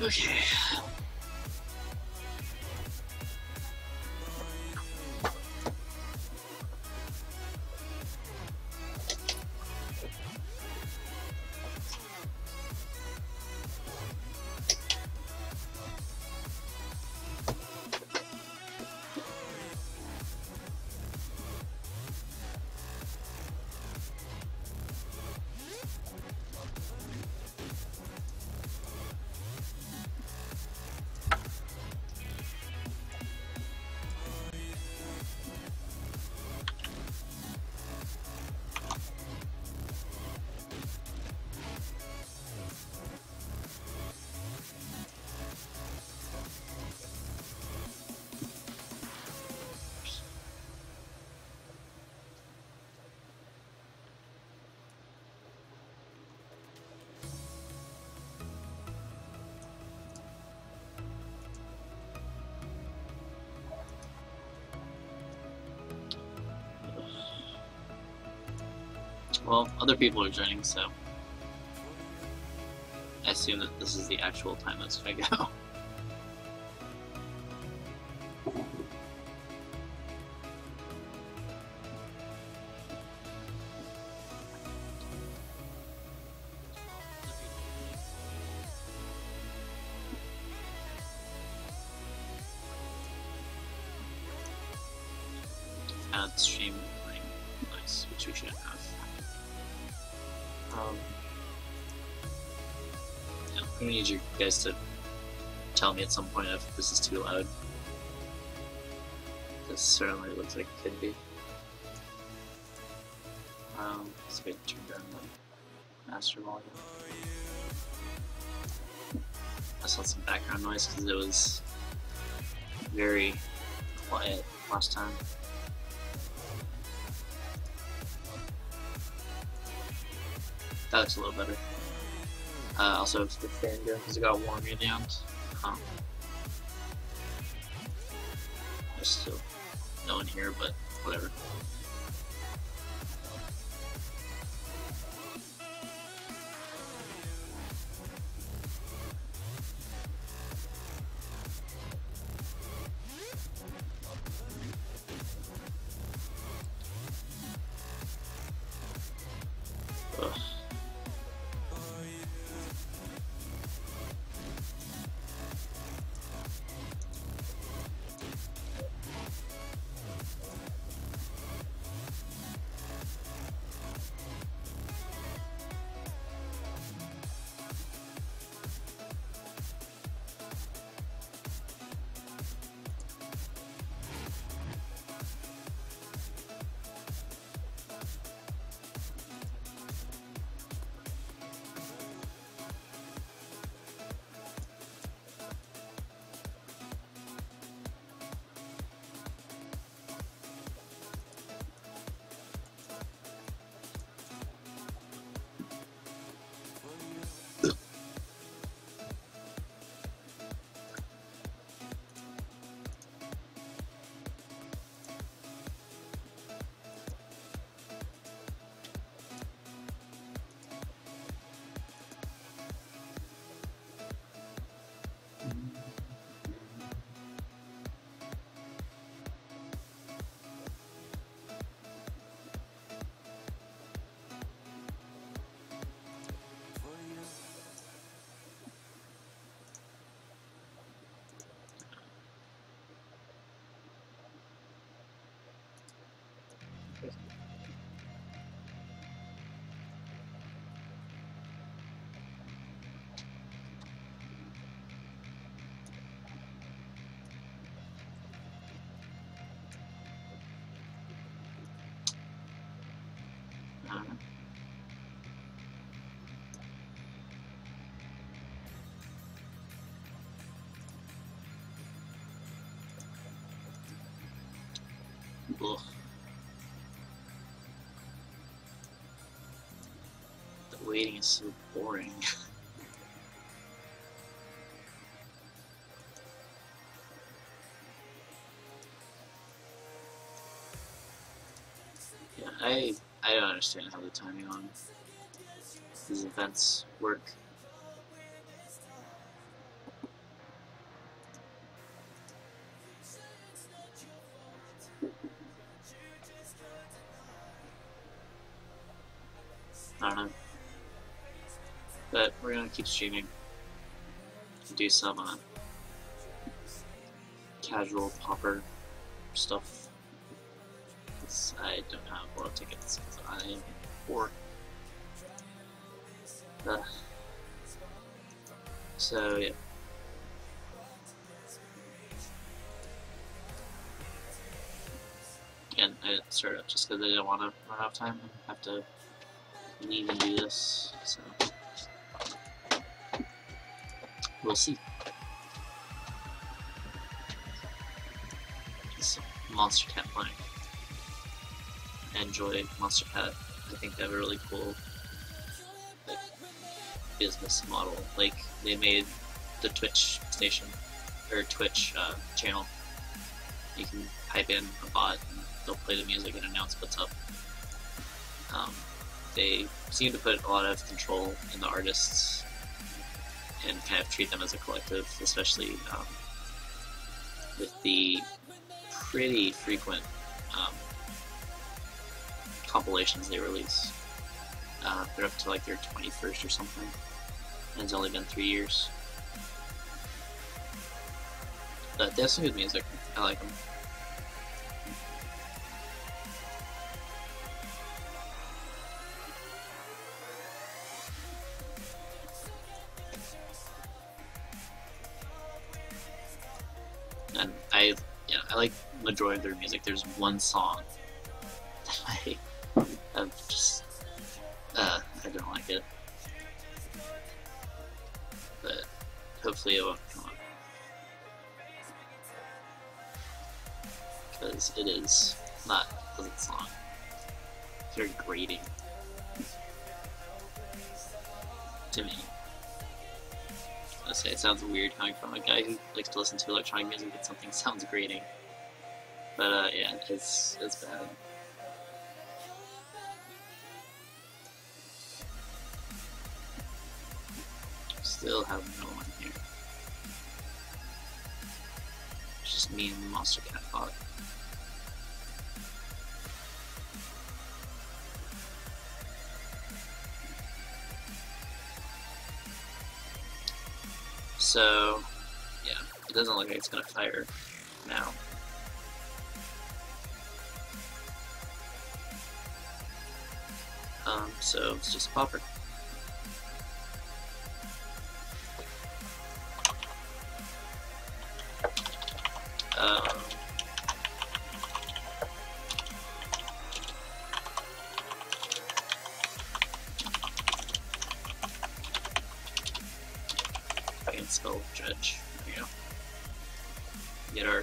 Okay. Well, other people are joining, so I assume that this is the actual time that's gonna go. Add stream running nice, which we shouldn't have. Yeah, I'm gonna need you guys to tell me at some point if this is too loud. This certainly looks like it could be. Let's go turn down the master volume. I saw some background noise because it was very quiet last time. That looks a little better. Also, it's the fan going because it got warm near the end. There's still no one here, but whatever. Ugh. Ugh. The waiting is so boring. Yeah, I don't understand how the timing on these events work. I don't know. But we're gonna keep streaming. Do some casual pauper stuff. I don't have world tickets because I am poor. So yeah. And I didn't start up just because I didn't want to run out of time and have to leave and do this. So we'll see. It's Monster Cat playing. I enjoy Monster Cat. I think they have a really cool like business model. Like they made the Twitch station or Twitch channel. You can type in a bot and they'll play the music and announce what's up. They seem to put a lot of control in the artists and kind of treat them as a collective, especially with the pretty frequent compilations they release. They're up to like their 21st or something, and it's only been 3 years. But they have some good music. I like them. And I like majority of their music. There's one song that I just I don't like it, but hopefully it won't come up because it is not a pleasant song. It's very grating to me. I say it sounds weird coming from a guy who likes to listen to electronic music that something sounds grating. But yeah, it's bad. Still have no one here. It's just me and the Monster Cat bot. So, yeah, it doesn't look like it's gonna fire now. So it's just a pauper. I can spell judge. There you go. Get our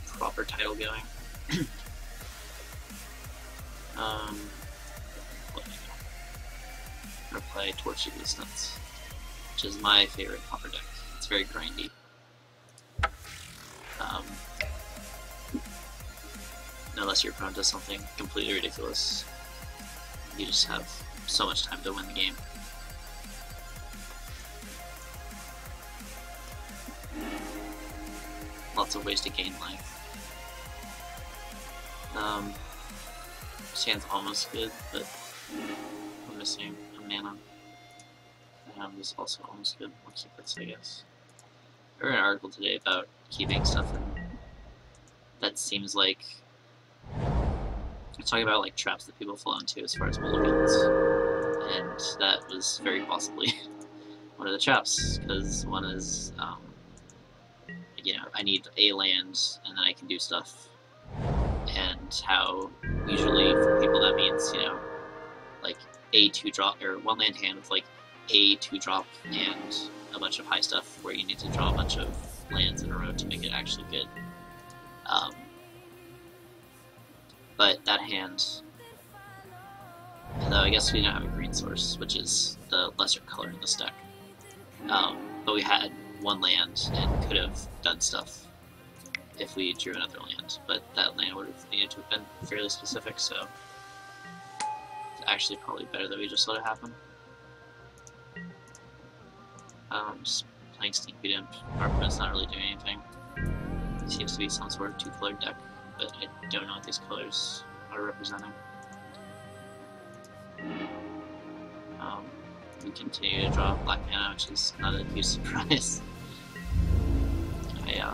proper title going. I'm gonna play Torch of These Nuts, which is my favorite pauper deck. It's very grindy. Unless you're prone to something completely ridiculous, you just have so much time to win the game. Lots of ways to gain life. This hand's almost good, but I'm missing a mana. And this is also almost good. More secrets, I guess. I read an article today about keeping stuff in that seems like it's talking about like traps that people fall into as far as mulligans, and that was very possibly one of the traps, because one is you know, I need a land and then I can do stuff, and how usually for people that means, you know, like a 2-drop or one land hand with like a 2-drop and a bunch of high stuff where you need to draw a bunch of lands in a row to make it actually good. But that hand, though I guess we didn't have a green source, which is the lesser color in this deck, but we had one land and could have done stuff if we drew another land, but that land would have needed to have been fairly specific, so it's actually probably better that we just let it happen. Just playing Sneaky Imp. Our opponent's not really doing anything. It seems to be some sort of 2-colored deck, but I don't know what these colors are representing. we continue to draw black mana, which is not a huge surprise. Yeah.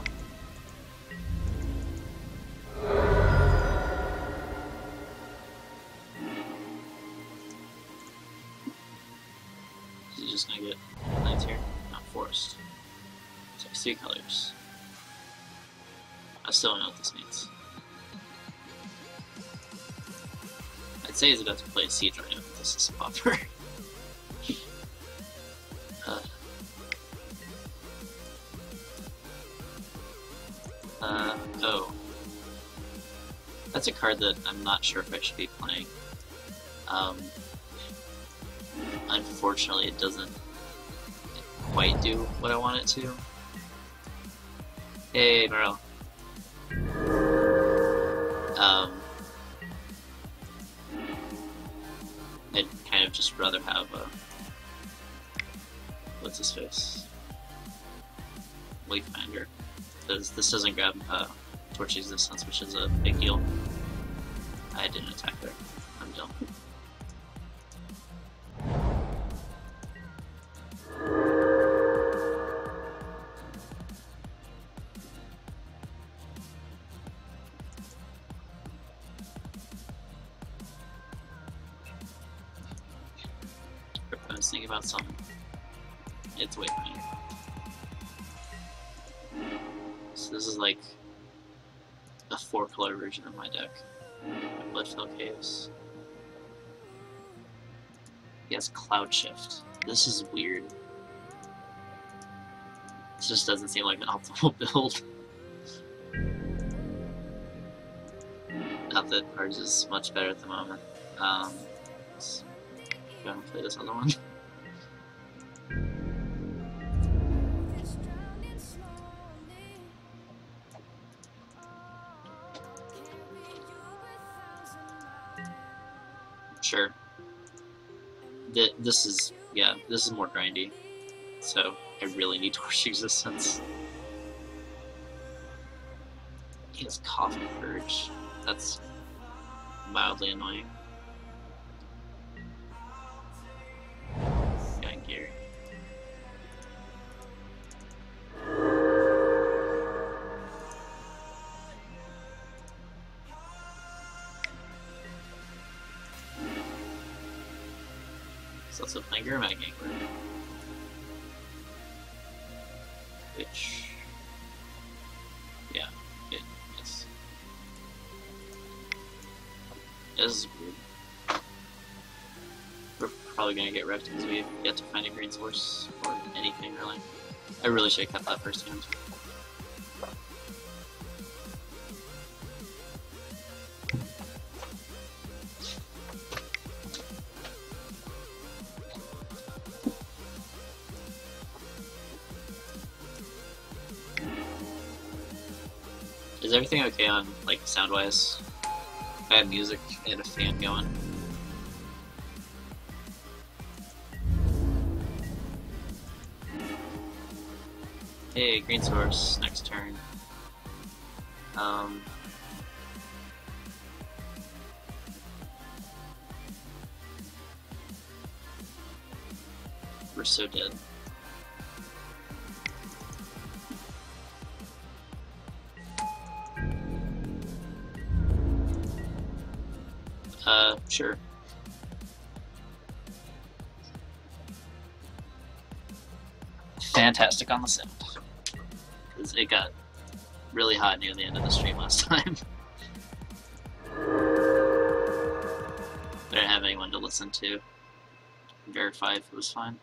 Is he just gonna get lands here? Not forest. So 3 colors. I still don't know what this means. I'd say he's about to play Siege right now, but this is a pauper. Oh. That's a card that I'm not sure if I should be playing. Unfortunately, it doesn't quite do what I want it to. Hey, bro. I'd kind of just rather have a... what's his face? Leafbinder. Because this doesn't grab Torch Existence, which is a big deal. I didn't attack there. I'm dumb. I was thinking about something. It's way fine. So this is like a 4-color version of my deck. Bloodfell Caves. He has Cloud Shift. This is weird. This just doesn't seem like an optimal build. Not that ours is much better at the moment. Let's go and play this other one. Sure. This is, yeah, this is more grindy. So, I really need Torch Existence. He has Coffin Purge. That's mildly annoying. Got Gear. He's also playing Gurmag Angler. Which... yeah, it is. This is weird. We're probably gonna get wrecked because we have yet to find a green source or anything really. I really should have kept that first hand. Is everything okay on, like, sound-wise? I have music and a fan going. Hey, green source, next turn. We're so dead. Sure. Fantastic on the sound. Because it got really hot near the end of the stream last time. I didn't have anyone to listen to verify if it was fine.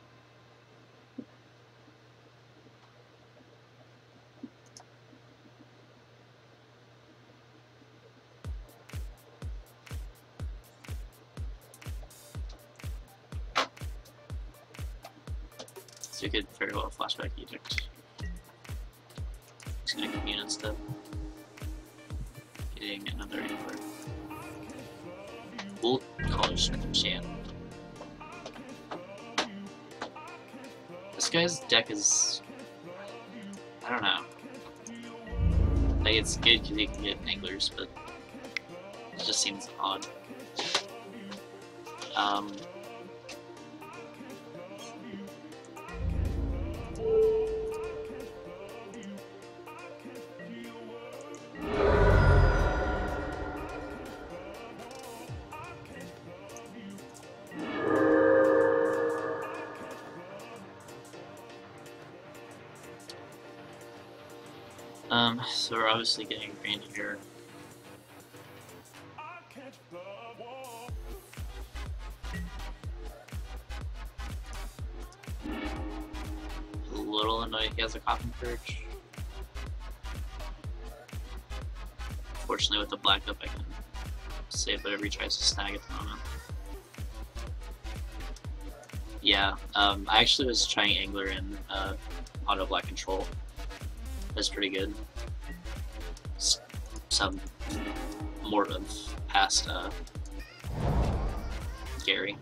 So you could very well flashback Edict. Just gonna commune instead. Getting another Angler. Wool College Enchant. This guy's deck is... I don't know. Like, it's good because he can get Anglers, but it just seems odd. So we're obviously getting green here. A little annoyed he has a coffin perch. Fortunately, with the black up, I can save whatever he tries to snag at the moment. Yeah, I actually was trying Angler in auto black control. That's pretty good. Some more of past Gary.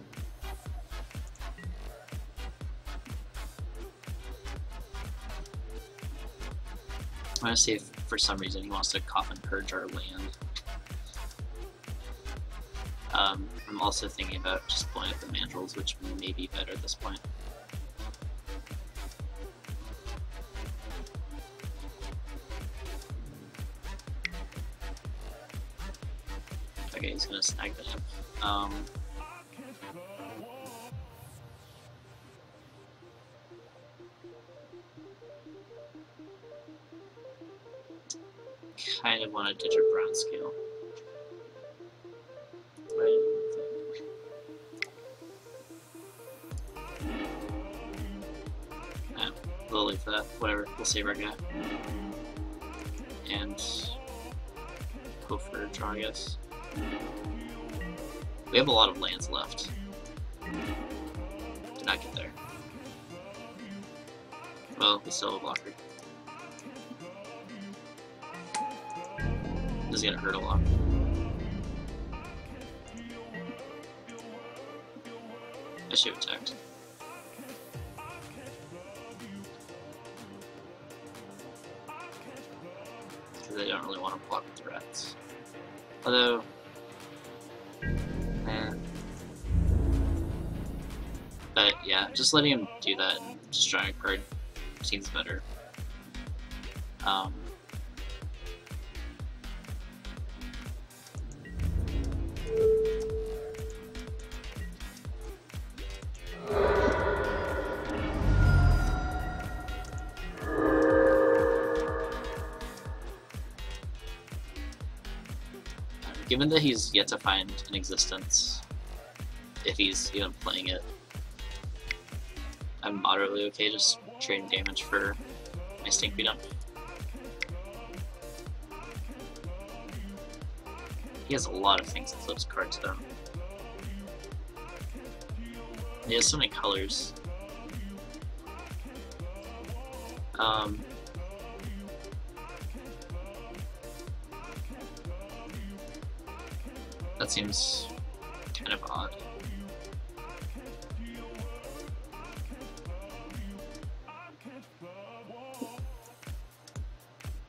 I want to see if for some reason he wants to coffin purge our land. I'm also thinking about just pulling up the mandrels, which may be better at this point. Okay, he's gonna snag that up. Kind of want to ditch a brown scale. We'll leave that. Whatever. We'll save our guy. And go for a draw, I guess. We have a lot of lands left. Did not get there. Well, we still have a blocker. This is gonna hurt a lot. I should have attacked. Because I don't really want to block with the rats. Although, but yeah, just letting him do that and just drawing a card seems better. Given that he's yet to find an existence, if he's even playing it, I'm moderately okay just trading damage for my stink beat up. He has a lot of things that flips cards though. He has so many colors. That seems kind of odd.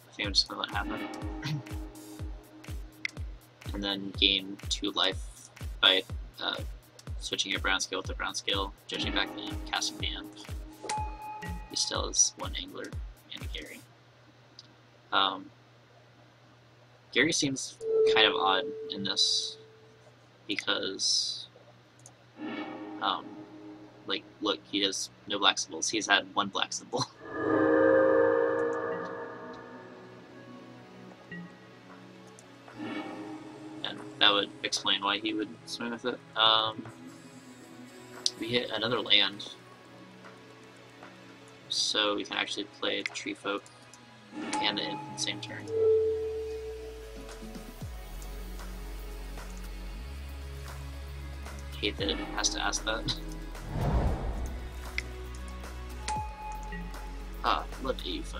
I think I'm just gonna let it happen. And then gain 2 life by switching a brown scale with a brown scale, judging back the amp, casting the amp. He still has 1 Angler and a Gary. Gary seems kind of odd in this because, like, look, he has no black symbols. He's had 1 black symbol. And that would explain why he would swing with it. We hit another land, so we can actually play Tree Folk and in the same turn. Hate that it has to ask that. Ah, love AU5.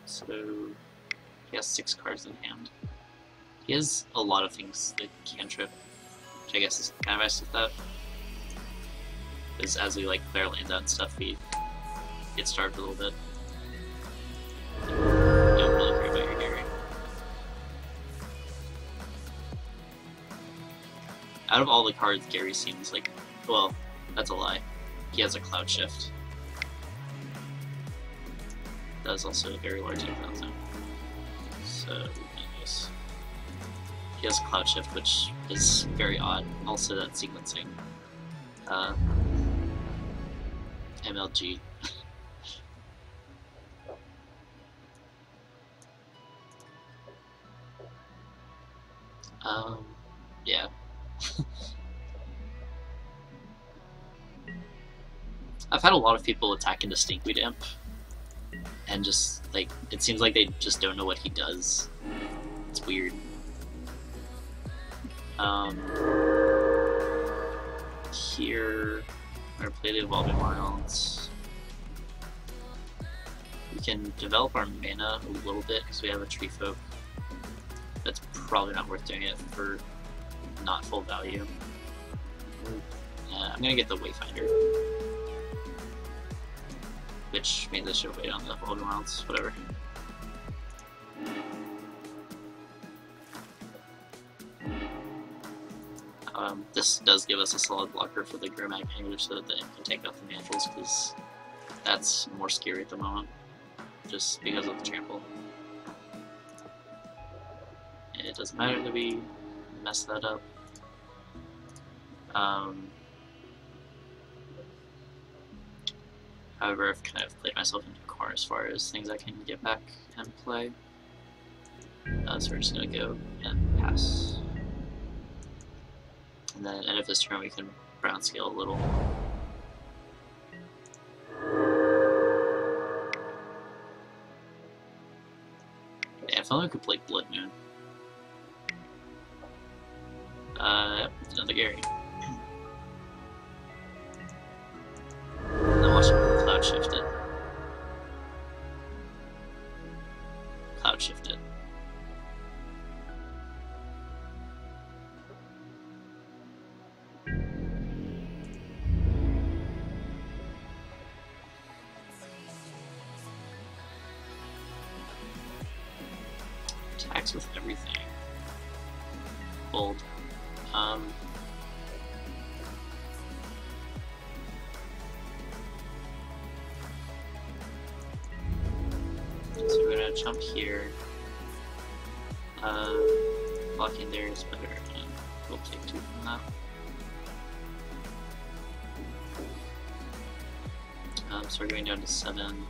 So he has 6 cards in hand. He has a lot of things that cantrip, which I guess is kind of nice with that. Because as we like clear land out and stuff, we get starved a little bit. Don't really care about your Gary. Out of all the cards, Gary seems like, well, that's a lie. He has a Cloud Shift. That is also a very large impact zone. so it would be nice. He has Cloud Shift, which is very odd. Also, that sequencing. MLG. Yeah. I've had a lot of people attack into Stinkweed Imp, and just, like, it seems like they just don't know what he does. It's weird. Here, we're gonna play the Evolving Wilds. We can develop our mana a little bit, because we have a Tree Folk. That's probably not worth doing it for not full value. I'm gonna get the Wayfinder, which means I should wait on the Evolving Wilds, whatever. This does give us a solid blocker for the Grimag Language so that they can take out the mantles, because that's more scary at the moment, just because of the trample. It doesn't matter that we mess that up. However, I've kind of played myself into a corner as far as things I can get back and play. So we're just going to go and pass. And then at the end of this turn we can brown scale a little. Yeah, if only we could play Blood Moon. Another Gary. And then watch him Cloud Shift it. Cloud Shift it. Attacks with everything. Bold. So we're gonna jump here. Blocking there is better, and we'll take 2 from that. So we're going down to 7.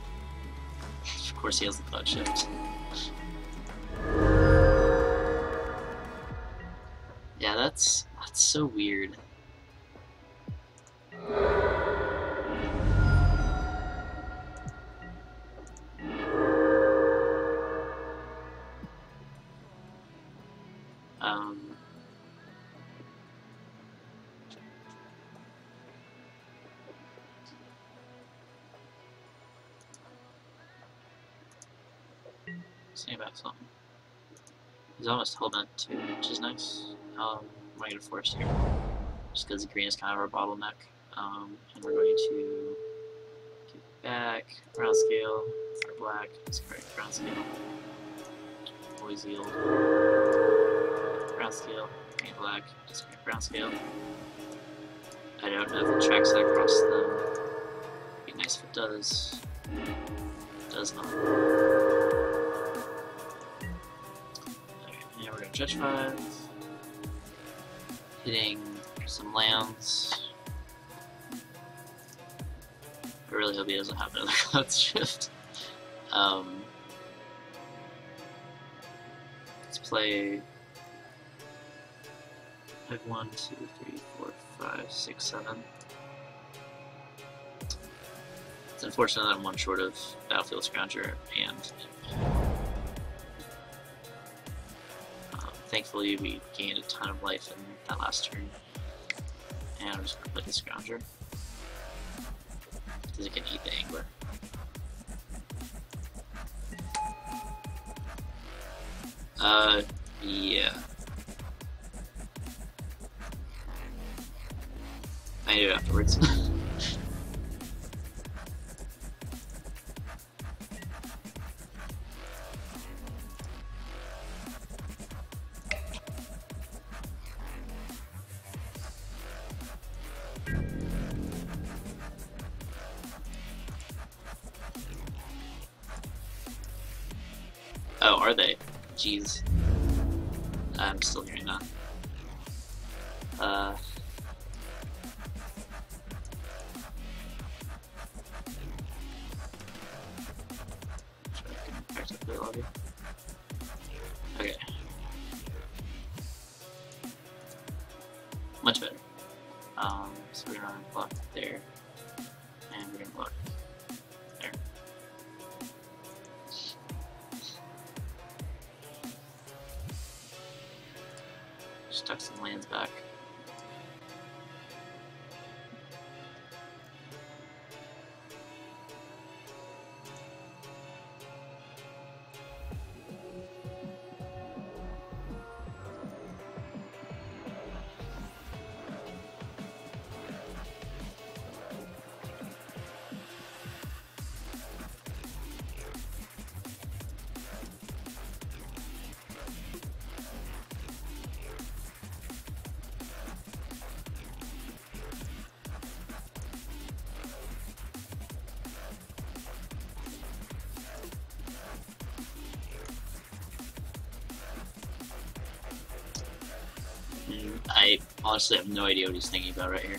Of course, he has the Cloud Shift. Yeah, that's so weird. Saying about something. He's almost hellbent too, which is nice. I'm going to force here, just because the green is kind of our bottleneck. And we're going to get back, brown scale, for black, discard brown scale, always yield, brown scale, green black, discard brown scale. I don't know if it tracks that across them. It'd be nice if it does. It does not. Okay, and we're going to judge 5. Hitting some lands. I really hope he doesn't have another Cloud Shift. Let's play 1, 2, 3, 4, 5, 6, 7. It's unfortunate that I'm one short of Battlefield Scrounger and thankfully we gained a ton of life in that last turn. And I'm just gonna play the Scrounger, because it can eat the Angler. Yeah. I do it afterwards. Oh, are they? Jeez. I'm still hearing that. Back to the lobby. Okay. Much better. So we're gonna block there, and we're gonna block there. Just tuck some lands back. I honestly have no idea what he's thinking about right here.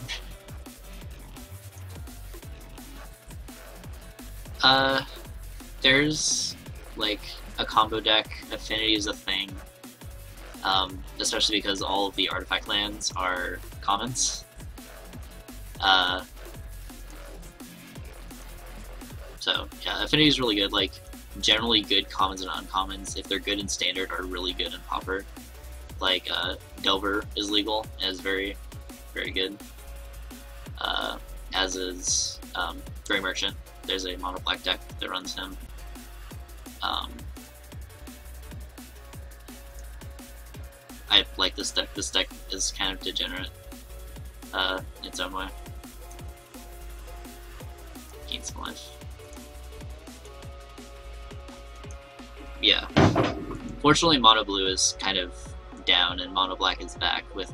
There's like a combo deck. Affinity is a thing, especially because all of the artifact lands are commons. So yeah, Affinity is really good. Like generally good commons and uncommons, if they're good in standard, are really good in pauper. Like Delver is legal and is very, very good. As is Grey Merchant. There's a mono black deck that runs him. I like this deck. This deck is kind of degenerate in its own way. Gain some life. Yeah. Fortunately, mono blue is kind of down and mono black is back with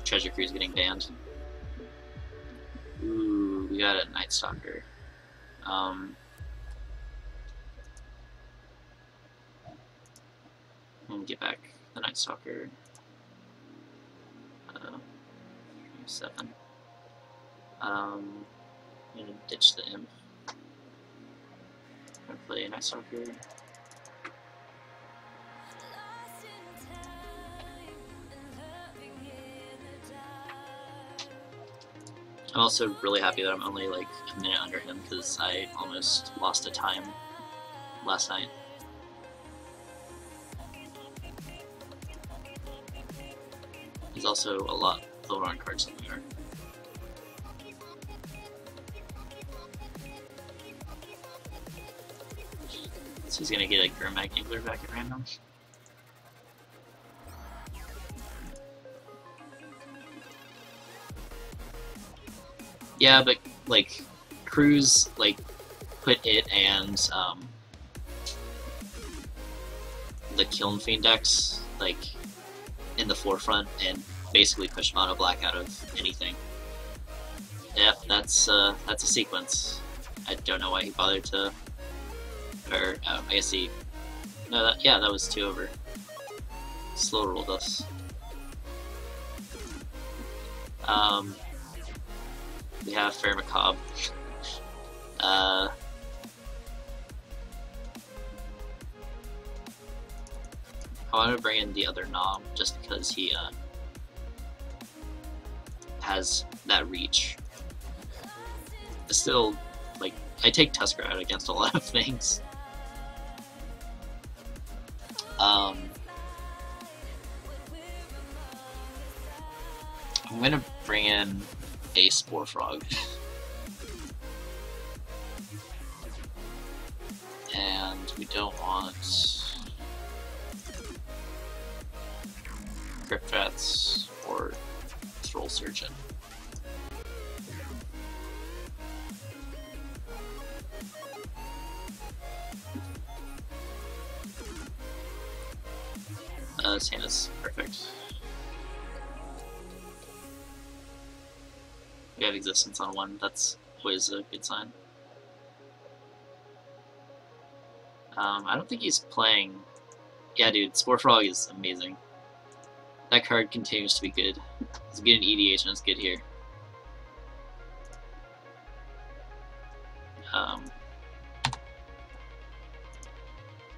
Treasure Cruise getting banned. Ooh, we got a Night Stalker. And get back the Night Stalker. 7. I'm gonna ditch the imp. I'm gonna play a Night Stalker. I'm also really happy that I'm only like a minute under him because I almost lost a time last night. He's also a lot lower on cards than we are. So he's gonna get a Gurmag Angler back at random. Yeah, but like Cruise like put it and the Kiln Fiend decks like in the forefront and basically pushed mono black out of anything. Yeah, that's a sequence. I don't know why he bothered to, or I guess he. No, that was 2 over. Slow rolled us. We have Fair Macabre. I want to bring in the other knob just because he has that reach. But still, like, I take Tusker out against a lot of things. I'm gonna bring in a Spore Frog. And we don't want Crypt Rats or Troll Surgeon. This hand is perfect. We have Existence on 1, that's always a good sign. I don't think he's playing Yeah, dude, Spore Frog is amazing. That card continues to be good. It's good in EDH and it's good here.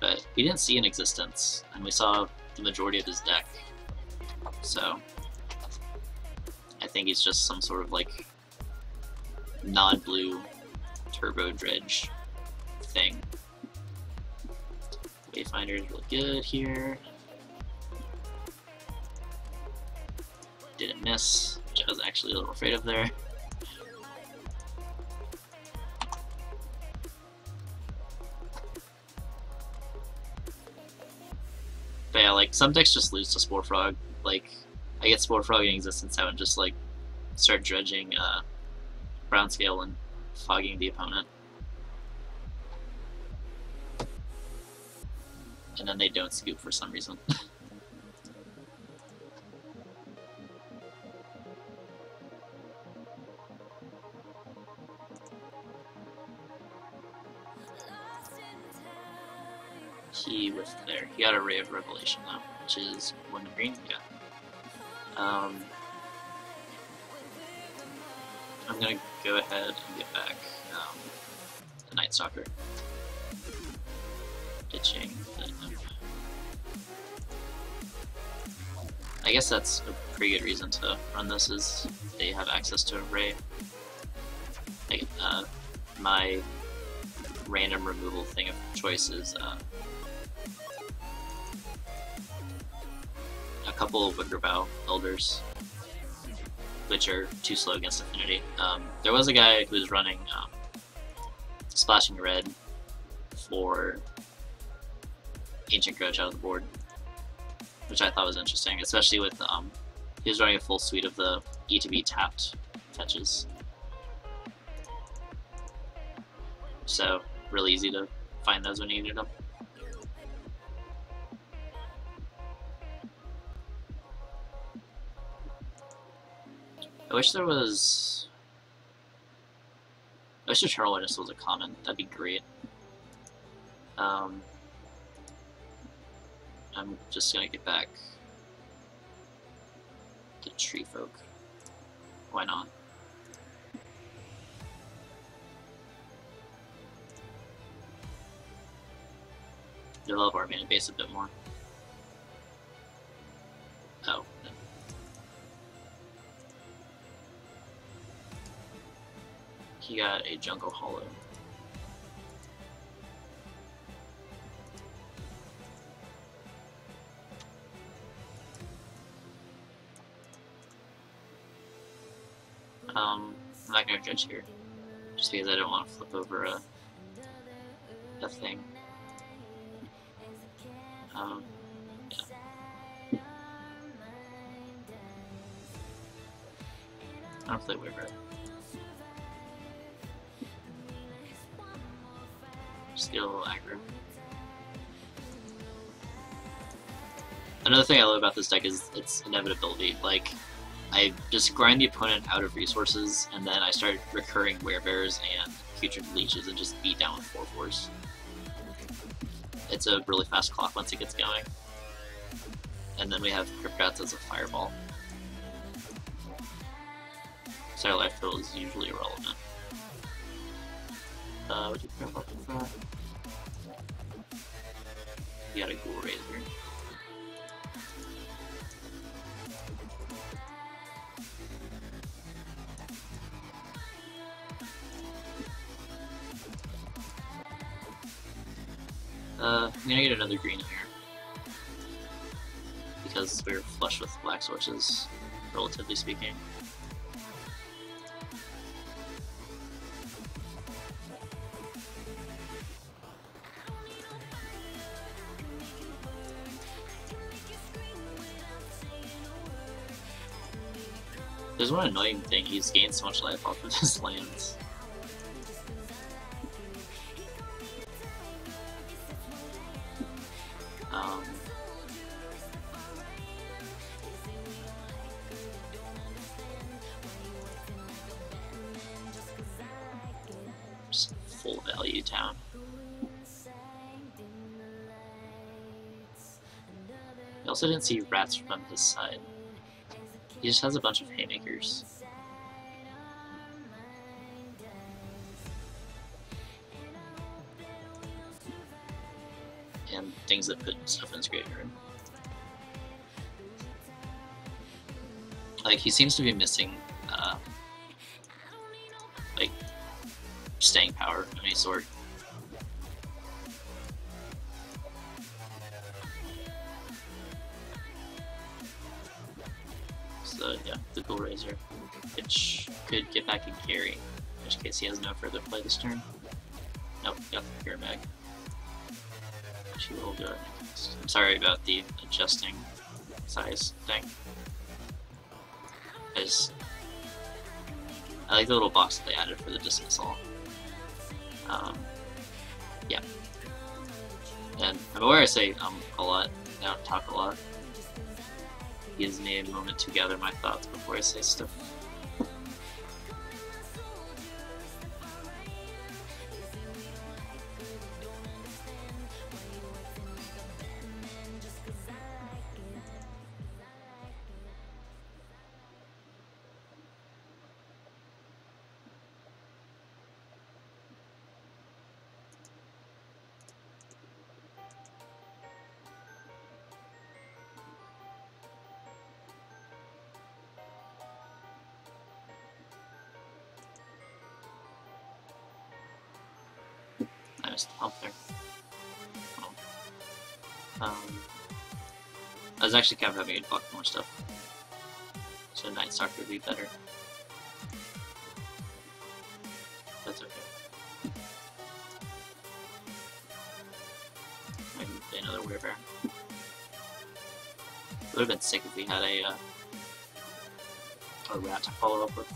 But we didn't see an existence, and we saw the majority of his deck. So I think he's just some sort of like non-blue turbo dredge thing. Wayfinder is really good here. Didn't miss, which I was actually a little afraid of there. But yeah, like some decks just lose to Spore Frog. Like I get Spore Frog in existence out and just like start dredging Brown Scale and fogging the opponent. And then they don't scoop for some reason. He whiffed there. He got a Ray of Revelation though, which is 1 green. Yeah. I'm gonna go ahead and get back the Night Stalker. Ditching the I guess that's a pretty good reason to run this, is they have access to a Ray. Like, my random removal thing of choice is a couple of Wickerbow Elders, which are too slow against Affinity. There was a guy who was running Splashing Red for Ancient Grudge out of the board, which I thought was interesting, especially with he was running a full suite of the E2B tapped fetches. So really easy to find those when you needed them. I wish there was... I wish Eternal Witness was a common. That'd be great. I'm just gonna get back to Tree Folk. Why not? Develop our mana base a bit more. Oh. No. He got a Jungle Hollow. I'm not gonna judge here, just because I don't want to flip over a thing. Yeah. I don't play Weaver. Just get a little aggro. Another thing I love about this deck is its inevitability. Like, I just grind the opponent out of resources, and then I start recurring Werebears and Putrid Leeches and just beat down with 4/4s. It's a really fast clock once it gets going. And then we have Cryptrats as a fireball. So life fill is usually irrelevant. What do you grab up with that? You got a Ghoul Razor. I'm gonna get another green here, because we're flush with black sources, relatively speaking. There's one annoying thing, he's gained so much life off of his lands. Just full value town. also didn't see rats from his side. He just has a bunch of haymakers. And things that put stuff in his graveyard. Like, he seems to be missing, like, staying power of any sort. So, yeah, the Ghoul Razor, which could get back and carry, in which case he has no further play this turn. Nope, got the Pure Mag. She will go. I'm sorry about the adjusting size thing. I like the little box that they added for the dismissal. Yeah. And I'm aware I say a lot, I don't talk a lot. It gives me a moment to gather my thoughts before I say stuff. I missed the pump there. Oh. I was actually kind of having to block more stuff. So Night Stalker would be better. That's okay. I can play another Werebear. It would have been sick if we had a rat to follow up with.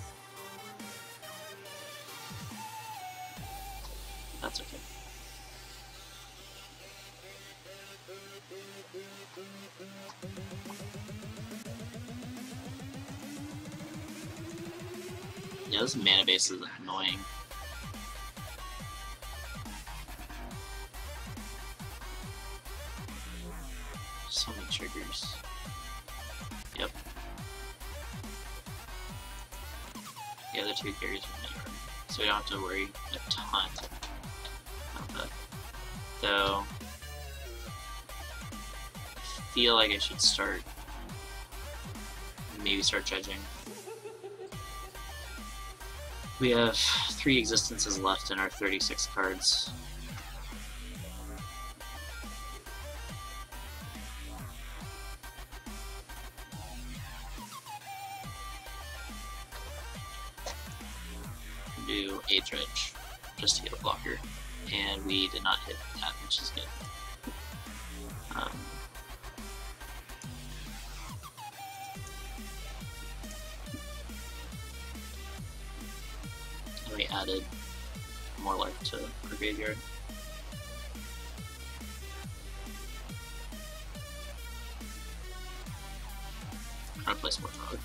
That's okay. Yeah, this mana base is annoying. So many triggers. Yep. The other two carries from the yard, so we don't have to worry a ton about that. Though, I feel like I should maybe start judging. We have 3 existences left in our 36 cards. Do a dredge just to get a blocker, and we did not hit that, which is good. And we added more life to our graveyard. I'm trying to play Sport Frog.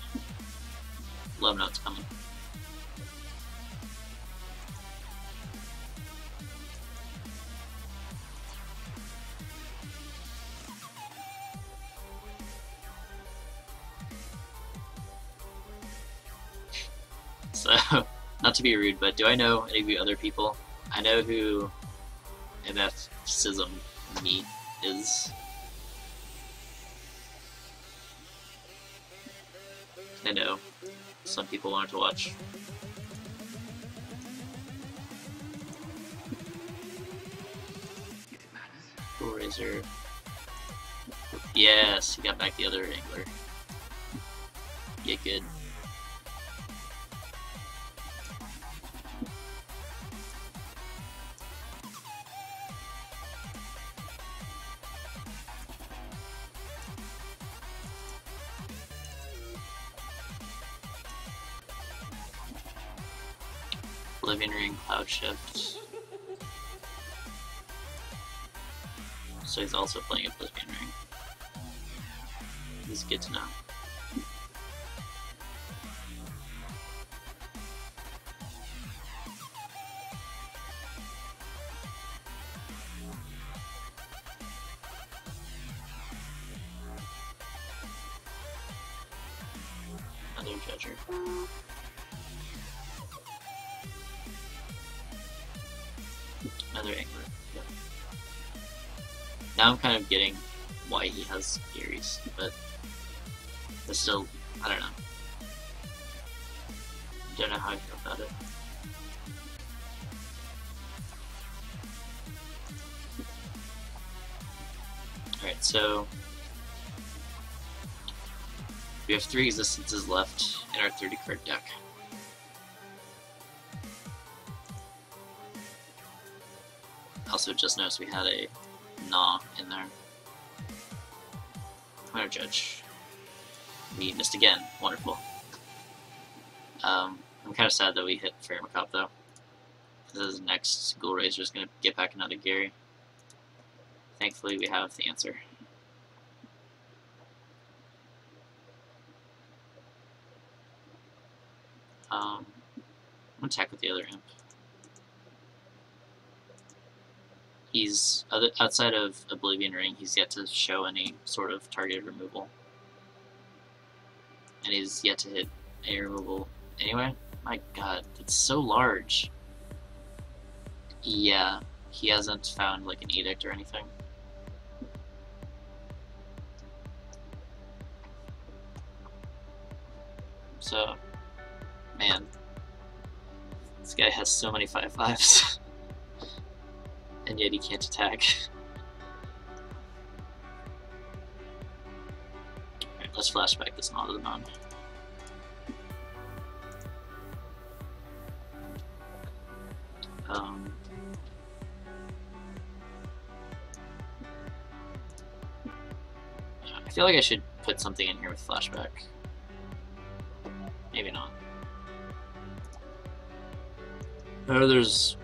Love Note's coming. So, not to be rude, but do I know any of you other people? I know who MF-sism me is. I know some people wanted to watch. Ghoul Razor. Yes, he got back the other angler. Yeah, good. Living Ring, Cloud Shift. So he's also playing a Living Ring. This is good to know. Another judger. Another angler. Yep. Now I'm kind of getting why he has Gary's, but it's still, I don't know. Don't know how I feel about it. Alright, so we have 3 existences left in our 30 card deck. Also just noticed we had a Gnaw in there. I'm gonna judge. We missed again. Wonderful. I'm kind of sad that we hit Fairy Macabre though. This next Ghoul Raiser is gonna get back another Gary. Thankfully we have the answer. I'm gonna attack with the other imp. He's outside of Oblivion Ring, he's yet to show any sort of targeted removal. And he's yet to hit a removal anyway. My god, it's so large. Yeah, he hasn't found like an edict or anything. So, man, this guy has so many 5/5s. And yet he can't attack. Alright, let's flashback this Gnaw to the mound. I feel like I should put something in here with flashback. Maybe not. I know there's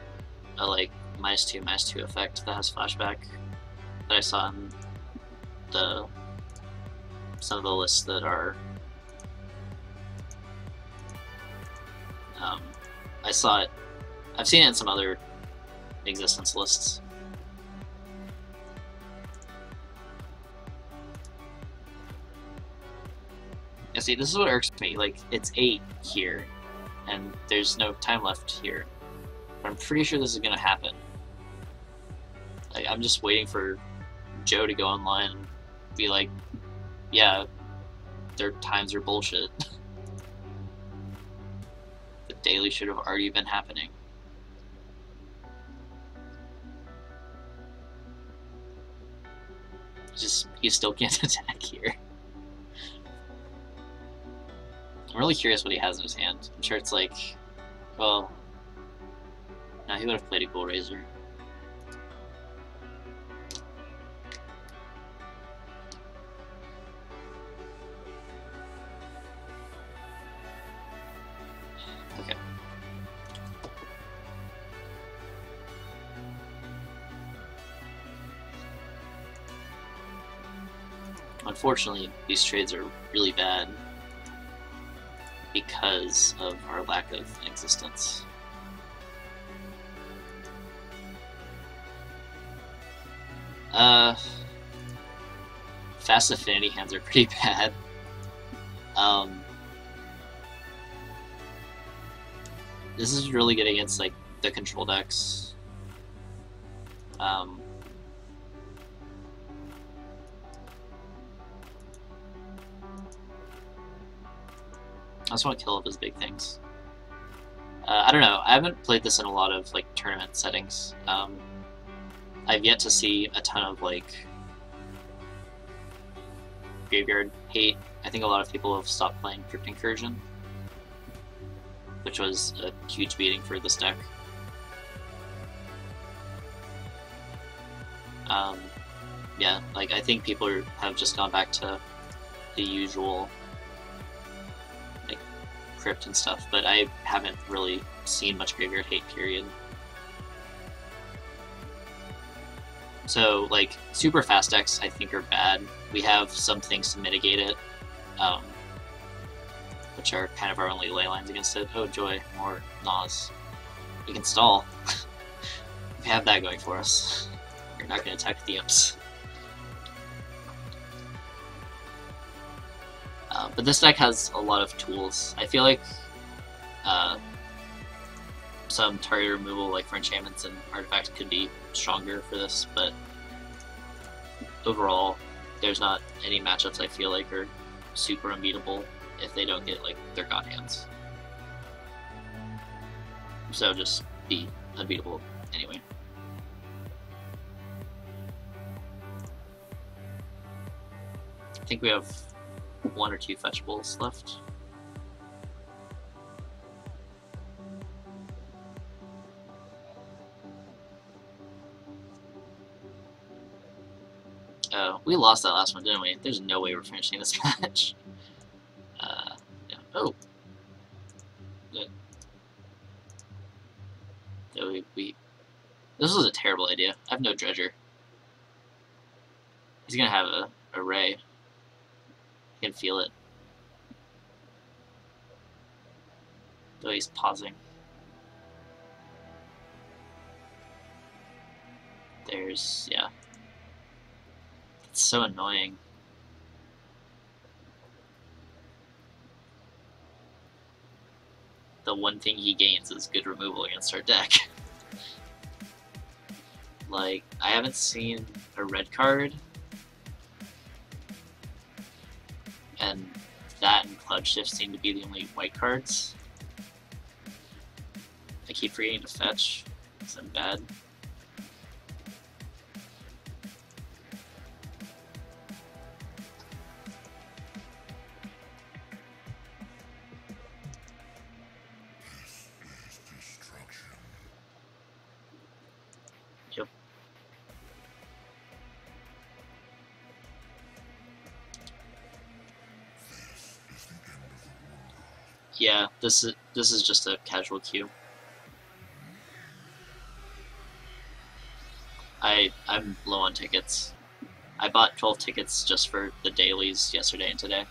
a like -2/-2 effect that has flashback that I saw in some of the lists that are I saw it. I've seen it in some other existence lists. Yeah, see, this is what irks me. Like, it's 8 here, and there's no time left here. But I'm pretty sure this is gonna happen. Like, I'm just waiting for Joe to go online and be like, yeah, their times are bullshit. The daily should have already been happening. You still can't attack here. I'm really curious what he has in his hand. I'm sure it's like, well, no, he would have played a Ghoul Raiser. Okay. Unfortunately, these trades are really bad because of our lack of existence. Fast Affinity hands are pretty bad. This is really good against like the control decks. I just want to kill all those big things. I don't know. I haven't played this in a lot of like tournament settings. I've yet to see a ton of like graveyard hate. I think a lot of people have stopped playing Crypt Incursion, which was a huge beating for this deck. Yeah, like I think people have just gone back to the usual like Crypt and stuff, but I haven't really seen much graveyard hate, period. So like super fast decks I think are bad. We have some things to mitigate it, which are kind of our only ley lines against it. Oh joy, more Gnaws. We can stall. We have that going for us. We're not going to attack the imps. But this deck has a lot of tools. I feel like some target removal, like for enchantments and artifacts, could be stronger for this, but overall, there's not any matchups I feel like are super unbeatable if they don't get like their god hands. So just be unbeatable anyway. I think we have 1 or 2 fetchables left. Oh, we lost that last one, didn't we? There's no way we're finishing this match. Yeah. Oh! Good. So this was a terrible idea. I have no dredger. He's gonna have a ray. I can feel it. Though he's pausing. Yeah. It's so annoying. The one thing he gains is good removal against our deck. Like, I haven't seen a red card, and that and Cloud Shift seem to be the only white cards. I keep forgetting to fetch, because I'm bad. Yep. Yeah, this is just a casual queue. I'm low on tickets. I bought 12 tickets just for the dailies yesterday and today.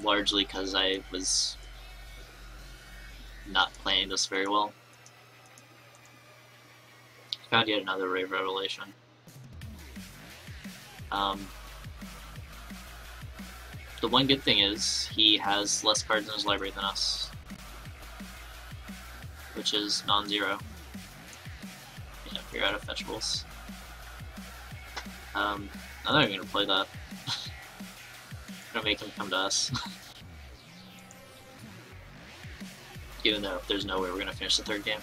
Largely because I was not playing this very well. Found yet another rave revelation. The one good thing is he has less cards in his library than us, which is non-zero. Yeah, you're out of fetchables. I'm not even gonna play that. I'm gonna make him come to us. Even though there's no way we're gonna finish the third game.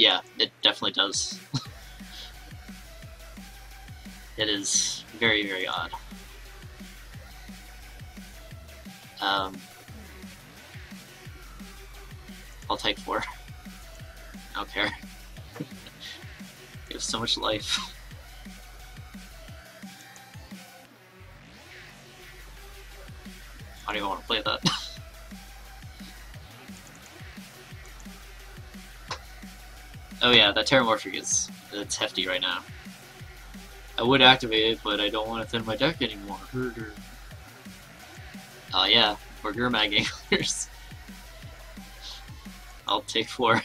Yeah, it definitely does. It is very, very odd. I'll take 4. I don't care. You have so much life. I don't even want to play that. Oh yeah, that Terramorphic it's hefty right now. I would activate it, but I don't want to thin my deck anymore. Oh yeah, we're Gurmag Anglers. I'll take 4.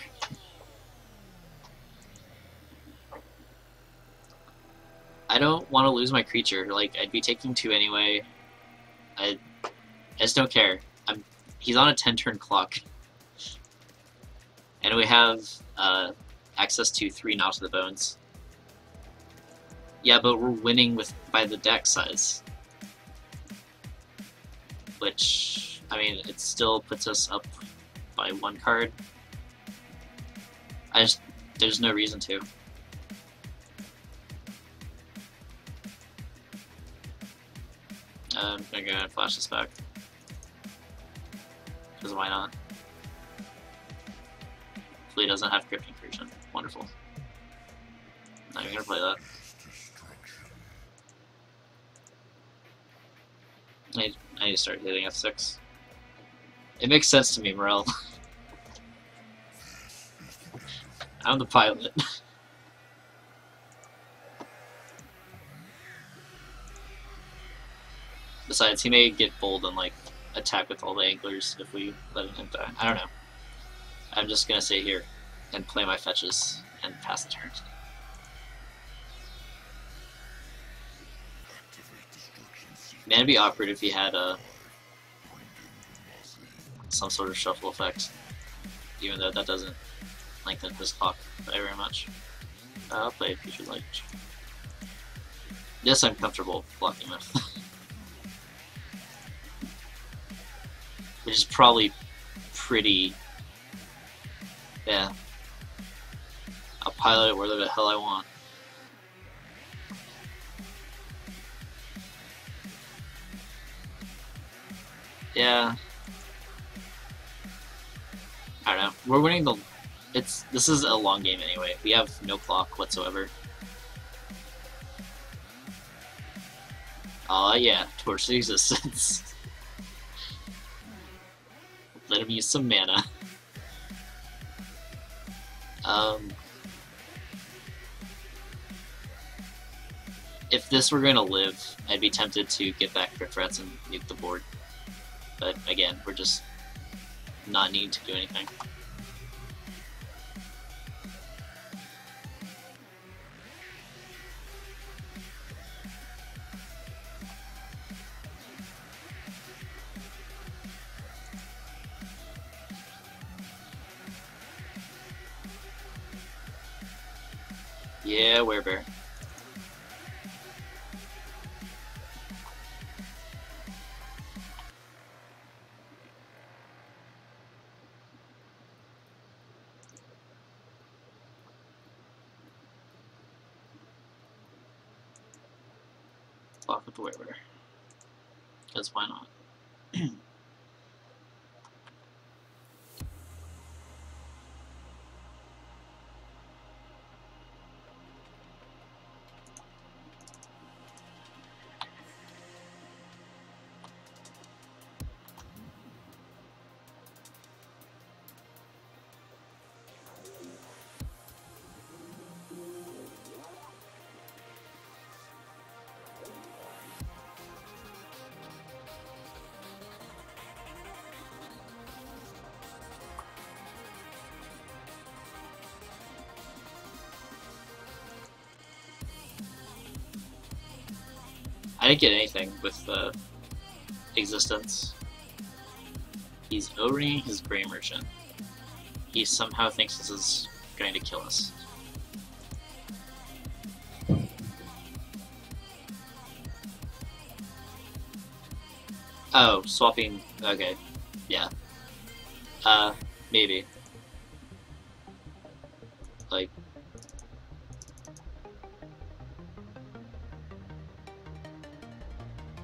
I don't want to lose my creature. Like, I'd be taking 2 anyway. I just don't care. He's on a 10-turn clock. And we have access to 3 Knot to the Bones. Yeah, but we're winning by the deck size. Which, I mean, it still puts us up by 1 card. There's no reason to. I'm gonna go ahead and flash this back. Because why not? Hopefully he doesn't have Crypt Incursion. Wonderful. Not even gonna play that. I need to start hitting F6. It makes sense to me, Morel. I'm the pilot. Besides, he may get bold and like attack with all the anglers if we let him die. I don't know. I'm just gonna sit here and play my fetches and pass the turn. Man, it'd be awkward if he had some sort of shuffle effect, even though that doesn't lengthen his clock very much. I'll play Future Light. This I'm comfortable blocking with. Which is probably pretty... yeah. I'll pilot it wherever the hell I want. Yeah. I don't know. We're winning the... This is a long game anyway. We have no clock whatsoever. Aw, yeah. Torch the Existence. Let him use some mana. If this were going to live, I'd be tempted to get back crit threats and nuke the board. But again, we're just not needing to do anything. Yeah, werebear. Block with the werebear. Because why not? I didn't get anything with the existence. He's owning his Gray Merchant. He somehow thinks this is going to kill us. Oh, swapping. Okay. Yeah. Maybe. Like.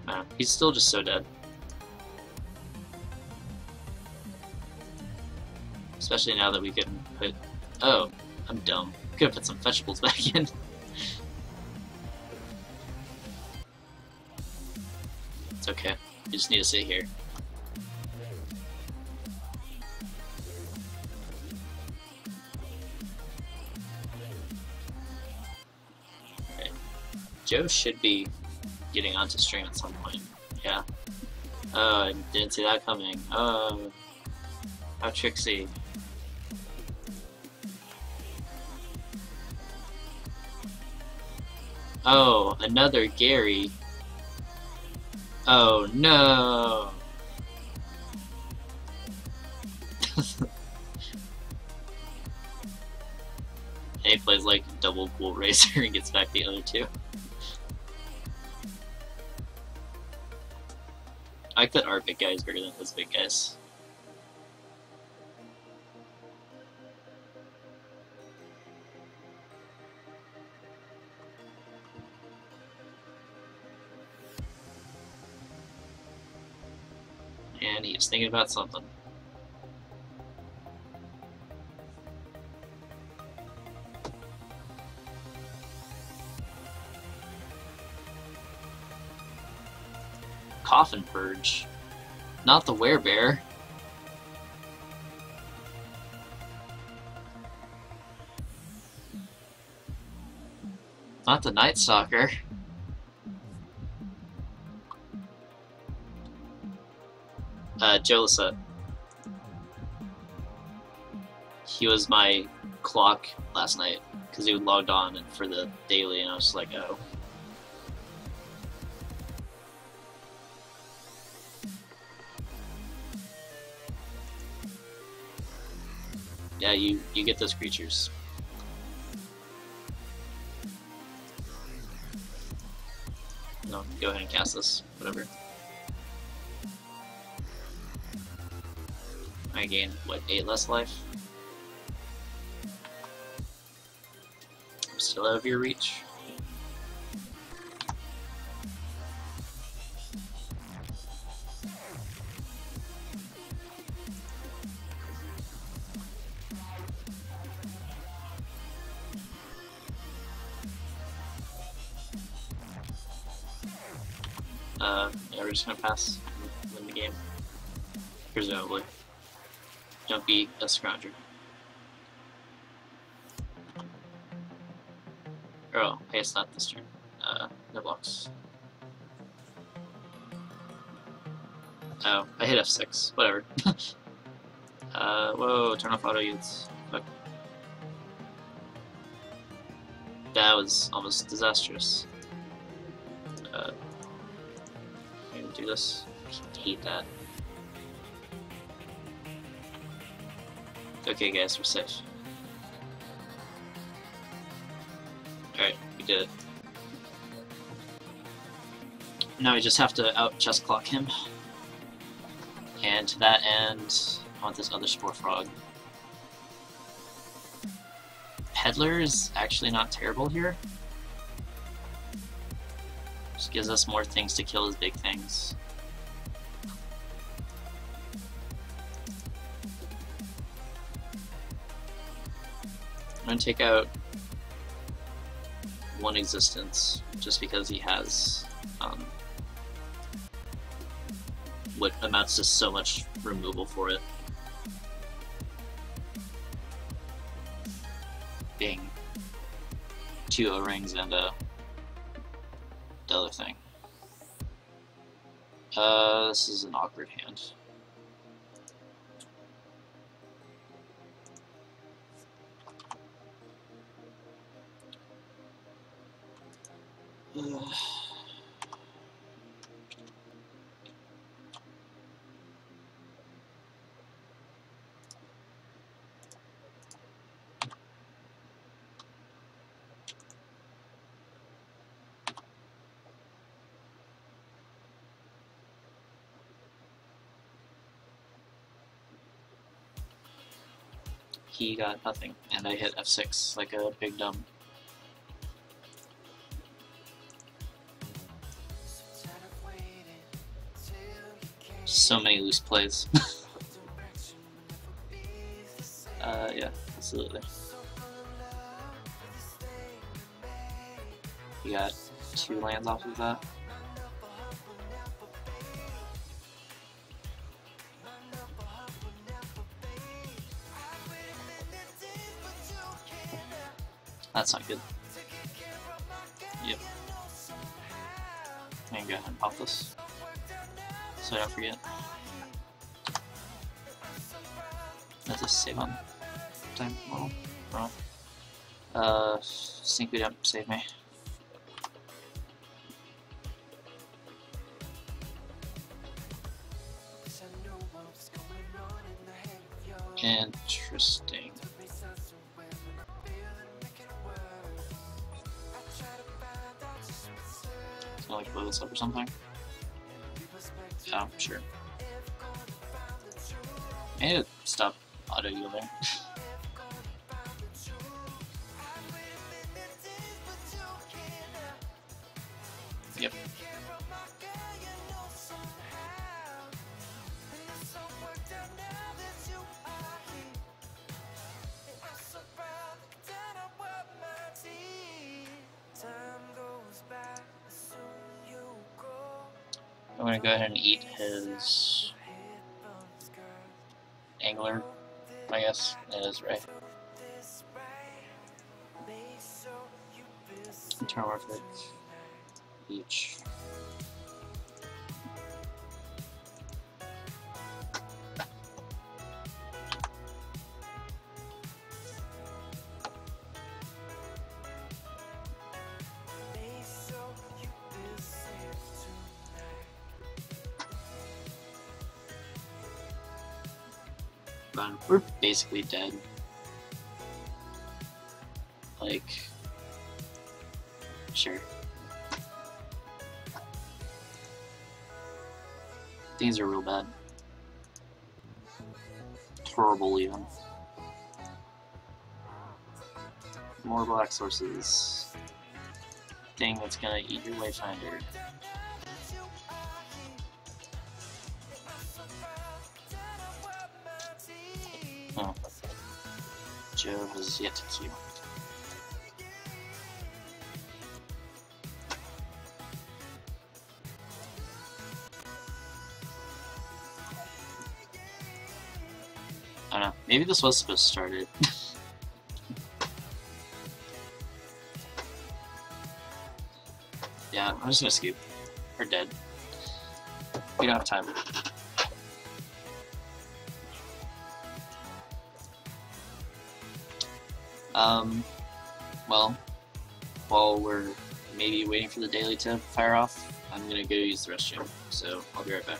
No, he's still just so dead. Especially now that we can put... Oh, I'm dumb. Could have put some fetchables back in. It's okay. You just need to sit here. Okay. Joe should be getting onto stream at some point. Yeah. Oh, I didn't see that coming. Oh, how tricksy. Oh, another Gary. Oh no. And he plays like double Ghoul Racer and gets back the other two. I like that our big guy is bigger than his big guys. And he's thinking about something. Coffin Purge. Not the werebear. Not the Night Stalker. Joe Lossett. He was my clock last night because he logged on and for the daily, and I was just like, oh. Yeah, you get those creatures. No, go ahead and cast this. Whatever. I gain, what, 8 less life? I'm still out of your reach. Yeah, we're just gonna pass and win the game. Presumably. Don't be a scrounger. Oh, I guess not this turn. No blocks. Oh, I hit F6. Whatever. Whoa, turn off auto yields. Fuck. That was almost disastrous. I'm gonna do this. I hate that. Okay, guys, we're safe. Alright, we did it. Now we just have to out chest clock him. And to that end, I want this other Spore Frog. Peddler is actually not terrible here. Just gives us more things to kill his big things. I'm gonna take out one existence just because he has what amounts to so much removal for it. Being 2 O-rings and the other thing. This is an awkward hand. He got nothing, and I hit F6 like a big dumb. So many loose plays. Yeah, absolutely. You got 2 lands off of that. That's not good. Yep. I'm gonna go ahead and pop this, so I don't forget. That's a save on time. Well, wrong. Sink it up, save me. Interesting. Can I like blow this up or something? Oh, sure. I need to stop auto yielding. Yep. I'm gonna go ahead and eat his angler, I guess that is right. Metamorphic each. Run. We're basically dead. Like, sure. Things are real bad. Horrible, even. More black sources. Thing that's gonna eat your wayfinder. Oh. Joe has yet to queue. I don't know. Maybe this was supposed to start it. Yeah, I'm just gonna skip. We're dead. We don't have time. Well, while we're maybe waiting for the daily to fire off, I'm gonna go use the restroom, so I'll be right back.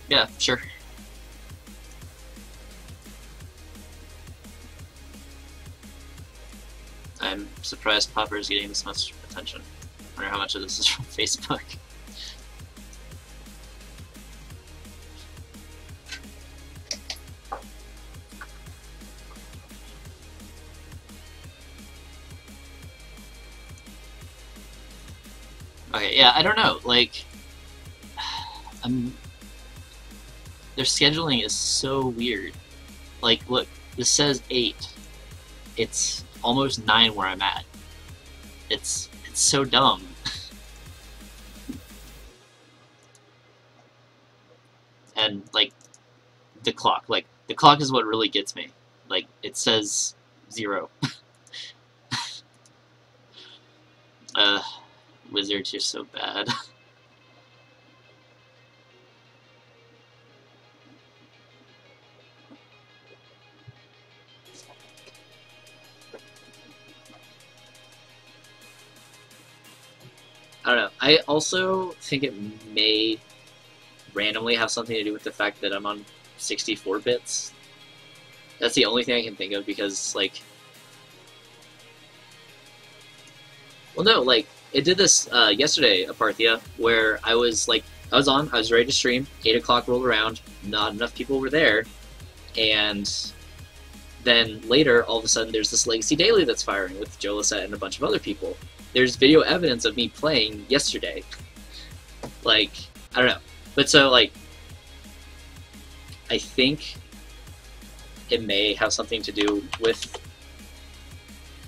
Yeah, sure. I'm surprised Pauper is getting this much attention. I wonder how much of this is from Facebook. Okay, yeah, I don't know, like, their scheduling is so weird. Like, look, this says 8. It's almost 9 where I'm at. It's so dumb. And, like, the clock is what really gets me. Like, it says 0. Wizards are so bad. I don't know. I also think it may randomly have something to do with the fact that I'm on 64 bits. That's the only thing I can think of because, like... Well, no, like, it did this yesterday, Aparthia, where I was ready to stream, 8 o'clock rolled around, not enough people were there, and then later, all of a sudden, there's this Legacy Daily that's firing with Joe Lossett and a bunch of other people. There's video evidence of me playing yesterday. Like, I don't know. But so, like, I think it may have something to do with,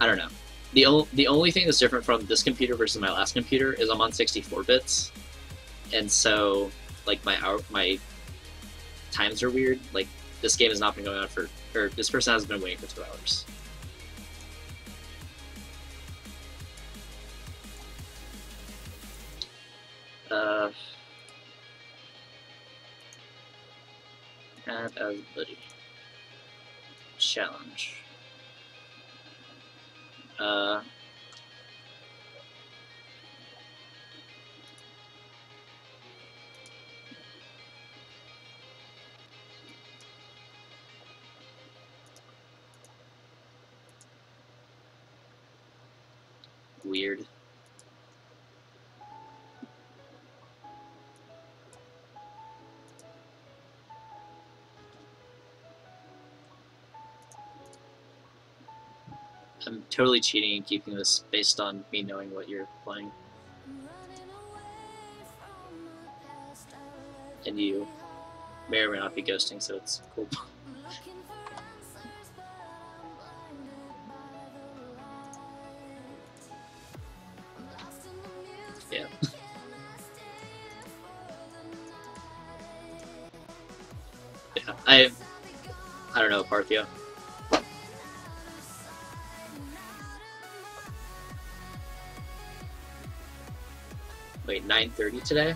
I don't know. The only thing that's different from this computer versus my last computer is I'm on 64 bits, and so like my times are weird. Like this game has not been going on or this person hasn't been waiting for 2 hours. Add as buddy. Challenge. weird. I'm totally cheating and keeping this based on me knowing what you're playing. And you may or may not be ghosting, so it's cool. Yeah. Yeah. I don't know, Parthia. Wait, 9:30 today?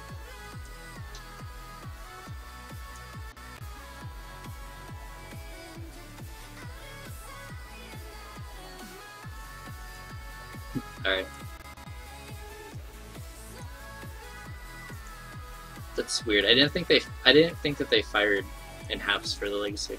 Alright. That's weird. I didn't think that they fired in halves for the legacy.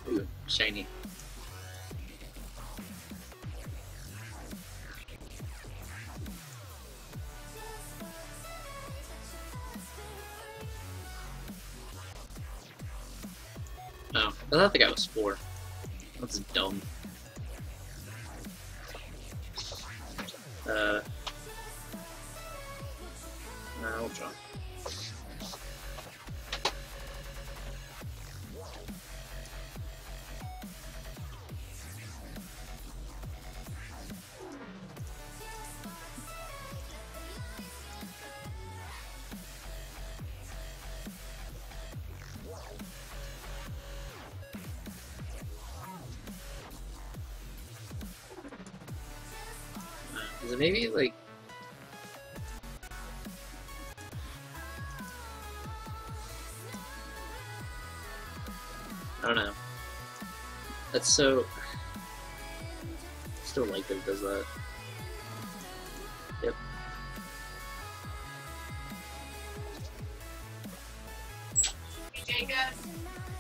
Ooh, shiny. Oh, I thought the guy was 4. That's dumb. I'll draw. Is it maybe like I don't know. That's so I still like that it does that. Yep. Hey Jacob.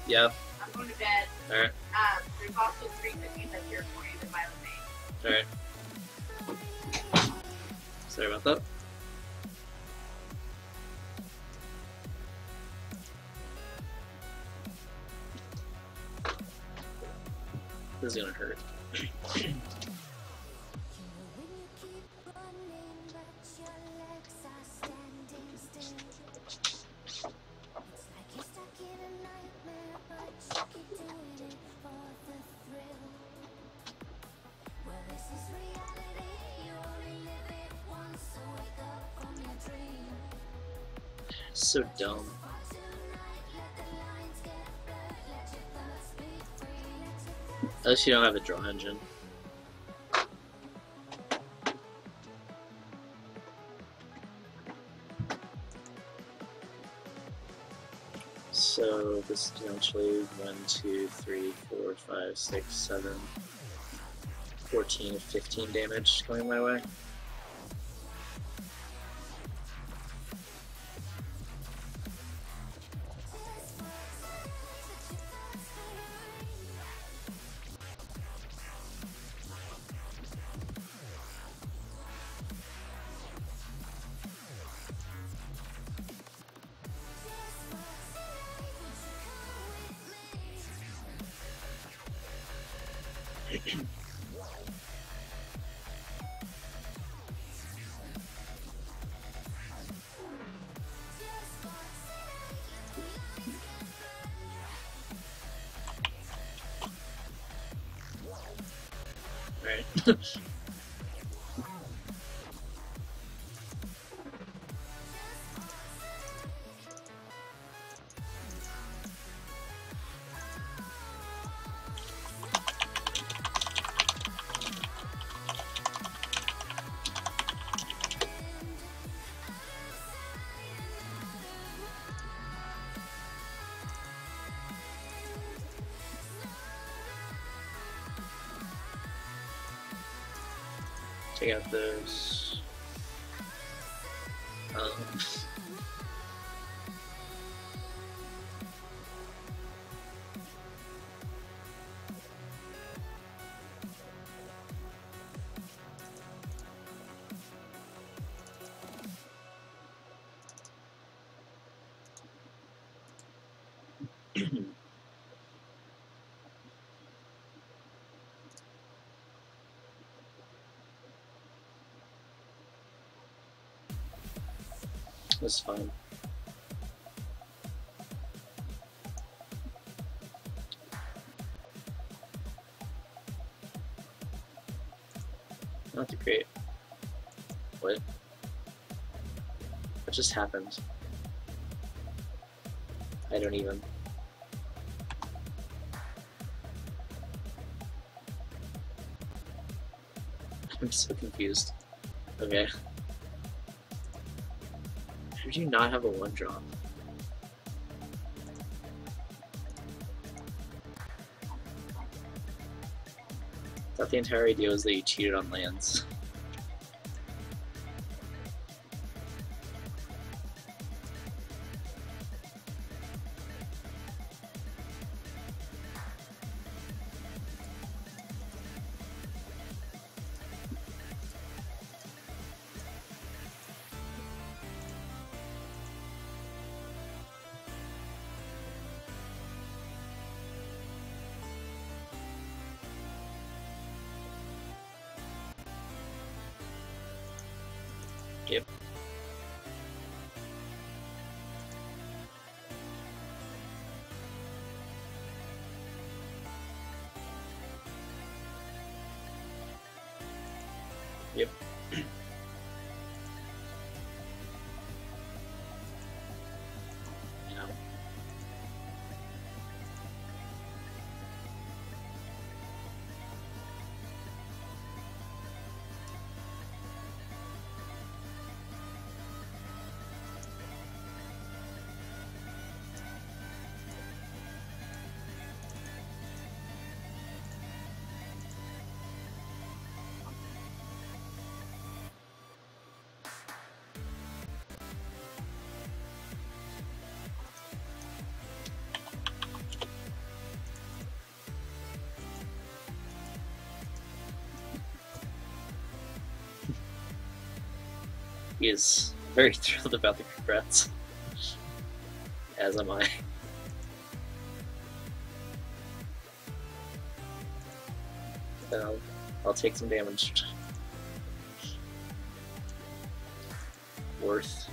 Yep. I'm going to bed. Alright. There's also 3 cookies up here for you that Violet made. Alright. Sorry about that. This is gonna hurt. So dumb. At least you don't have a draw engine. So this is potentially 1, 2, 3, 4, 5, 6, 7, 14, 15 damage coming my way. Right. Take out those. That's fine. Not too great. What? What just happened? I don't even. I'm so confused. Okay. How did you not have a 1-drop? I thought the entire idea was that you cheated on lands. Yep. Yep. Yeah. He is very thrilled about the congrats. As am I. I'll take some damage. Worth.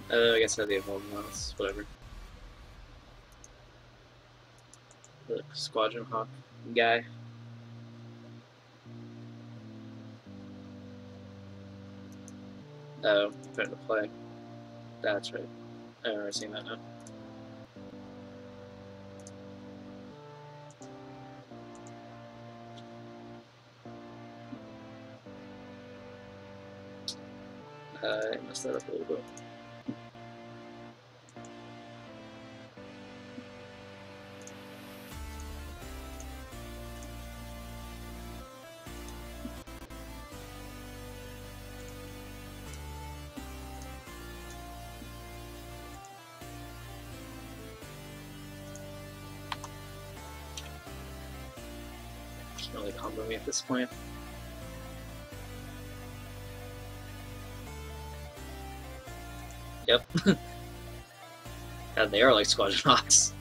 I guess I have the evolving mouse, whatever. The Squadron Hawk guy. Oh, put into play. That's right. I remember seeing that now. I messed that up a little bit. Can't really combo me at this point. Yep. And they are like Squadron Hawks.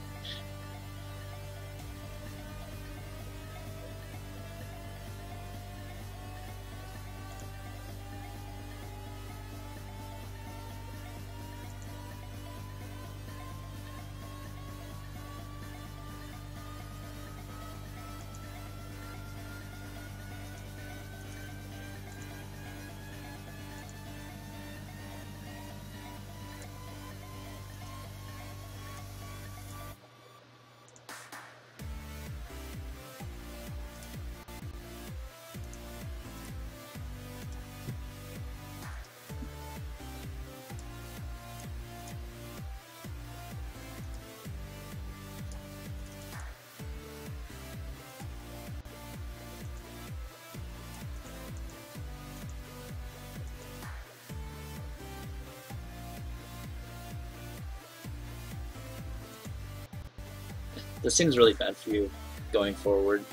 This thing's really bad for you going forward.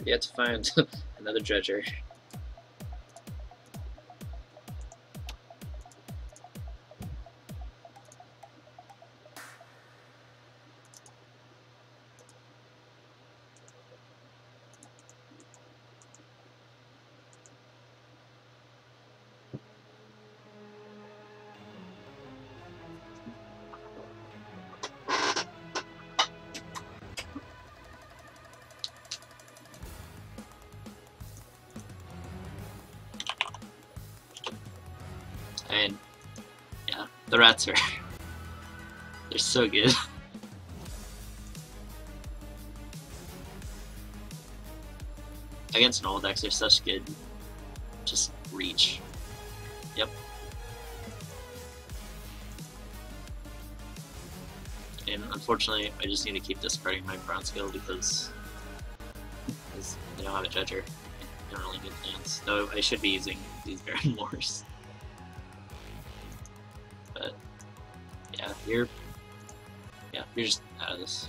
We have to find another dredger. And yeah, the rats are they're so good. Against normal decks, they're such good just reach. Yep. And unfortunately, I just need to keep discarding my brown skill because I don't have a dredger. I don't really need plans. Though I should be using these Baron Moors. But yeah, you're just out of this.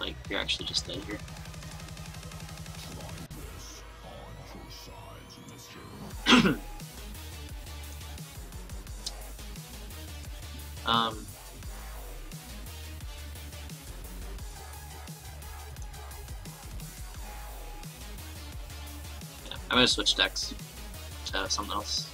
Like, you're actually just dead here. Yeah, I'm gonna switch decks to something else.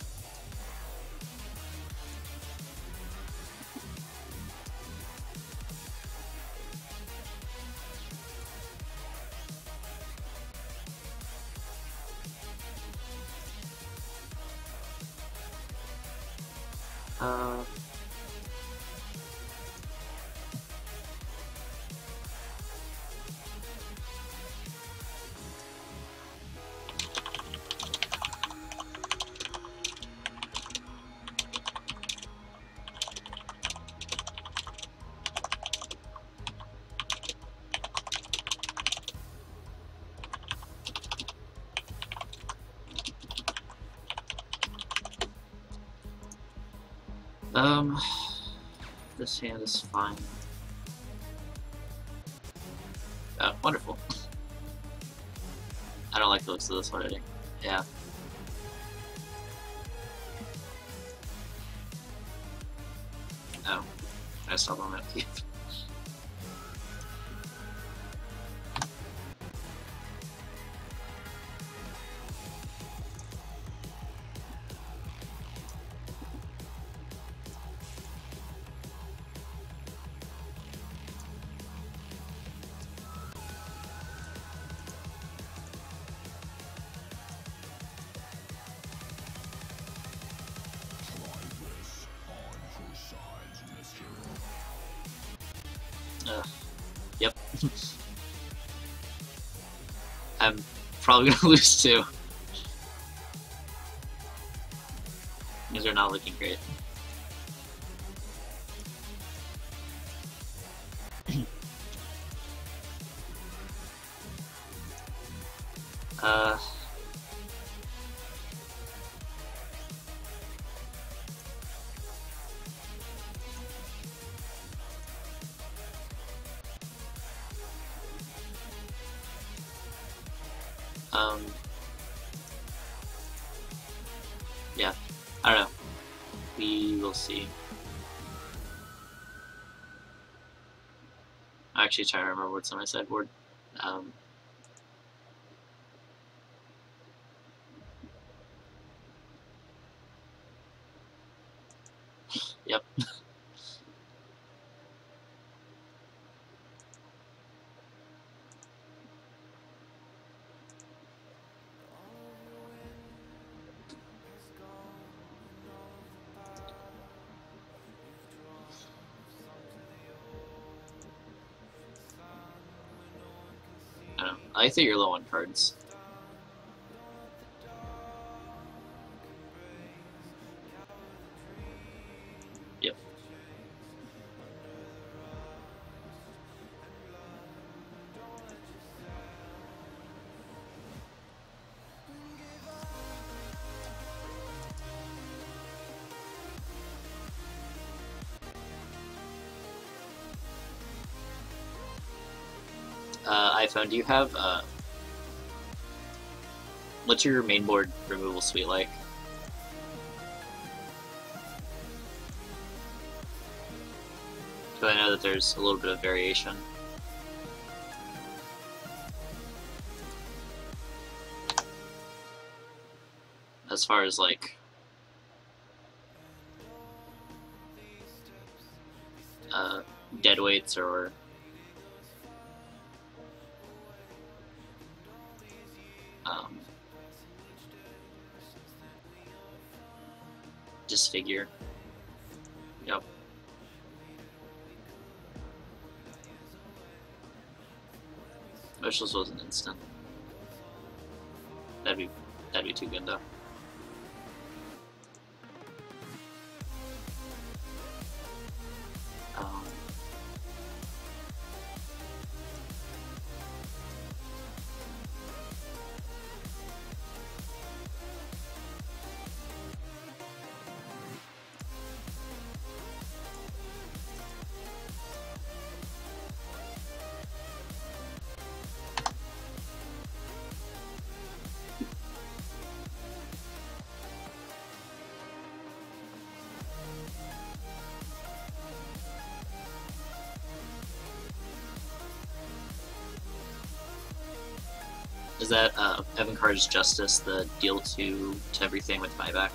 This hand is fine. Oh, wonderful. I don't like the looks of this already. Yeah. Oh, I stopped on that key. Yep. I'm probably gonna lose too. These are not looking great. Yeah, I don't know. We will see. I actually try to remember what's on my sideboard. I think you're low on cards. Yep. iPhone, do you have what's your mainboard removal suite like? Because I know that there's a little bit of variation. As far as like deadweights or disfigure. Yep. Specials wasn't instant. That'd be too good though. Is that Evan Carr's Justice, the deal to everything with buyback?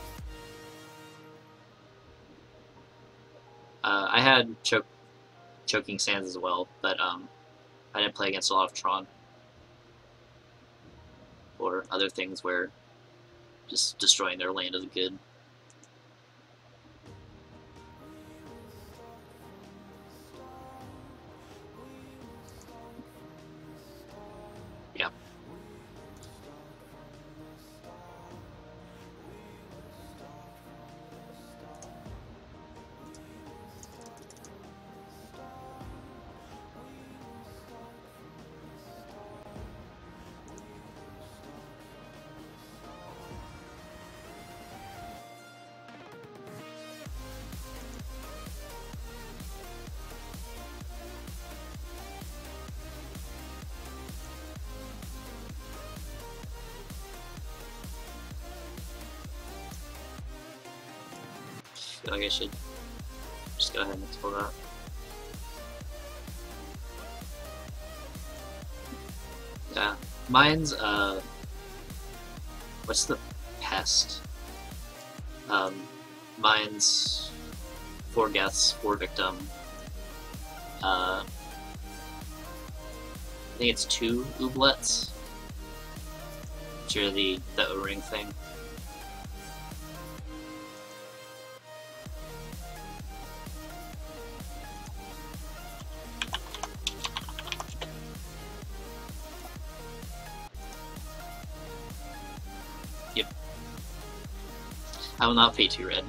I had Choking Sands as well, but I didn't play against a lot of Tron or other things where just destroying their land is good. Yeah. I feel like I should just go ahead and pull that. Yeah, mine's what's the pest? Mine's 4 deaths, 4 victim. I think it's 2 ooblets, which are the O-ring thing. Yep. I will not pay 2 red.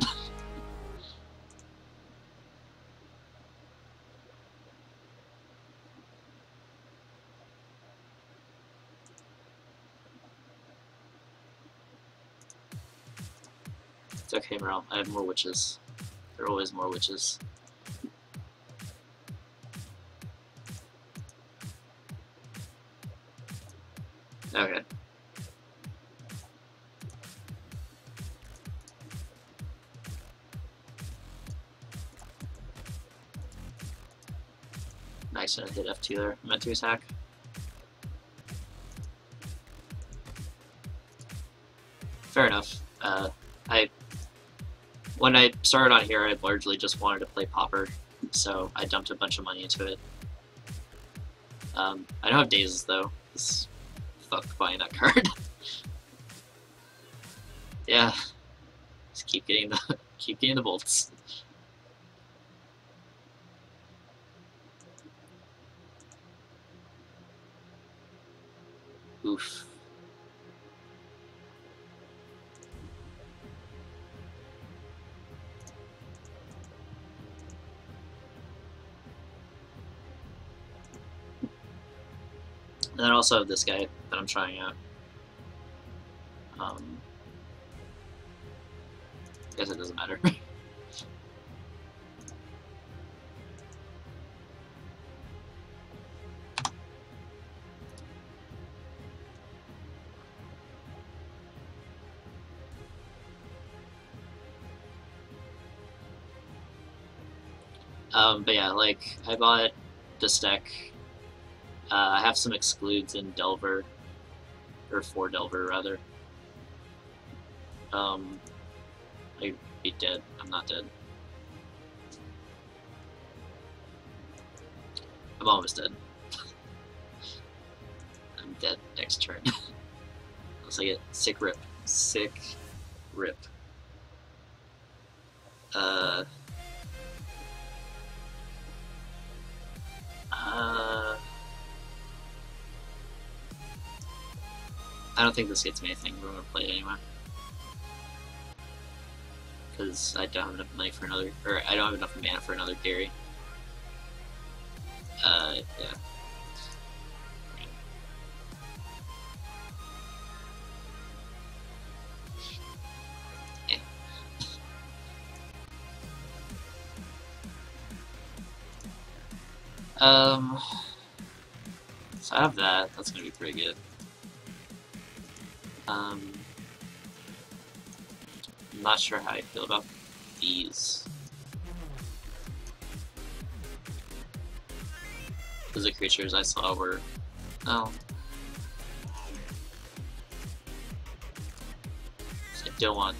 It's okay, Meryl. I have more witches. There are always more witches. Okay. Nice, I hit F2 there. I meant to attack. Fair enough. When I started on here, I largely just wanted to play pauper, so I dumped a bunch of money into it. I don't have dazes though. This fuck buying that card. Yeah, just keep getting the bolts. Oof. And then I also have this guy that I'm trying out. Guess it doesn't matter. But yeah, like, I bought this deck. I have some excludes in Delver, or for Delver, rather. I'd be dead. I'm not dead. I'm almost dead. I'm dead next turn. Unless I get sick rip. Sick rip. I don't think this gets me anything, but I'm gonna play it anyway. Because I don't have enough money for another, or I don't have enough mana for another Gary. Yeah. So I have that. That's gonna be pretty good. I'm not sure how I feel about these. Because the creatures I saw were, oh. I don't want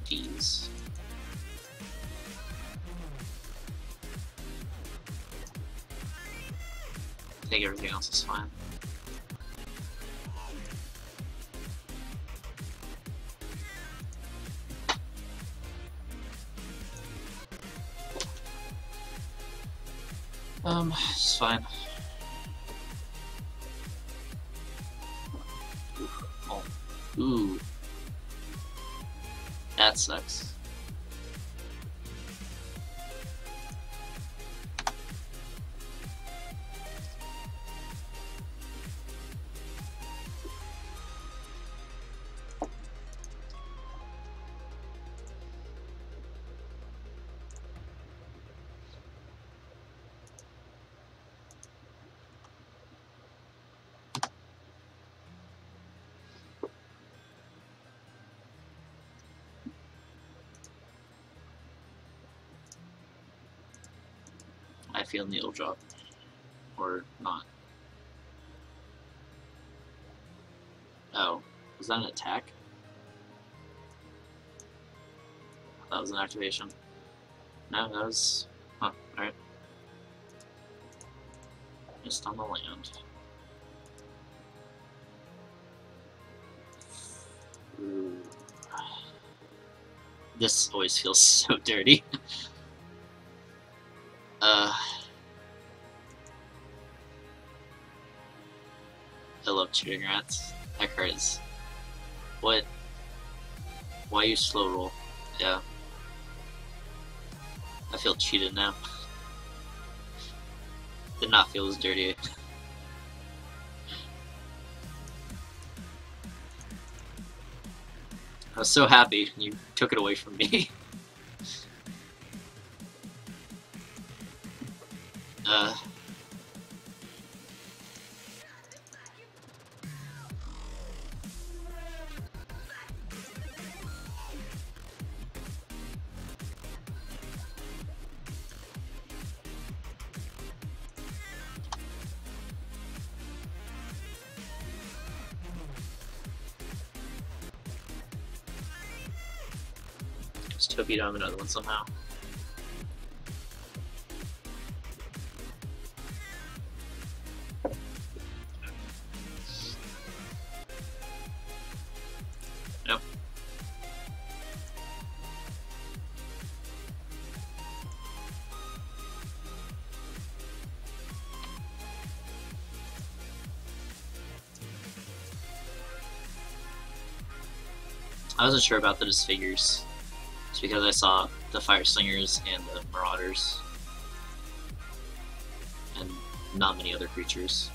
these. I think everything else is fine. It's fine. Oh. Ooh. That sucks. I feel needle drop. Or not. Oh. Was that an attack? That was an activation. No, that was... Huh, alright. Just on the land. Ooh. This always feels so dirty. I love shooting rats. That card is... What? Why you slow roll? Yeah. I feel cheated now. Did not feel as dirty. I was so happy you took it away from me. Just hope you don't have another one somehow. Nope. I wasn't sure about the disfigures. It's because I saw the fire slingers and the marauders, and not many other creatures.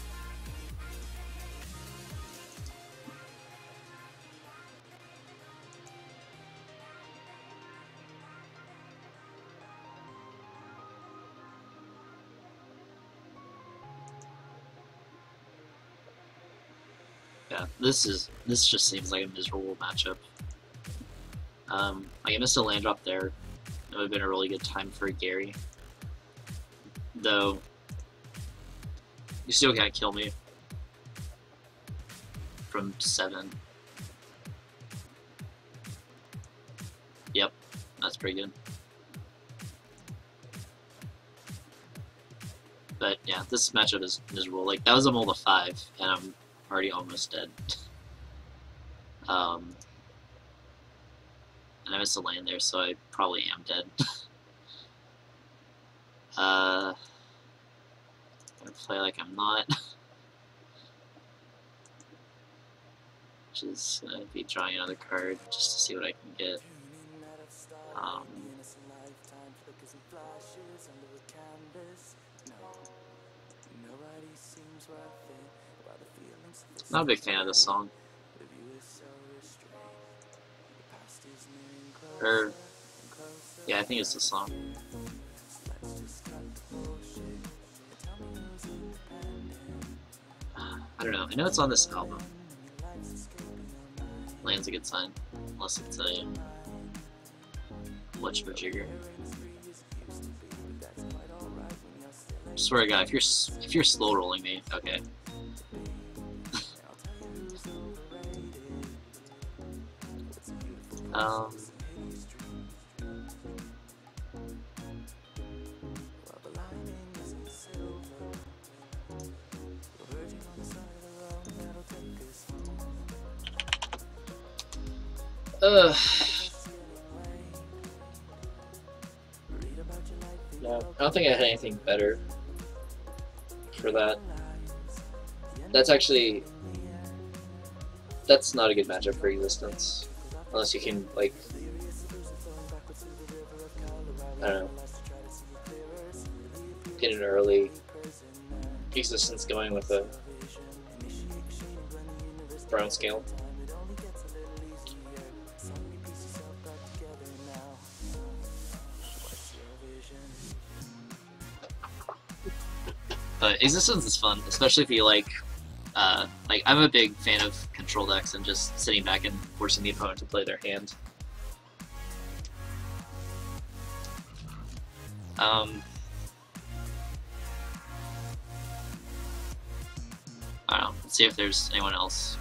Yeah, this just seems like a miserable matchup. Like I missed a land drop there. It would have been a really good time for Gary. Though, you still can't kill me from 7. Yep, that's pretty good. But yeah, this matchup is miserable. Like, that was a mold of 5, and I'm already almost dead. And I missed a land there, so I probably am dead. I'm gonna play like I'm not. Which is gonna be drawing another card just to see what I can get. Not a big fan of this song. Or, yeah, I think it's this song. I don't know. I know it's on this album. Land's a good sign, unless it's a whatchamajigger. Swear to God, if you're slow rolling me, okay. No, I don't think I had anything better for that. That's not a good matchup for Existence. Unless you can, like, I don't know, get an early Existence going with a brown scale. But Existence is fun, especially if you like I'm a big fan of control decks and just sitting back and forcing the opponent to play their hand. I don't know, let's see if there's anyone else.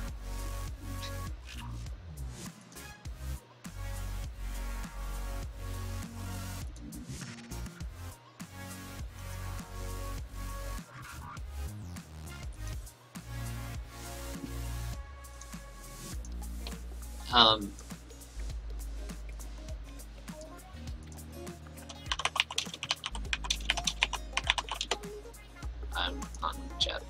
I'm on chat.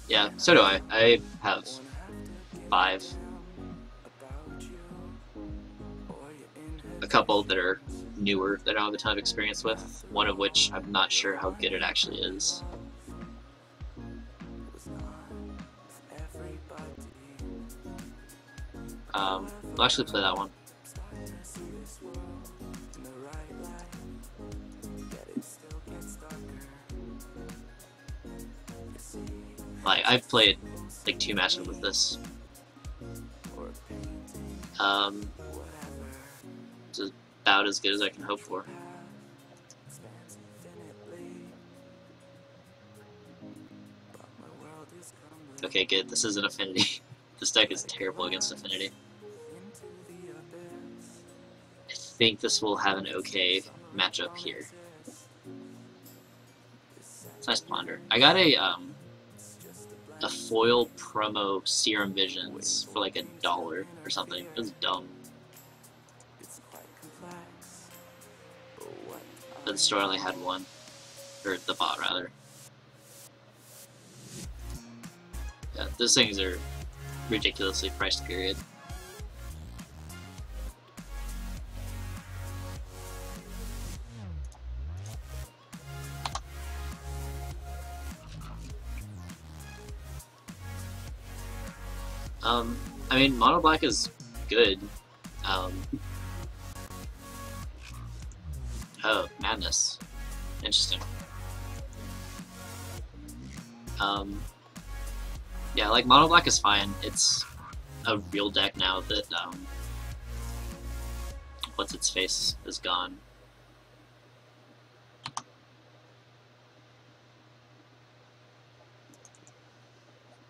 Yeah, so do I. I have 5. A couple that are newer that I don't have a ton of experience with, one of which I'm not sure how good it actually is. We'll actually play that one. Like, I've played like 2 matches with this. It's about as good as I can hope for. Okay, good. This is an Affinity. This deck is terrible against Affinity. I think this will have an okay matchup here. It's nice ponder. I got a foil promo Serum Visions for like $1 or something. It was dumb. But the store only had one. Or the bot, rather. Yeah, those things are ridiculously priced, period. I mean, mono black is good. Oh, madness. Interesting. Yeah, like mono black is fine. It's a real deck now that what's its face is gone.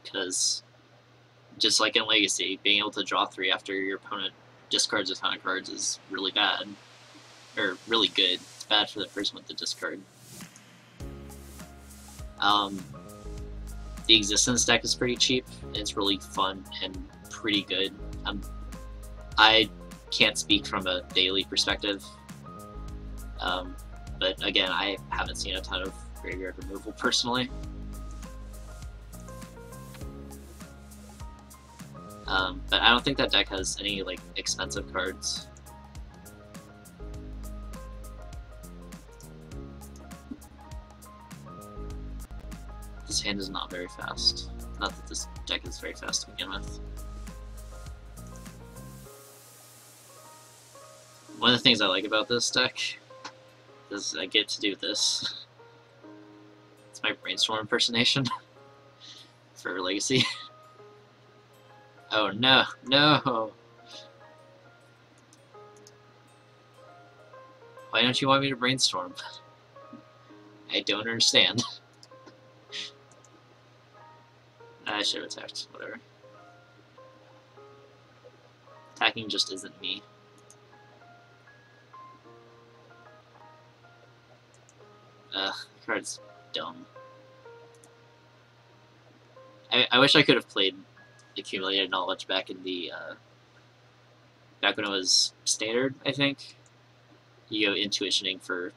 Because just like in Legacy, being able to draw 3 after your opponent discards a ton of cards is really bad. Or really good. It's bad for the person with the discard. The Existence deck is pretty cheap. It's really fun and pretty good. I can't speak from a daily perspective. But again, I haven't seen a ton of graveyard removal personally. But I don't think that deck has any like expensive cards. This hand is not very fast. Not that this deck is very fast to begin with. One of the things I like about this deck is I get to do this. It's my Brainstorm impersonation for Legacy. Oh no, no! Why don't you want me to brainstorm? I don't understand. I should have attacked, whatever. Attacking just isn't me. The card's dumb. I wish I could have played Accumulated Knowledge back in the back when it was standard, I think. You go intuitioning for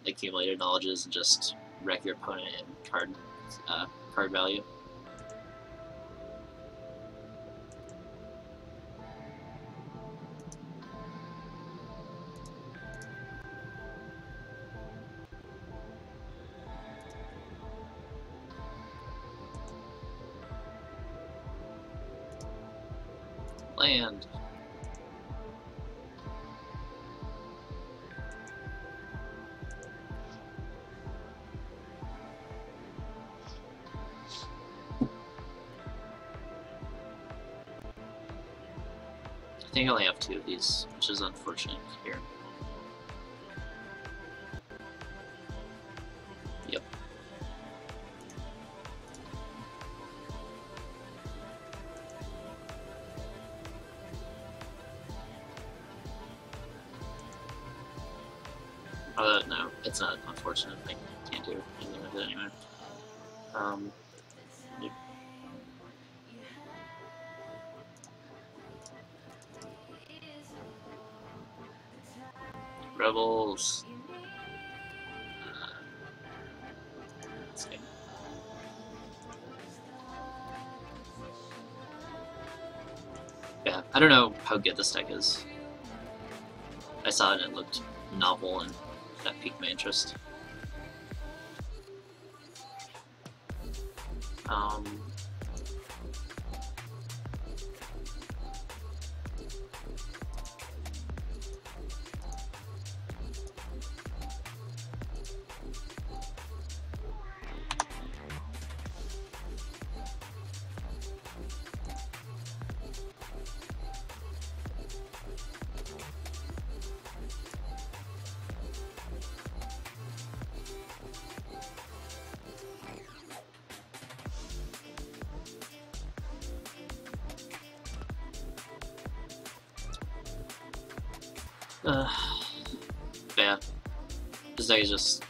accumulated knowledges and just wreck your opponent in card value. Land. I think I only have 2 of these, which is unfortunate here. Yep. No, it's not unfortunate. I can't do anything with it anyway. Yep. Rebels. Let's see. Yeah, I don't know how good this deck is. I saw it and it looked novel and that piqued my interest. Yeah, this deck is just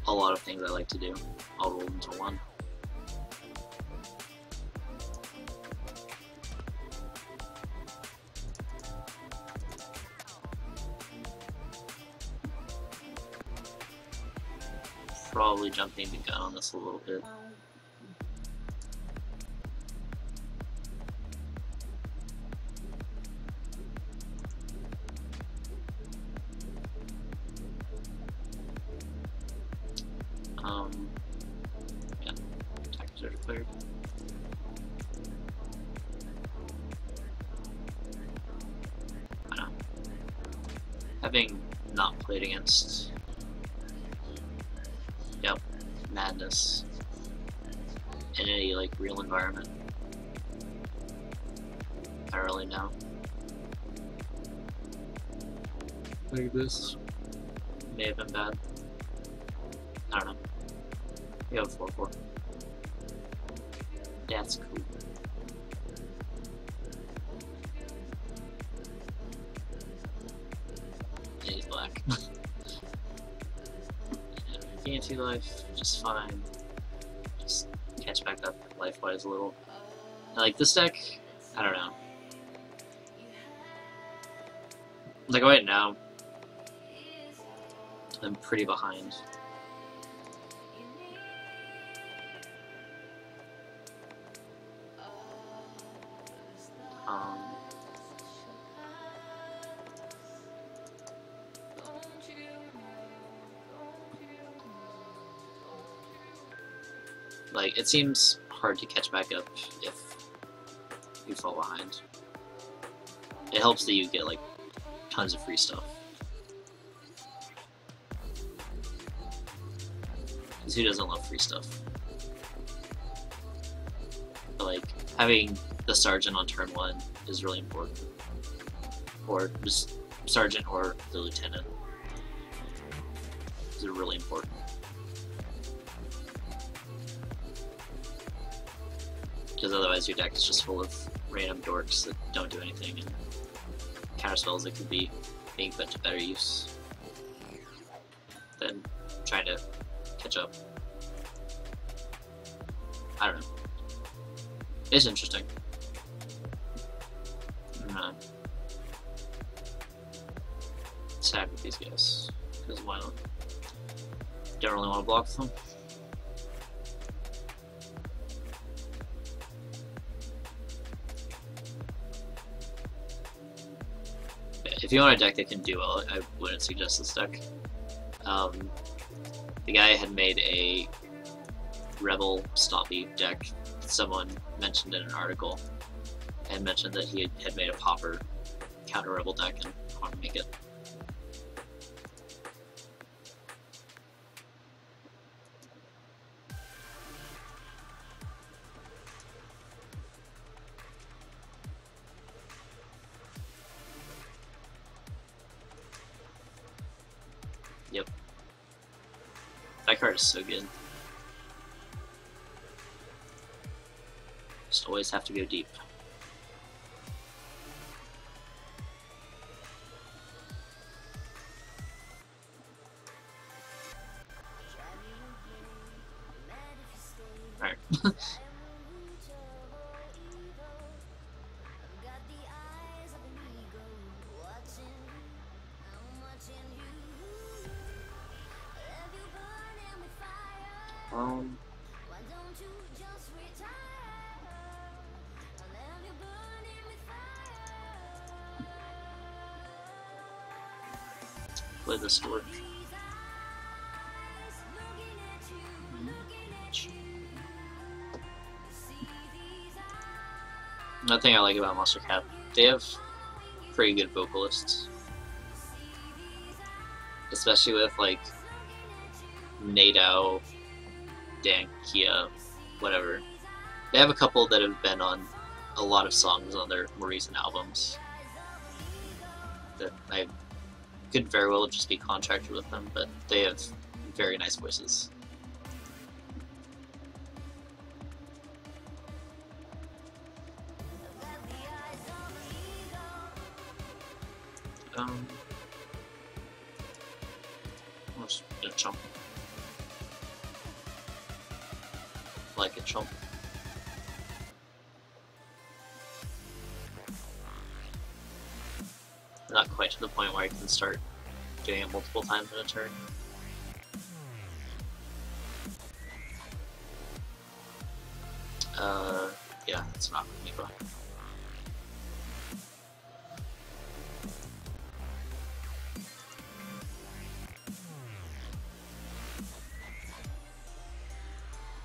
a lot of things I like to do, all rolled into one. Probably jumping the gun on this a little bit. Yeah, attackers are declared. I know. Having not played against, yep, madness in any like real environment, I don't really know. Like this may have been bad. I don't know. We have a 4/4. That's cool. Yeah, he's black. Gain 2 life, just fine. Just catch back up life-wise a little. I like this deck, I don't know. Like right now, I'm pretty behind. Like, it seems hard to catch back up if you fall behind. It helps that you get, like, tons of free stuff. Because who doesn't love free stuff? But, like, having the sergeant on turn 1 is really important. Or just sergeant or the lieutenant. These are really important. Because otherwise your deck is just full of random dorks that don't do anything and counterspells that could be being put to better use than trying to catch up. I don't know. It's interesting. I'm sad with these guys, because why not? Don't really want to block them. If you want a deck that can duo, I wouldn't suggest this deck. The guy had made a Rebel Stompy deck. Someone mentioned in an article, and mentioned that he had made a pauper counter Rebel deck and wanted to make it. Yep. That card is so good. Just always have to go deep. Alright. Play this work. Another thing I like about Monster Cap, they have pretty good vocalists. Especially with like Nadao, Dankia, whatever. They have a couple that have been on a lot of songs on their more recent albums that I could very well just be contracted with them, but they have very nice voices. I'm just gonna chump. Like a chump. Not quite to the point where I can start doing it multiple times in a turn. Yeah, it's not Nipa.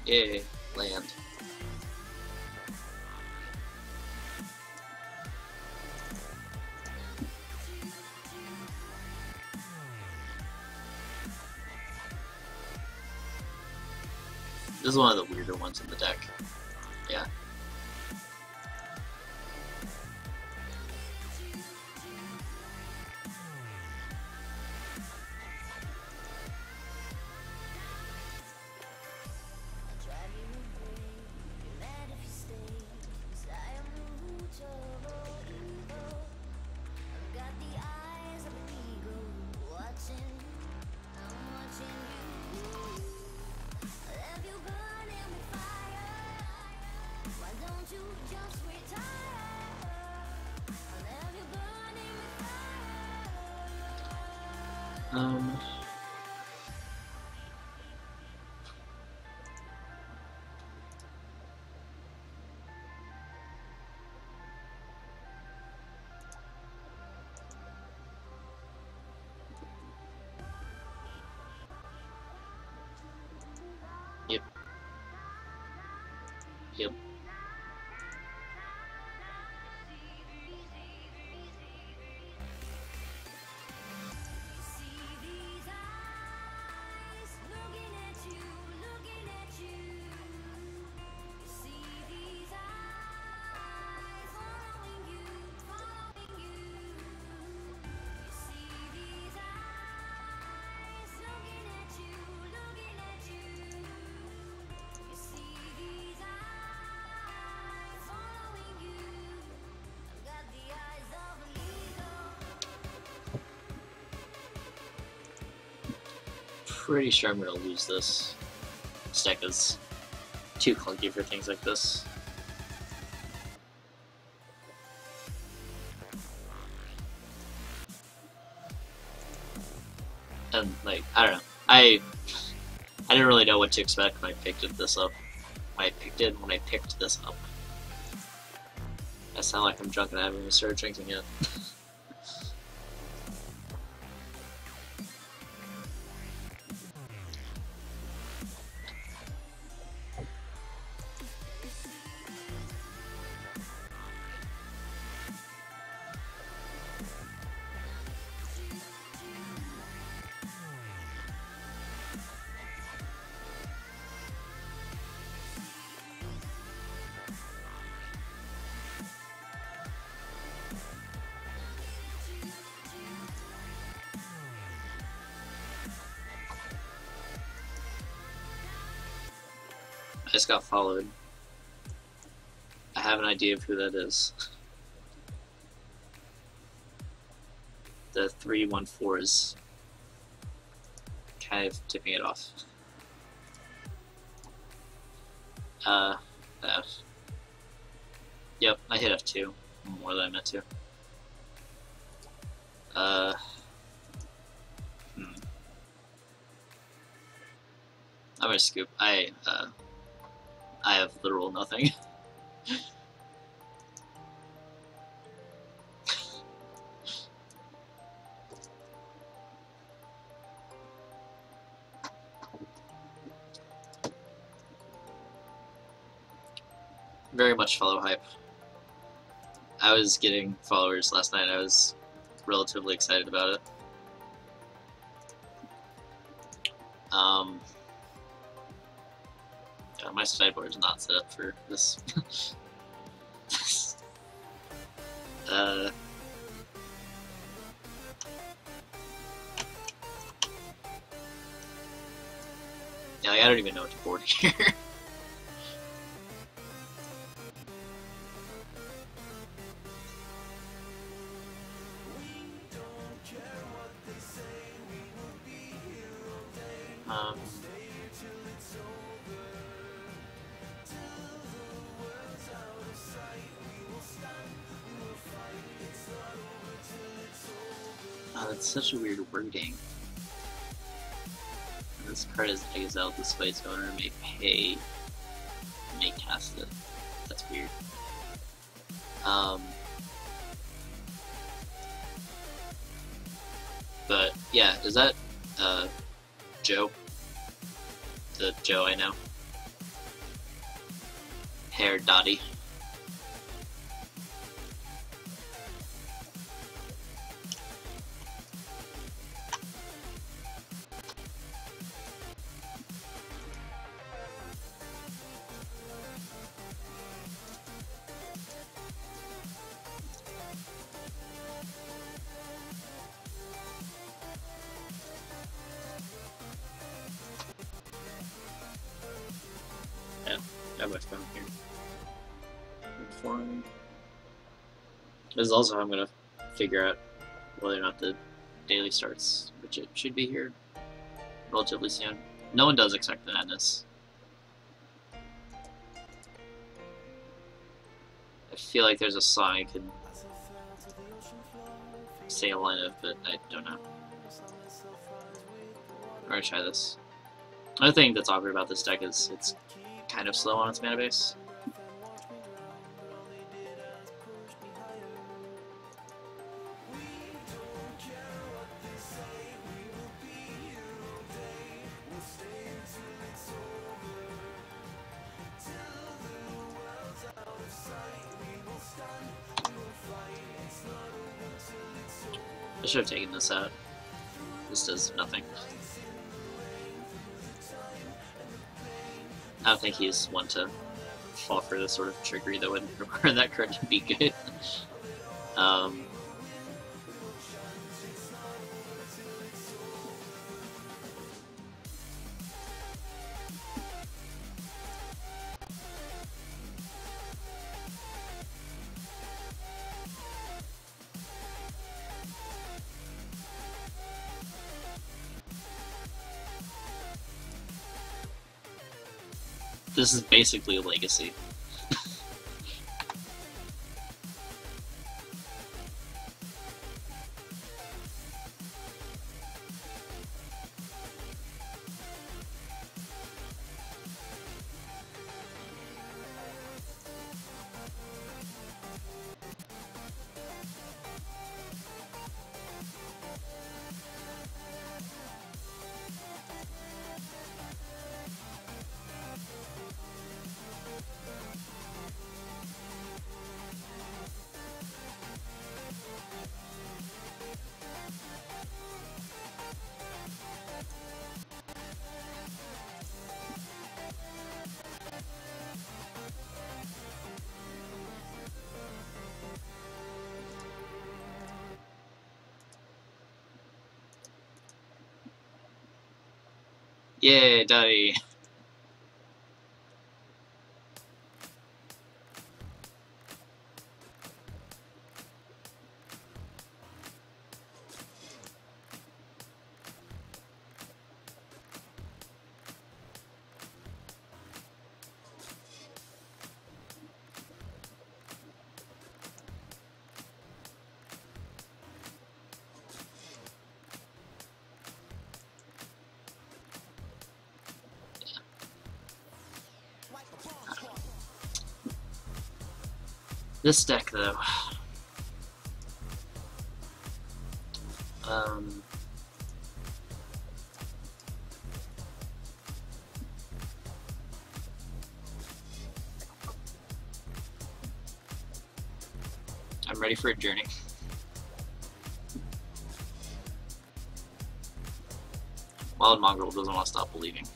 Yay, land. This is one of the weirder ones in the deck. Yeah. Yep. Yep. Pretty sure I'm gonna lose this. This deck is too clunky for things like this. And like, I don't know. I didn't really know what to expect when I picked this up. When I picked this up. I sound like I'm drunk and I haven't even started drinking yet. I just got followed. I have an idea of who that is. The 314 is kind of tipping it off. Yep, I hit F2 more than I meant to. I'm gonna scoop. I have literal nothing. Very much follow hype. I was getting followers last night. I was relatively excited about it. Yeah, my sideboard is not set up for this. Yeah, like, I don't even know what to board here. Oh, that's such a weird wording. This card is exiled. Display its owner may pay. May cast it. That's weird. But yeah, is that Joe? The Joe I know? Hair Dottie. Yeah, I have my phone here. Inform. This is also how I'm gonna figure out whether or not the daily starts, which it should be here relatively soon. No one does expect the madness. I feel like there's a song I could say a line of, but I don't know. I'm gonna try this. Another thing that's awkward about this deck is it's kind of slow on its mana base. I should have taken this out. This does nothing. I don't think he's one to fall for this sort of trickery that would require that card to be good. This is basically a legacy. Yay, Daddy! This deck, though. I'm ready for a journey. Wild Mongrel doesn't want to stop believing.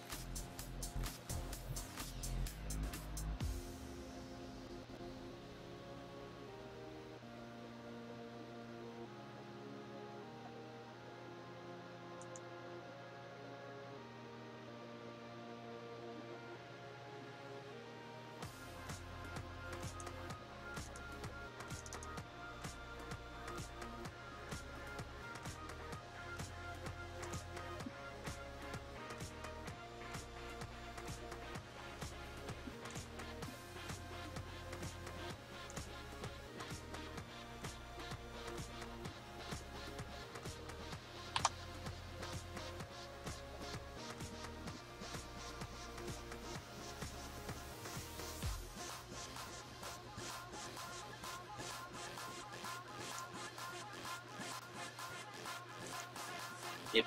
Yep.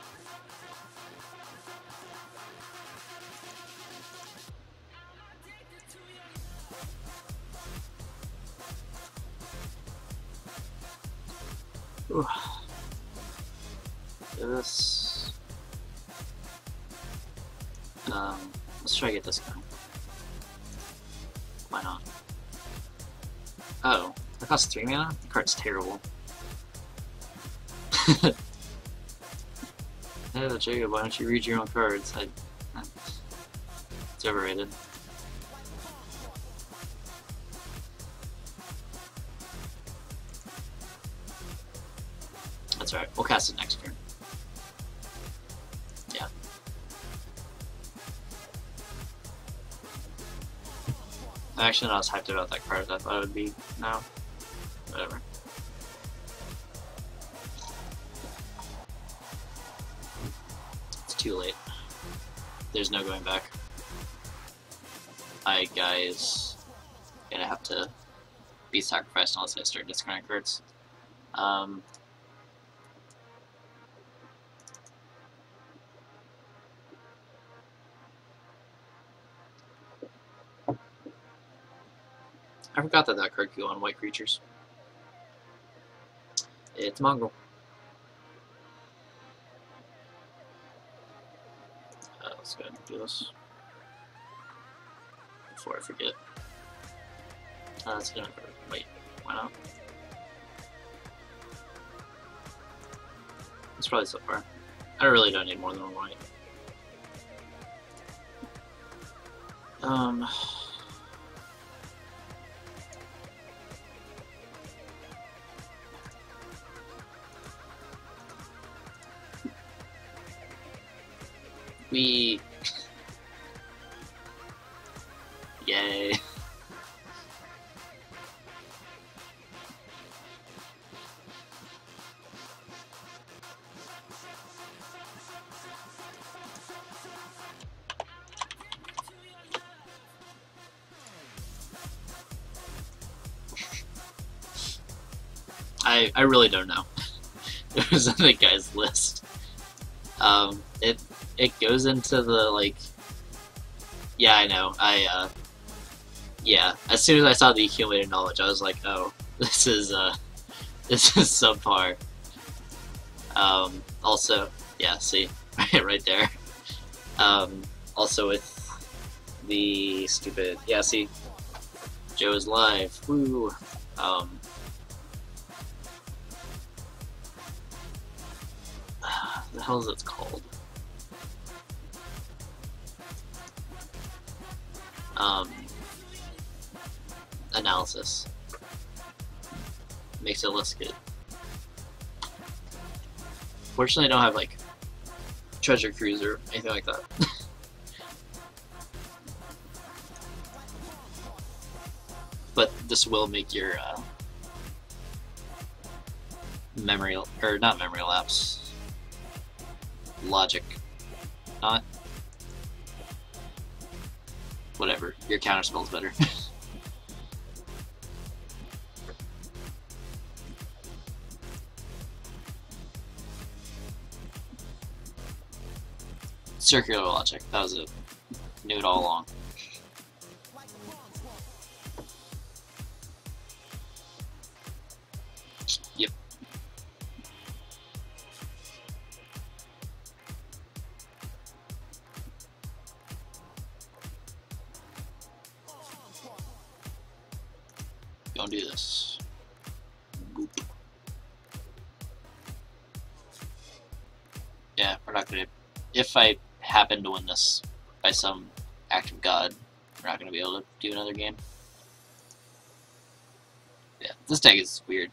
Ooh. This. Let's try to get this guy. Why not? Oh, that costs 3 mana? The card's terrible. Hey, Jacob, why don't you read your own cards? It's overrated. That's alright, we'll cast it next turn. Yeah. I'm actually not as hyped about that card as I thought it would be now. Whatever. It's too late. There's no going back. My guy is gonna have to be sacrificed unless I start discarding cards. I forgot that that card could go on white creatures. It's Mongrel. Let's go ahead and do this before I forget. That's gonna hurt. Wait, why not? It's probably so far. I really don't need more than one white. We... Yay. I really don't know. It was on the guy's list. It goes into the, like... Yeah, I know. Yeah. As soon as I saw the accumulated knowledge, I was like, oh, this is subpar. Also, yeah, see? Right there. Also with the stupid... Yeah, see? Joe is live. Woo! The hell is it called? Analysis. Makes it less good. Fortunately, I don't have, like, treasure cruise or anything like that. But this will make your, memory, or not memory lapse, logic, not, whatever, your counter spell's better. Circular logic, that was it. Knew it all along. Yep. Don't do this. Boop. Yeah, we're not gonna... If I happen to win this by some act of God, we're not gonna be able to do another game. Yeah, this deck is weird.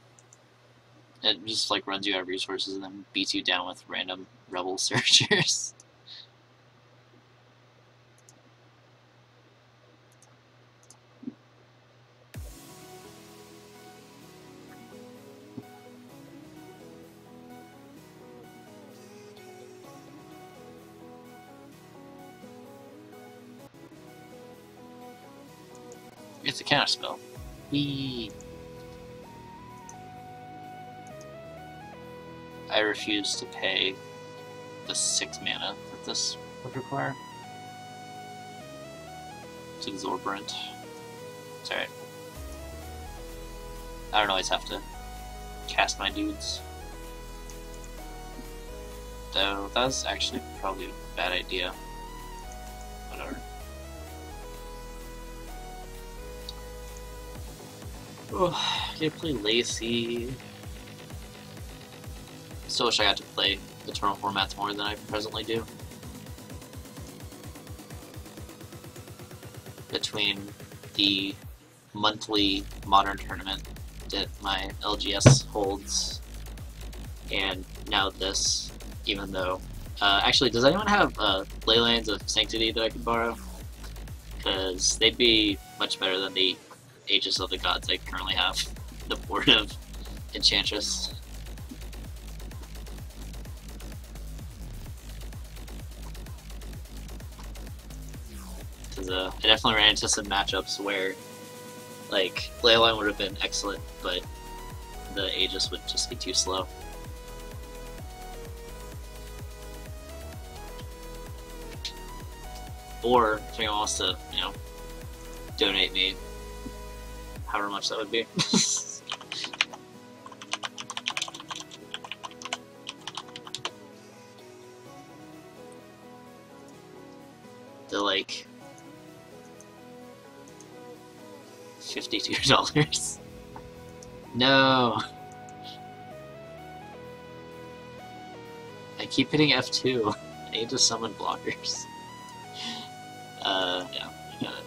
It just, like, runs you out of resources and then beats you down with random rebel searchers. It's a counter spell. Whee! I refuse to pay the 6 mana that this would require. It's exorbitant. It's alright. I don't always have to cast my dudes. Though that was actually probably a bad idea. Whatever. Oh, I gotta play Lacey. Still wish I got to play Eternal formats more than I presently do. Between the monthly Modern tournament that my LGS holds and now this, even though... actually, does anyone have Leylands of Sanctity that I could borrow? Because they'd be much better than the Aegis of the Gods I currently have. The board of Enchantress. Because I definitely ran into some matchups where, like, Leyline would have been excellent, but the Aegis would just be too slow. Or if anyone wants to, you know, donate me however much that would be. The like $52. No. I keep hitting F2. I need to summon blockers. Yeah, I got it.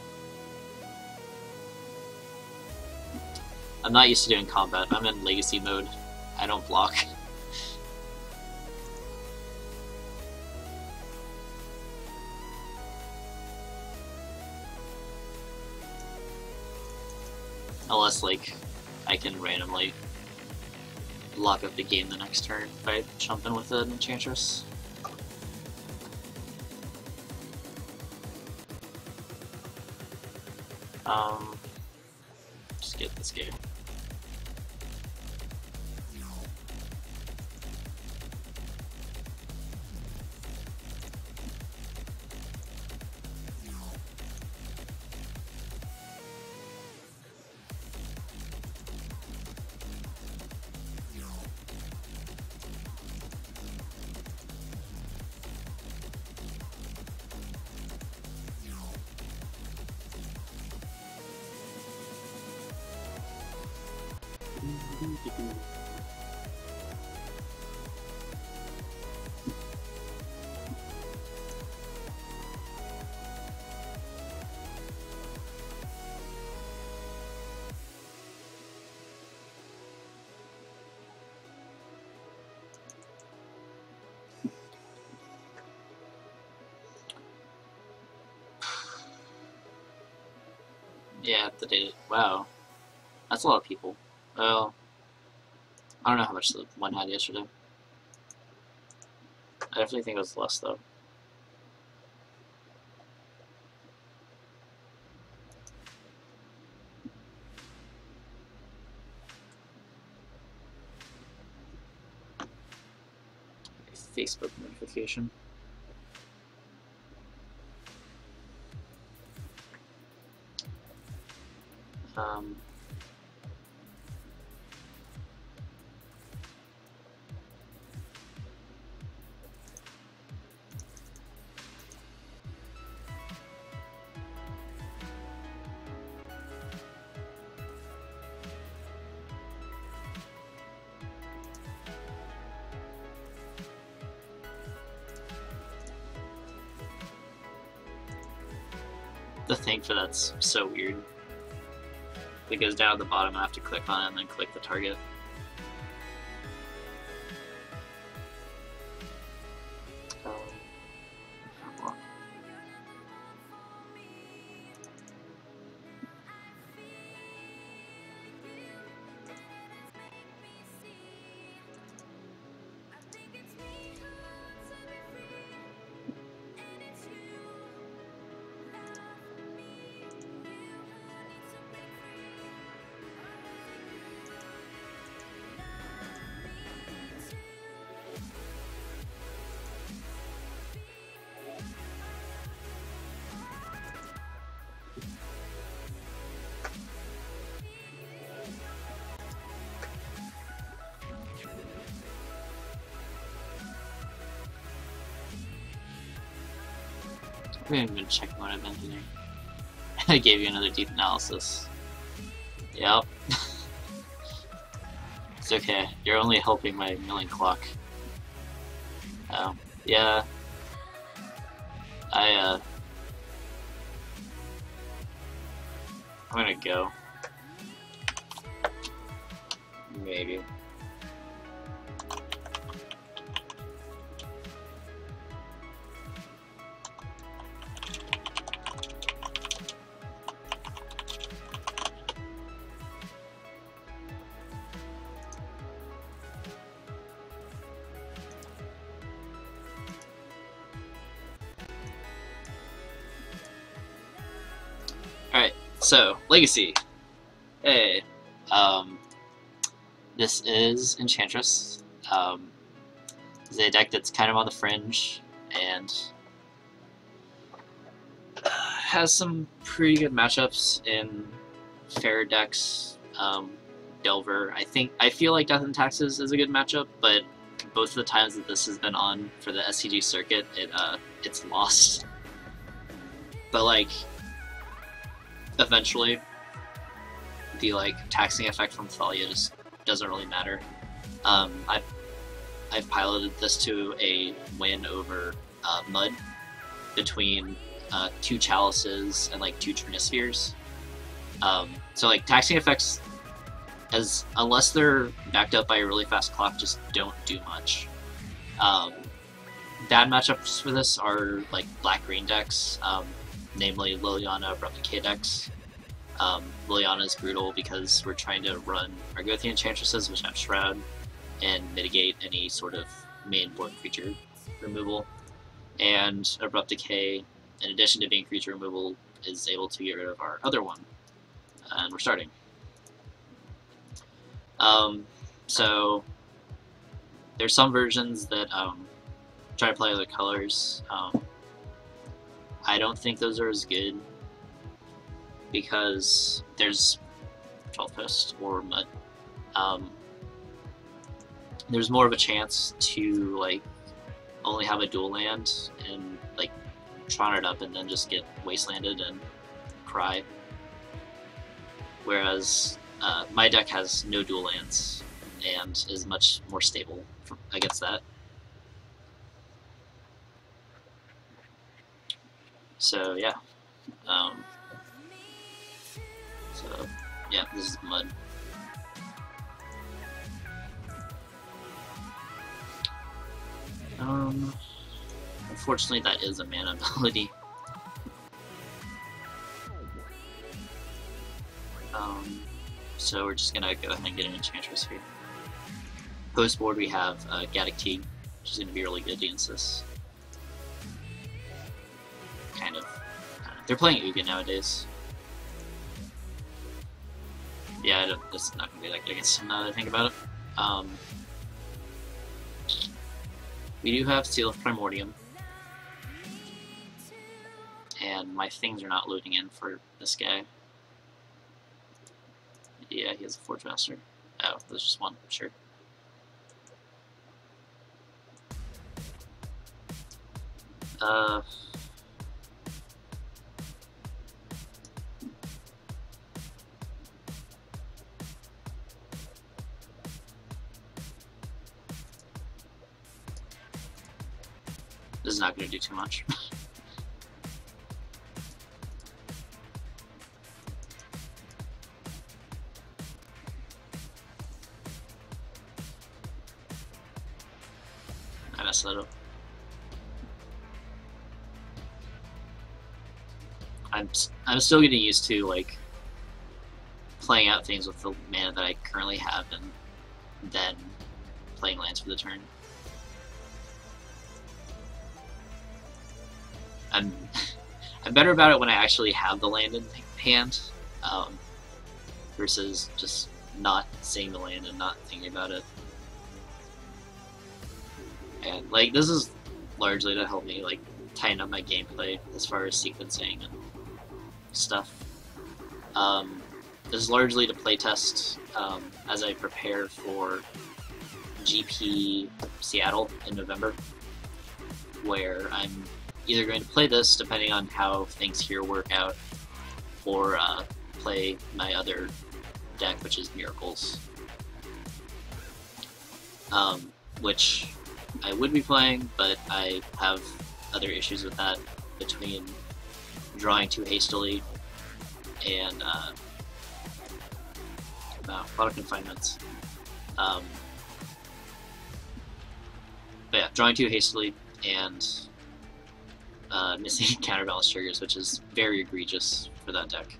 I'm not used to doing combat. I'm in legacy mode. I don't block. Unless, like, I can randomly lock up the game the next turn if I jump in with an Enchantress. Just get this game. Yeah, the data. Wow. That's a lot of people. Well, I don't know how much the one had yesterday. I definitely think it was less, though. Facebook notification. The thing for that's so weird. It goes down at the bottom, I have to click on it and then click the target. I'm not even checking what I've been doing. I gave you another deep analysis. Yep. It's okay. You're only helping my milling clock. Yeah. I'm gonna go. Maybe. Alright, so, Legacy. Hey. This is Enchantress. It's a deck that's kind of on the fringe, and has some pretty good matchups in fair decks. Delver, I feel like Death and Taxes is a good matchup, but both of the times that this has been on for the SCG circuit, it's lost. But like, eventually, the like taxing effect from Thalia just doesn't really matter. I've piloted this to a win over Mud between 2 Chalices and like 2 Trinispheres. So like taxing effects, unless they're backed up by a really fast clock, just don't do much. Bad matchups for this are like black-green decks, namely Liliana, Abrupt Decay decks. Liliana is brutal because we're trying to run Argothian Enchantresses, which have Shroud, and mitigate any sort of main board creature removal. And Abrupt Decay, in addition to being creature removal, is able to get rid of our other one. And we're starting. So there's some versions that try to play other colors. I don't think those are as good because there's 12 Post or Mud. There's more of a chance to like only have a dual land and like Tron it up and then just get wastelanded and cry. Whereas my deck has no dual lands and is much more stable against that. So yeah. So yeah, this is Mud. Unfortunately, that is a mana ability. So we're just gonna go ahead and get an Enchantress here. Post board we have Gaddock Teague, which is gonna be really good against this. Kind of. They're playing Ugin nowadays. Yeah, it's not gonna be that good against him now that I think about it. We do have Seal of Primordium. And my things are not loading in for this guy. Yeah, he has a Forge Master. Oh, there's just one, sure. This is not going to do too much. I messed that up. I'm still getting used to like playing out things with the mana that I currently have and then playing lands for the turn. I'm better about it when I actually have the land in hand, versus just not seeing the land and not thinking about it. And like this is largely to help me like tighten up my gameplay as far as sequencing and stuff. This is largely to playtest as I prepare for GP Seattle in November, where I'm either going to play this depending on how things here work out, or play my other deck, which is Miracles, which I would be playing, but I have other issues with that, between drawing too hastily and a lot of confinements. But yeah, drawing too hastily and missing counterbalance triggers, which is very egregious for that deck.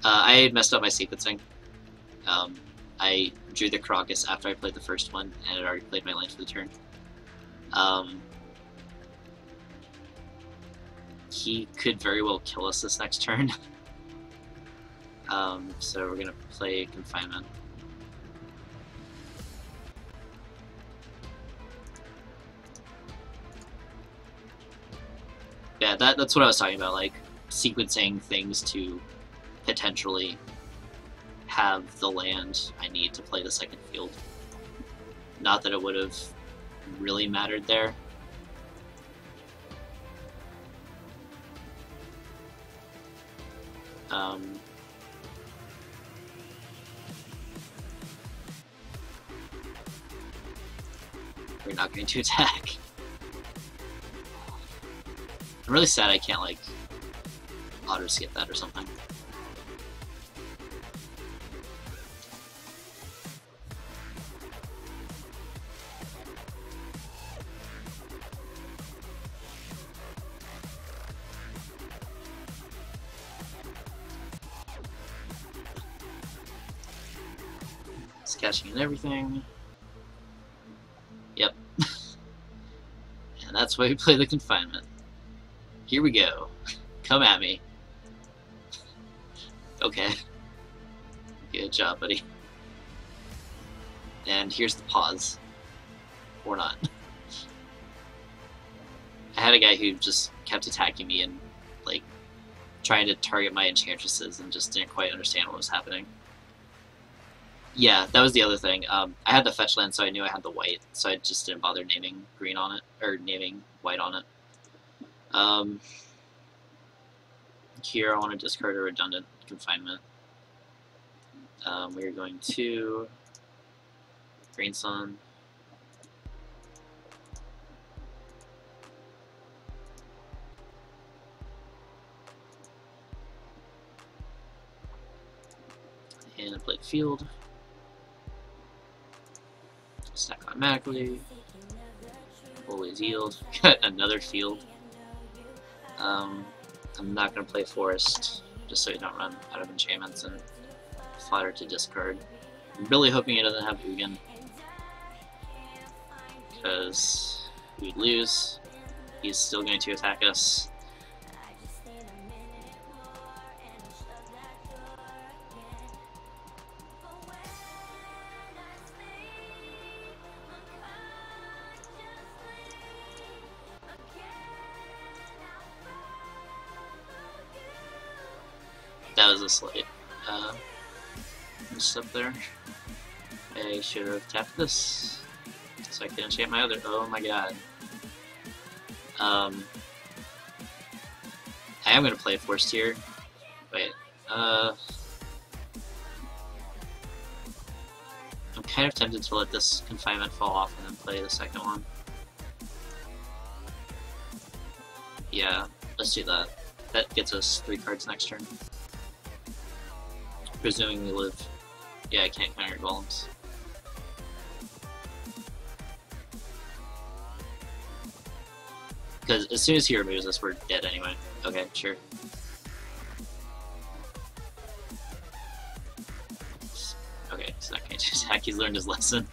I messed up my sequencing. I drew the Crocus after I played the first one, and had already played my land for the turn. He could very well kill us this next turn. So we're gonna play Confinement. Yeah, that's what I was talking about, like sequencing things to potentially have the land I need to play the second field. Not that it would have really mattered there. We're not going to attack. I'm really sad I can't, like, auto-skip that or something. It's catching and everything. Yep. And that's why we play the Confinement. Here we go. Come at me. Okay. Good job, buddy. And here's the pause. Or not. I had a guy who just kept attacking me and, like, trying to target my Enchantresses and just didn't quite understand what was happening. Yeah, that was the other thing. I had the fetch land, so I knew I had the white, so I just didn't bother naming green on it, or naming white on it. Here I want to discard a redundant Confinement. We're going to Green Sun. And I played Field. Stack automatically. Always yield. Got another Field. I'm not going to play Forest, just so you don't run out of enchantments and fodder to discard. I'm really hoping it doesn't have Ugin, because we'd lose. He's still going to attack us. That was a slight miss up there. I should have tapped this so I could enchant my other. Oh my god. I am going to play Forced here. Wait. I'm kind of tempted to let this Confinement fall off and then play the second one. Yeah, let's do that. That gets us 3 cards next turn. Presuming we live. Yeah, I can't counter your golems. Because as soon as he removes us, we're dead anyway. Okay, sure. Okay, so that can't attack. He's learned his lesson.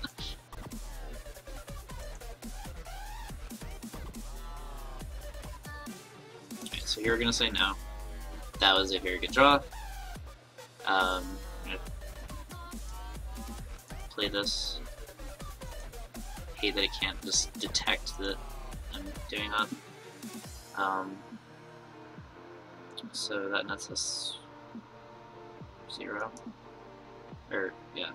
Okay, so here we're gonna say no. That was a very good draw. I'm gonna play this. Hate that it can't just detect that I'm doing that. So that nets us 0. Or, yeah.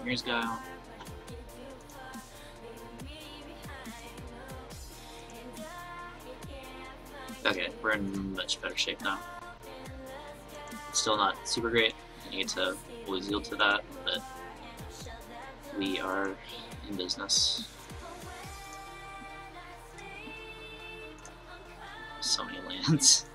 Here's go. Okay, we're in much better shape now. Still not super great. I need to always yield to that, but we are in business. So many lands.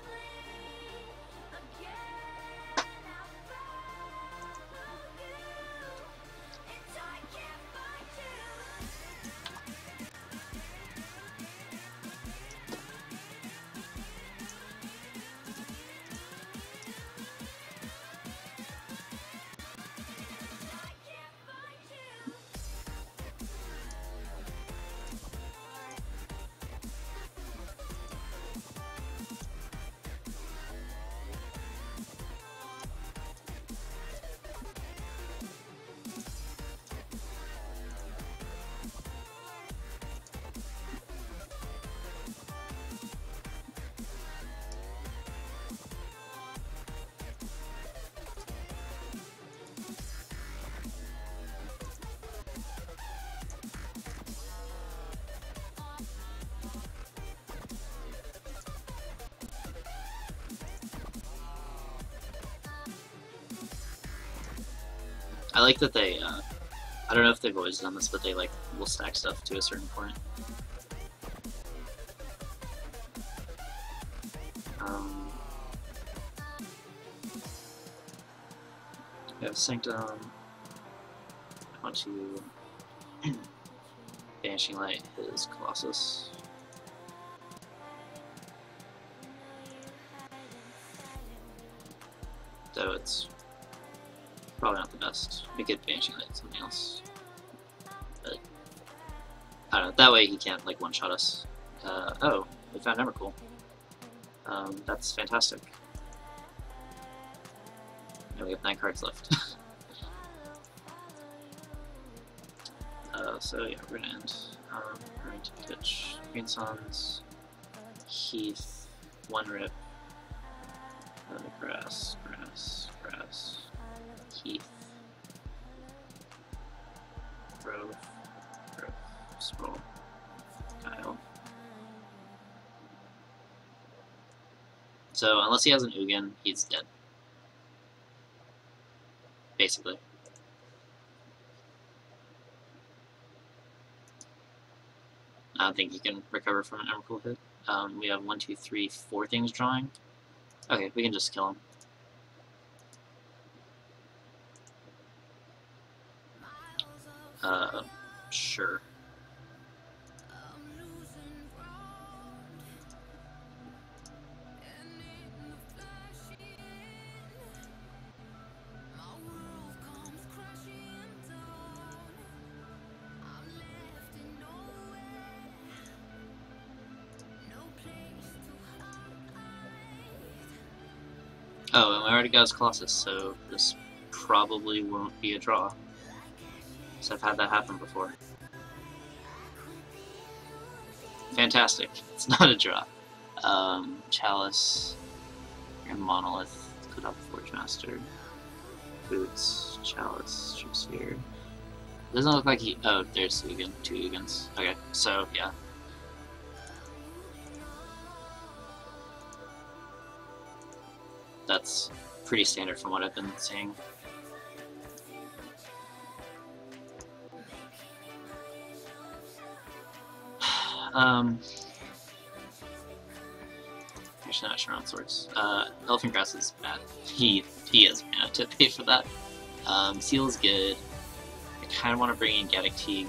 I like that they, I don't know if they've always done this, but they like will stack stuff to a certain point. We have Sanctum. I want to Banishing Light his Colossus. Though it's probably not the best. We could Banishing Light something else. But I don't know, that way he can't like one-shot us. Oh, we found Emrakul. That's fantastic. And we have 9 cards left. So yeah, we're gonna end. We're going to pitch Green Suns, Heath, 1 Rip, Grass, Heath, Grove, Scroll, Kyle. So unless he has an Ugin, he's dead. Basically. I don't think he can recover from an Emrakul hit. We have 1, 2, 3, 4 things drawing. Okay, we can just kill him. Sure. Oh, and we already got his Colossus, so this probably won't be a draw. So I've had that happen before. Fantastic. It's not a draw. Chalice, and Monolith, put up Forge Master, Boots, Chalice, Trip Sphere. Doesn't look like he. Oh, there's Ugin, 2 Ugins. Okay, so yeah. That's pretty standard from what I've been seeing. Actually not sure on Swords. Elephant Grass is bad. He has mana to pay for that. Seal is good. I kind of want to bring in Gaddock Teague.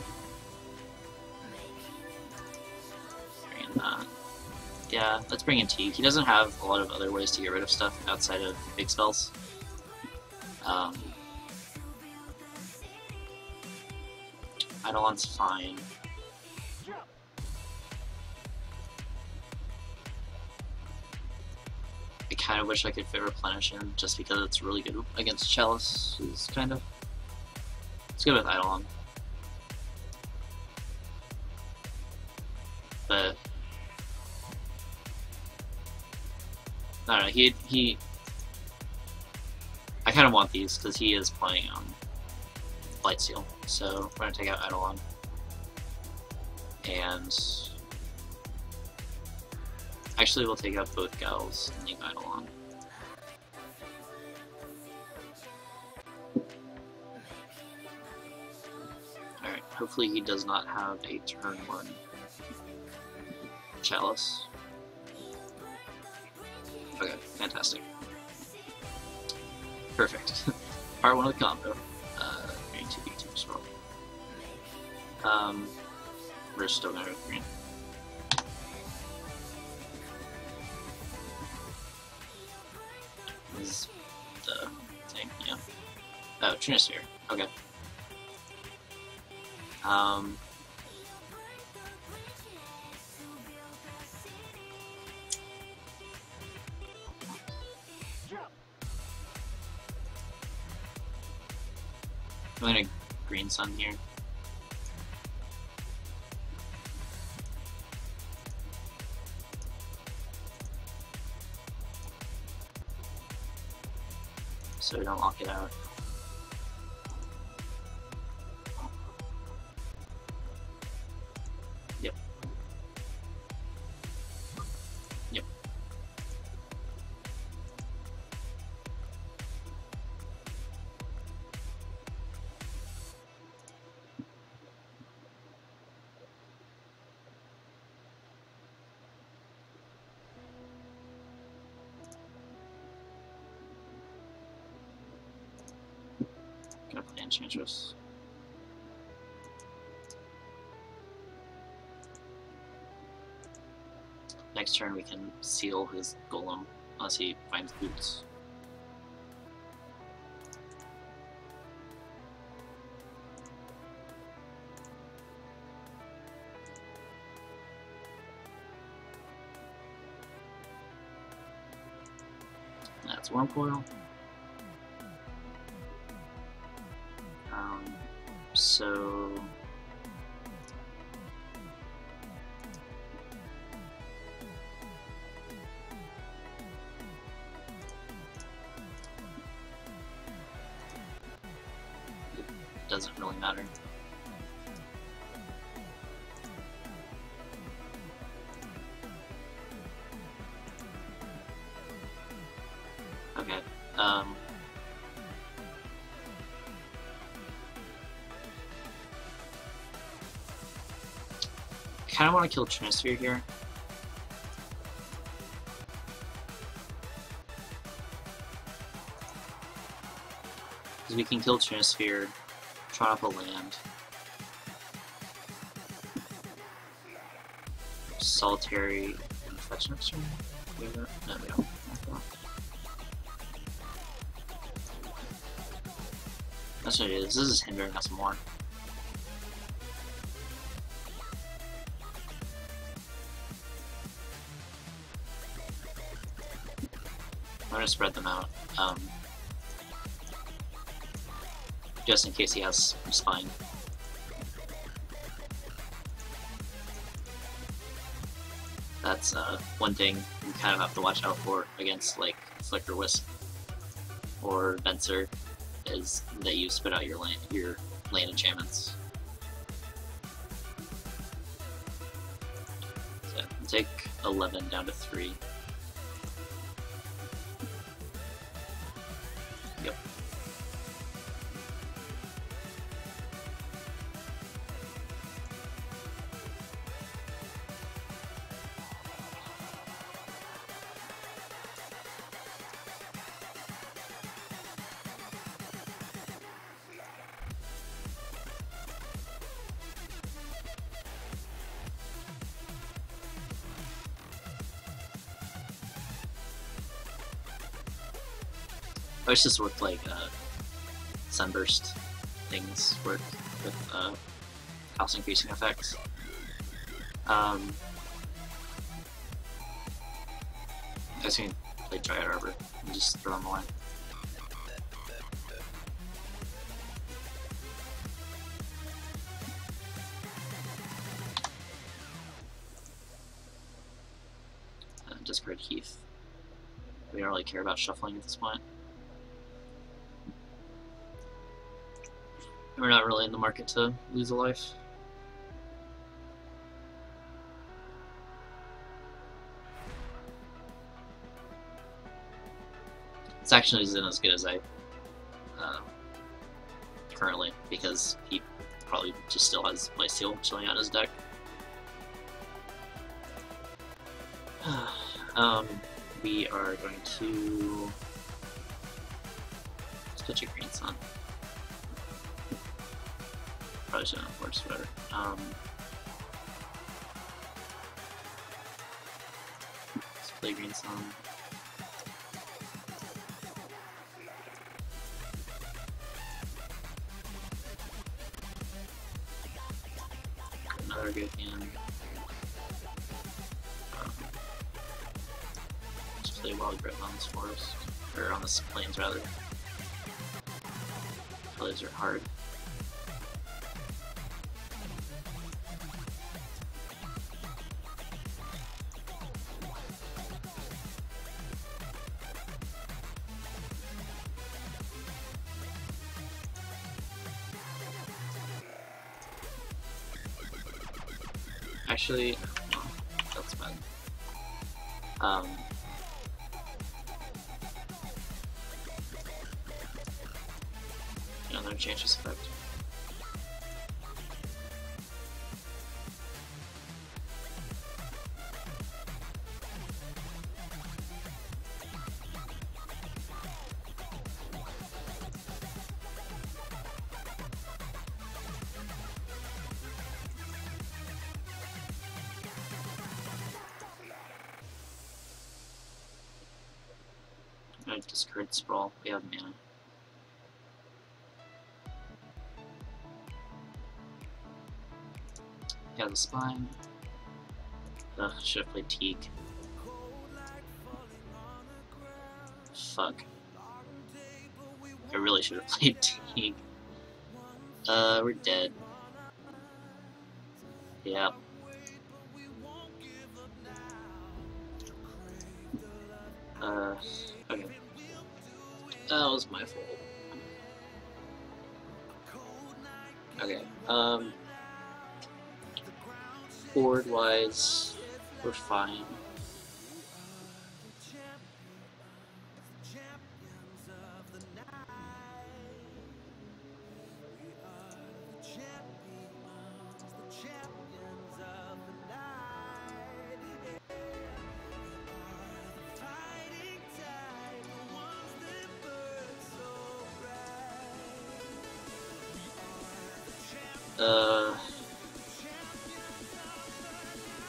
Bring in that. Yeah, let's bring in Teague. He doesn't have a lot of other ways to get rid of stuff outside of big spells. Eidolon's fine. I kind of wish I could fit Replenish in, just because it's really good against Chalice, is kind of... It's good with Eidolon. But... I don't know, I kind of want these, because he is playing Blight Seal. So we're gonna take out Eidolon. And actually we'll take out both Gals and leave Eidolon. Alright, hopefully he does not have a turn 1 Chalice. Okay, fantastic. Perfect. Part 1 of the combo. Green 2B2 swirl. We're still gonna go with green. This is the thing, yeah. Oh, Trinisphere. Okay. I'm going to Green Sun here. So we don't lock it out. Yep. Yep. Gonna play Enchantress. Next turn we can seal his Golem, unless he finds boots. That's Wormcoil. So it doesn't really matter. Okay. I kind of want to kill Trinisphere here. Because we can kill Trinisphere, try up a land. Solitary and fetch next turn? Do we have that? No, we don't. That's what it is. This is hindering us more. I'm gonna spread them out, just in case he has Spine. That's one thing you kind of have to watch out for against like Flicker Wisp or Venser, is that you spit out your land enchantments. So take 11 down to 3. Yep. I wish this worked like Sunburst things work with house increasing effects. I was going to play Dryad Arbor and just throw them away. Discard Heath. We don't really care about shuffling at this point. We're not really in the market to lose a life. This action isn't as good as I currently, because he probably just still has Lifesteal chilling on his deck. We are going to let's put your Green Sun. Probably shouldn't have Force Sweater. Let's play Green Sun. Another good hand. Just play Wild Grip on this forest, or on the plains rather. Colors are hard. Actually, no, that's bad. Another Enchantress effect. I discard Sprawl. We have mana. Yeah, the Spine. Ugh, should have played Teak. Fuck. I really should have played Teak. We're dead. Yeah. Okay. That was my fault. Okay, board-wise, we're fine.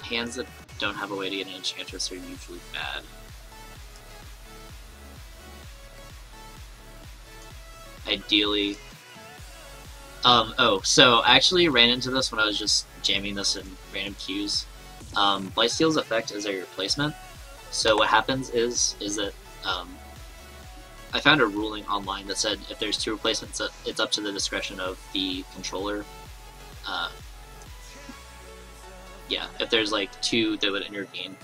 Hands that don't have a way to get an Enchantress are usually bad. Ideally... oh, so I actually ran into this when I was just jamming this in random queues. Blightsteal's effect is a replacement. So what happens is that, I found a ruling online that said if there's two replacements, it's up to the discretion of the controller. Yeah, if there's like two that would intervene,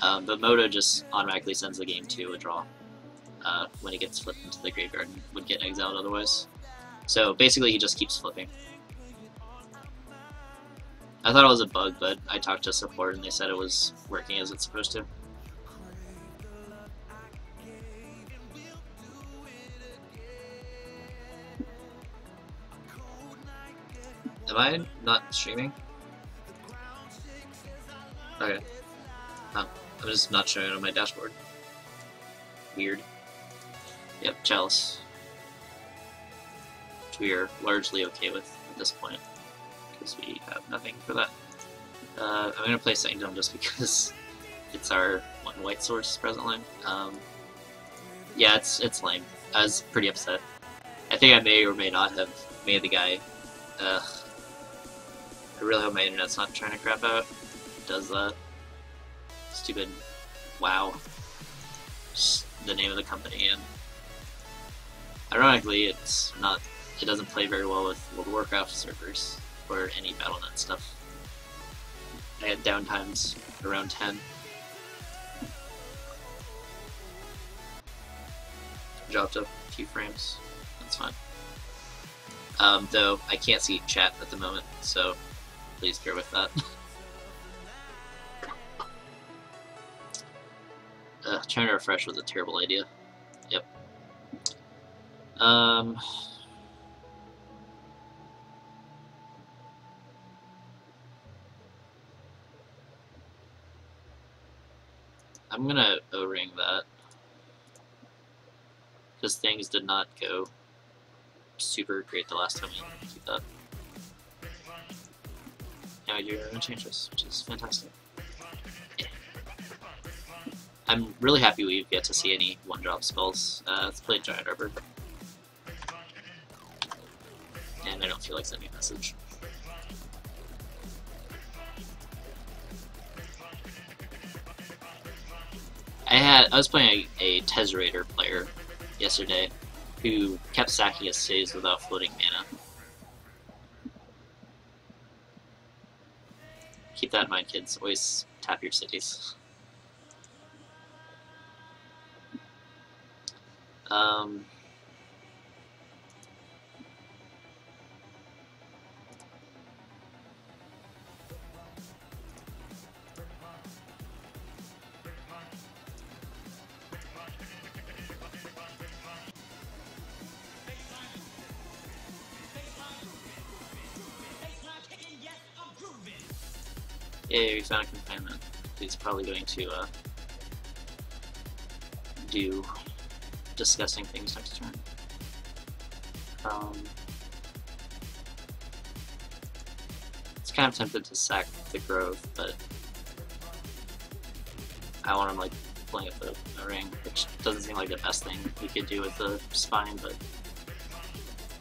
but Moto just automatically sends the game to a draw when it gets flipped into the graveyard and would get exiled otherwise. So basically he just keeps flipping. I thought it was a bug, but I talked to support and they said it was working as it's supposed to. Am I not streaming? Okay. I'm just not showing it on my dashboard. Weird. Yep, Chalice. Which we are largely okay with at this point, because we have nothing for that. I'm going to play Sanctum just because it's our one white source presently. Yeah, it's lame. I was pretty upset. I think I may or may not have made the guy... I really hope my internet's not trying to crap out. Does that. Stupid WoW. Just the name of the company, and ironically it doesn't play very well with World of Warcraft servers or any Battle.net stuff. I had downtimes around 10. Dropped a few frames. That's fine. Though I can't see chat at the moment, so please bear with that. Trying to refresh was a terrible idea. Yep. I'm gonna O-ring that, because things did not go super great the last time we did that. Now I do Enchantress, which is fantastic. Yeah. I'm really happy we get to see any one-drop spells. Let's play Giant Arbor. And I don't feel like sending a message. I was playing a Tezzerator player yesterday who kept sacking his cities without floating mana. Keep that in mind, kids. Always tap your cities. Yeah, we found a confinement. He's probably going to do disgusting things next turn. It's kind of tempted to sack the Grove, but I want him like playing up a ring, which doesn't seem like the best thing we could do with the Spine, but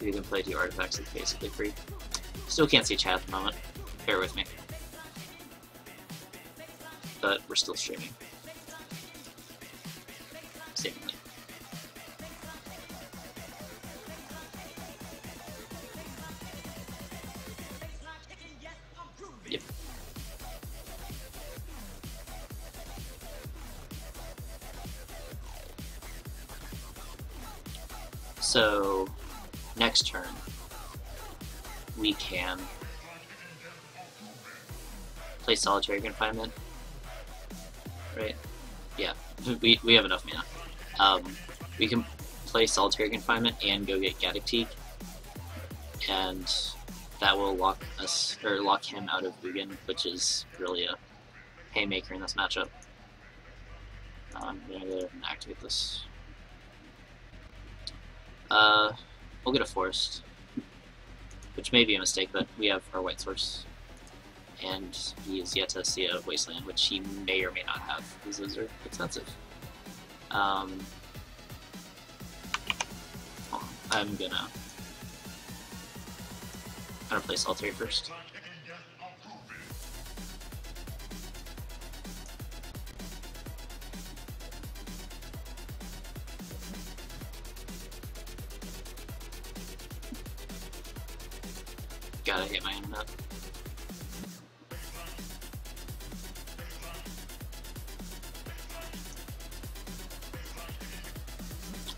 you can play 2 artifacts, it's basically free. Still can't see chat at the moment. Bear with me. But we're still streaming. Seemingly. Yep. So, next turn, we can play Solitary Confinement. Right? Yeah, we have enough mana. We can play Solitary Confinement and go get Gaddock Teeg, and that will lock us, or lock him out of Ugin, which is really a haymaker in this matchup. I'm gonna go ahead and activate this. We'll get a Forest, which may be a mistake, but we have our White Source. And he is yet to see a Wasteland, which he may or may not have, because those are expensive. I'm gonna play Solitary first. Gotta hit my internet.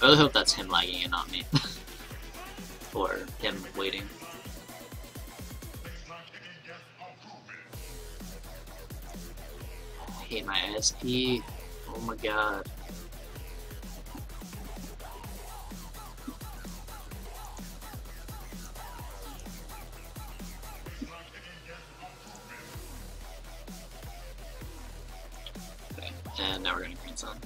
I really hope that's him lagging and not me. Or him waiting. I hate my ISP. Oh my god. Okay, and now we're gonna Green Sun.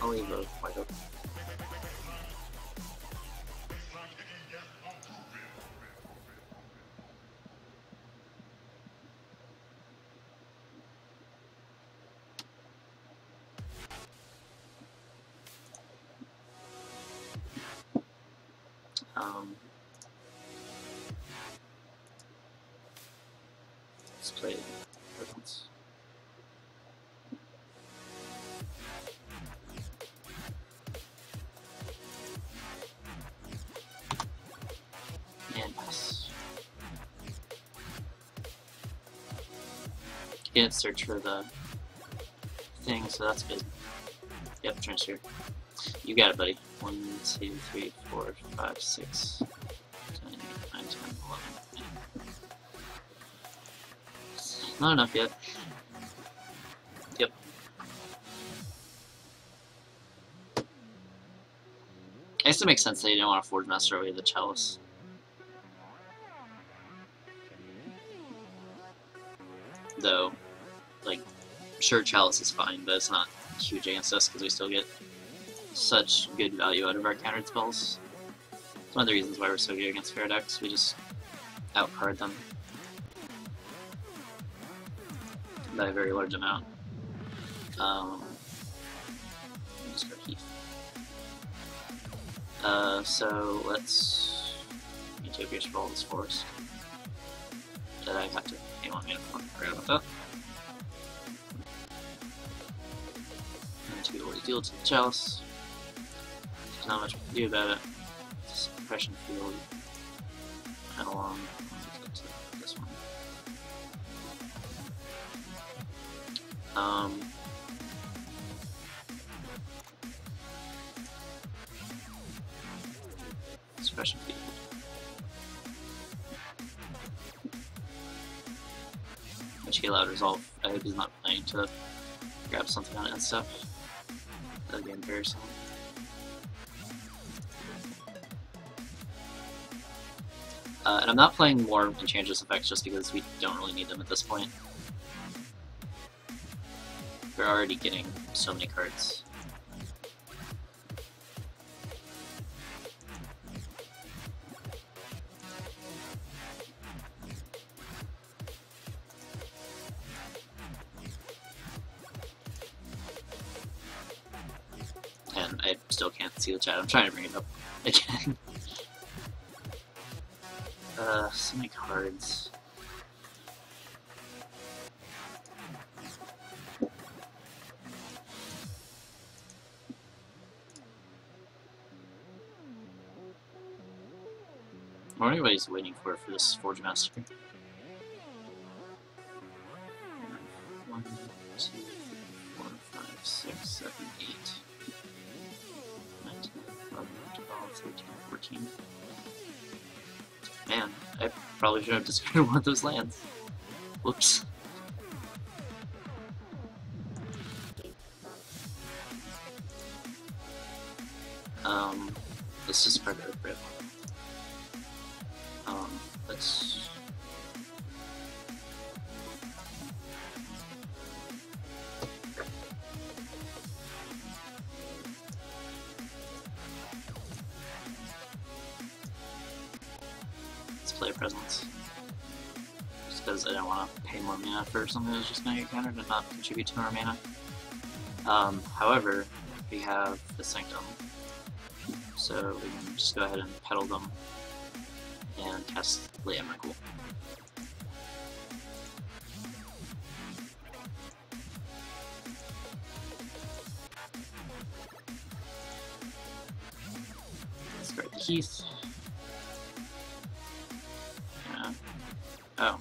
I'll leave a white up. Let's play Presence. And pass. Can't search for the thing, so that's good. Yep, transfer. You got it, buddy. 1, 2, 3, 4, 5, 6, 7, 8, 9, 10, 11. Not enough yet. Yep. I guess it makes sense that you didn't want to Forge Master away the Chalice. Though, like, sure, Chalice is fine, but it's not huge against us because we still get such good value out of our countered spells. It's one of the reasons why we're so good against fair decks. We just outcard them by a very large amount. Just go Heath. So let's Utopia Scroll this forest. That I have to pay 1 mana for. Forgot about that. And 2 always deal to the Chalice. There's not much we can do about it. It's a suppression field. And along to this one. Suppression field. Which he allowed resolve. I hope he's not planning to grab something on it and stuff. That'd be embarrassing. And I'm not playing more Enchantress effects just because we don't really need them at this point. We're already getting so many cards. And I still can't see the chat. I'm trying to bring it up again. So many cards. I wonder what he's waiting for this Forge Master. 1, 2, 3, 4, 5, 6, 7, 8, 9, 10, 11, 12, 13, 14. Man, I probably should have discarded one of those lands. Whoops. Let's discard Earth Rip. Let's... Let's play a Presence. Just because I don't want to pay more mana for something that's just going to get countered and not contribute to our mana. However, we have the Sanctum, so we can just go ahead and peddle them and cast Lay Emrakul. Start the Heath. Yeah. Oh.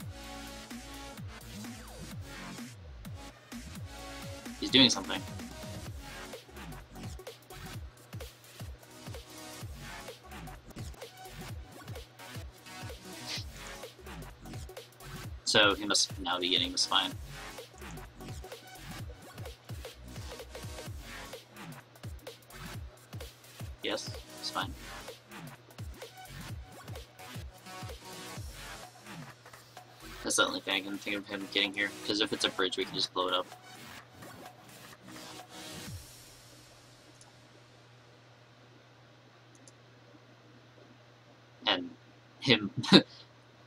He's doing something. So he must now be getting the Spine. Yes, Spine. That's the only thing I can think of him getting here, because if it's a bridge we can just blow it up. And him,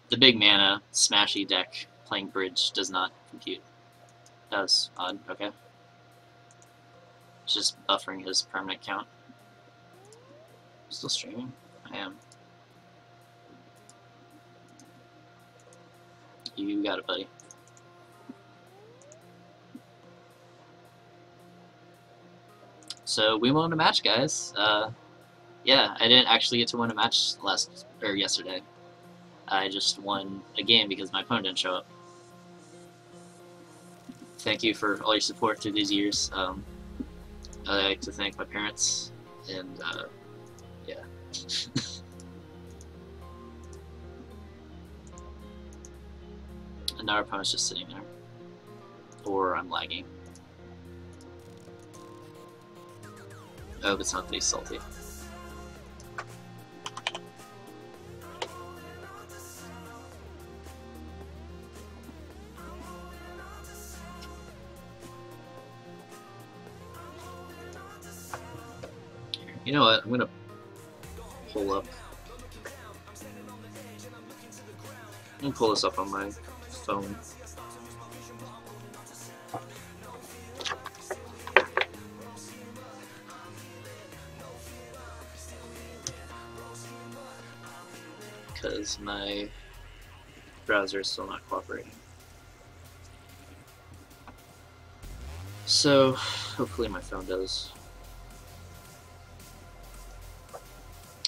the big mana, smashy deck, playing bridge does not compute. That was odd, okay. It's just buffering his permanent count. Still streaming? I am. You got it, buddy. So we won a match, guys. Yeah, I didn't actually get to win a match yesterday. I just won a game because my opponent didn't show up. Thank you for all your support through these years. I like to thank my parents And yeah. And now our opponent's just sitting there. Or I'm lagging. I hope it's not that he's salty. You know what? I'm gonna pull up. I'm gonna pull this up on my phone. Because my browser is still not cooperating. So, hopefully my phone does.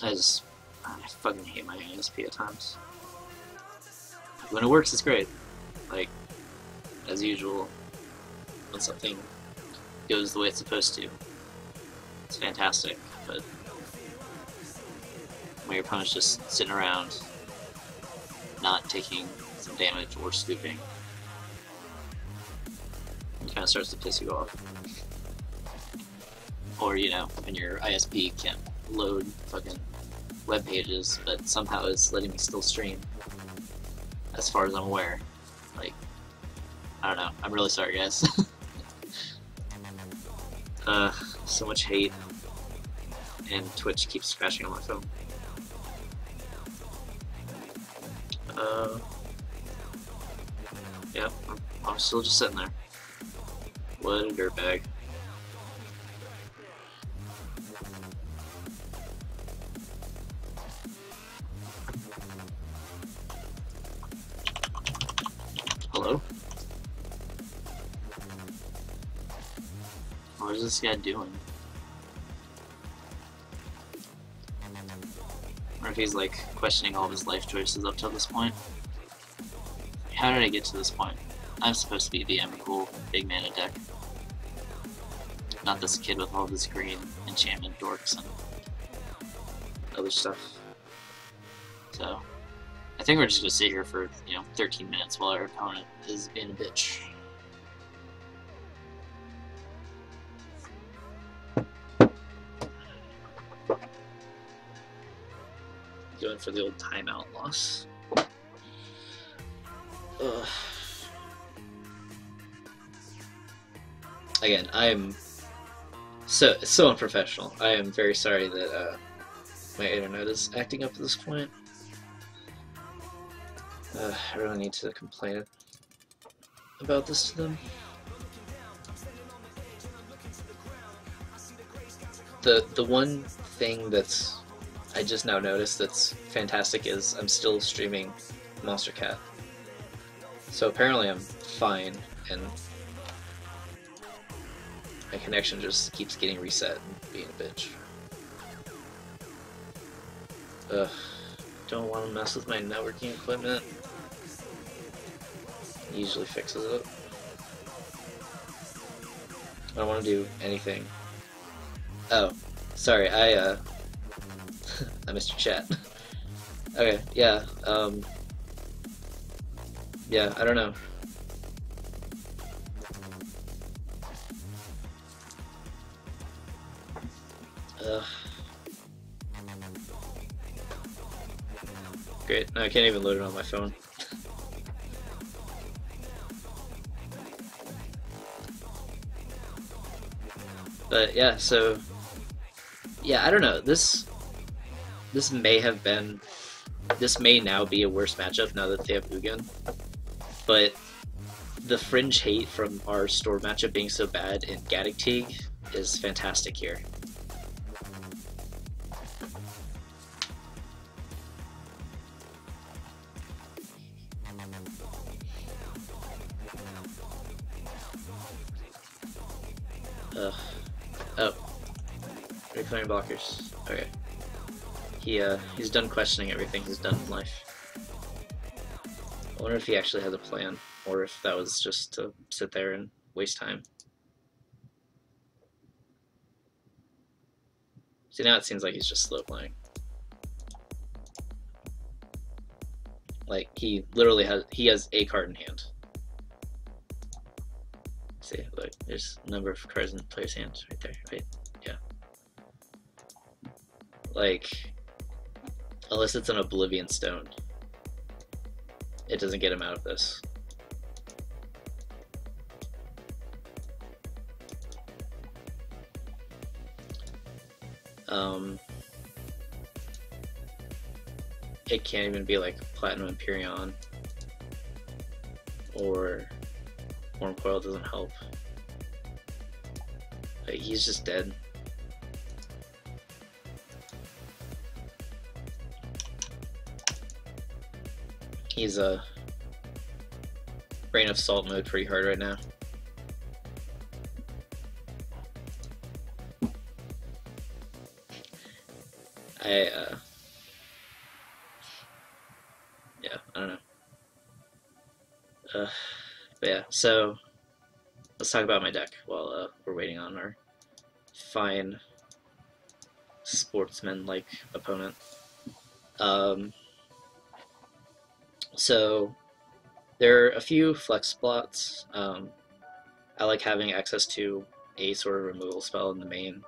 I fucking hate my ISP at times. When it works, it's great. Like, as usual, when something goes the way it's supposed to, it's fantastic. But when your opponent's just sitting around, not taking some damage or scooping, it kind of starts to piss you off. Or, you know, when your ISP can't load fucking web pages, but somehow it's letting me still stream, as far as I'm aware. Like, I don't know. I'm really sorry, guys. So much hate, and Twitch keeps crashing on my phone. Yep, I'm still just sitting there. What a dirtbag. Hello? What is this guy doing? Or if he's like questioning all of his life choices up till this point. How did I get to this point? I'm supposed to be the cool big mana deck. Not this kid with all of his green enchantment dorks and other stuff. So, I think we're just gonna sit here for, 13 minutes while our opponent is being a bitch. Going for the old timeout loss. Ugh. Again, I am so unprofessional. I am very sorry that my internet is acting up at this point. I really need to complain about this to them. The one thing that's I just now noticed that's fantastic is I'm still streaming Monster Cat. So apparently I'm fine, and my connection just keeps getting reset and being a bitch. Ugh, don't want to mess with my networking equipment. It usually fixes it. I don't want to do anything. Oh, sorry, I missed your chat. Okay, yeah, yeah, I don't know. Great, no, I can't even load it on my phone. But yeah, so yeah, I don't know. This may now be a worse matchup now that they have Ugin. But the fringe hate from our store matchup being so bad in Gaddock Teague is fantastic here. Oh. Reclaiming blockers. Okay. He's done questioning everything he's done in life. I wonder if he actually has a plan, or if that was just to sit there and waste time. See, now it seems like he's just slow playing. Like, he literally has a card in hand. See, look, there's a number of cards in the player's hand right there, right? Yeah. Like, unless it's an Oblivion Stone, it doesn't get him out of this. It can't even be like Platinum Empyrean, or Warm Coil doesn't help. Like, he's just dead. He's a Rain of Salt mode pretty hard right now. Yeah, I don't know. But yeah, so let's talk about my deck while we're waiting on our fine sportsman-like opponent. So there are a few flex spots. I like having access to a sort of removal spell in the main.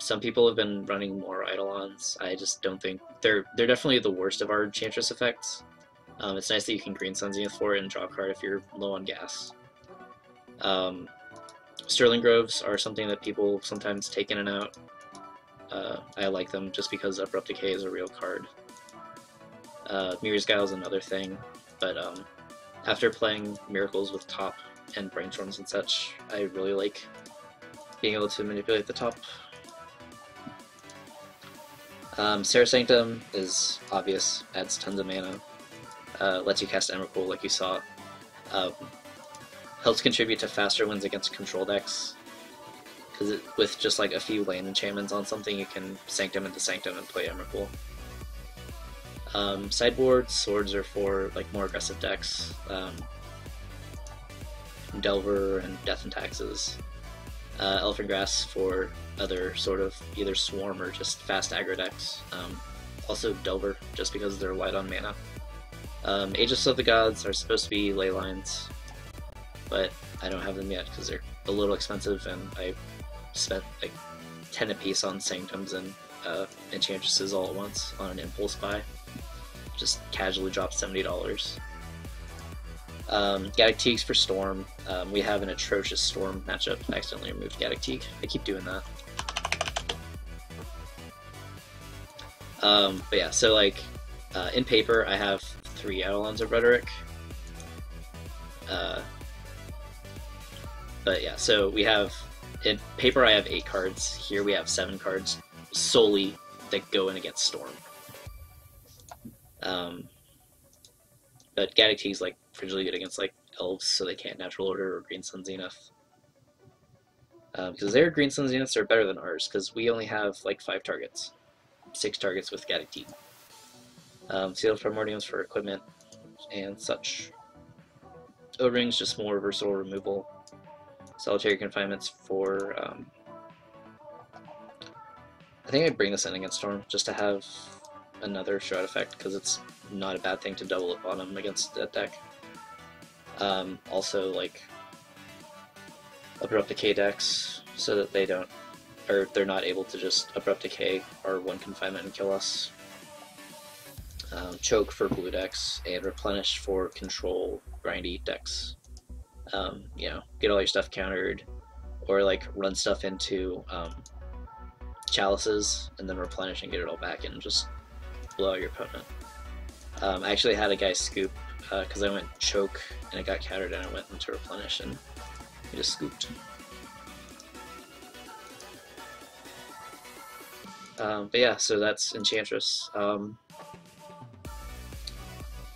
Some people have been running more Eidolons. I just don't think they're definitely the worst of our Enchantress effects. It's nice that you can Green Sun Zenith for it and draw a card if you're low on gas. Sterling Groves are something that people sometimes take in and out. I like them just because Abrupt Decay is a real card. Mirror's Guile is another thing, but after playing Miracles with top and Brainstorms and such, I really like being able to manipulate the top. Serra Sanctum is obvious, adds tons of mana, lets you cast Emrakul like you saw, helps contribute to faster wins against control decks, because with just like a few land enchantments on something you can Sanctum into Sanctum and play Emrakul. Sideboard swords are for like more aggressive decks, Delver and Death and Taxes. Elfin Grass for other sort of either swarm or just fast aggro decks. Also Delver, just because they're light on mana. Aegis of the Gods are supposed to be ley lines, but I don't have them yet because they're a little expensive, and I spent like 10 apiece on Sanctums and Enchantresses all at once on an impulse buy. Just casually dropped $70. Gaddock Teagues for Storm. We have an atrocious Storm matchup. I accidentally removed Gaddock Teague. I keep doing that. But yeah, so like in paper I have 3 Eidolons of Rhetoric. But yeah, so we have, in paper I have 8 cards. Here we have 7 cards solely that go in against Storm. But Gaddock Teague's like really good against like elves, so they can't natural order or Green Sun Zenith. Because their Green Sun Zeniths are better than ours, because we only have like 5 targets. 6 targets with Gaddock Teague. Sealed Primordiums for equipment and such. O-Rings just more versatile removal. Solitary Confinements for I think I'd bring this in against Storm just to have another Shroud effect, because it's not a bad thing to double up on them against that deck. Also like Abrupt Decay decks, so that they don't, or they're not able to just Abrupt Decay our 1 confinement and kill us. Choke for blue decks, and Replenish for control grindy decks. You know, get all your stuff countered, or like run stuff into chalices and then replenish and get it all back and just blow out your opponent. I actually had a guy scoop because I went choke and it got countered, and I went into replenish and he just scooped. But yeah, so that's Enchantress.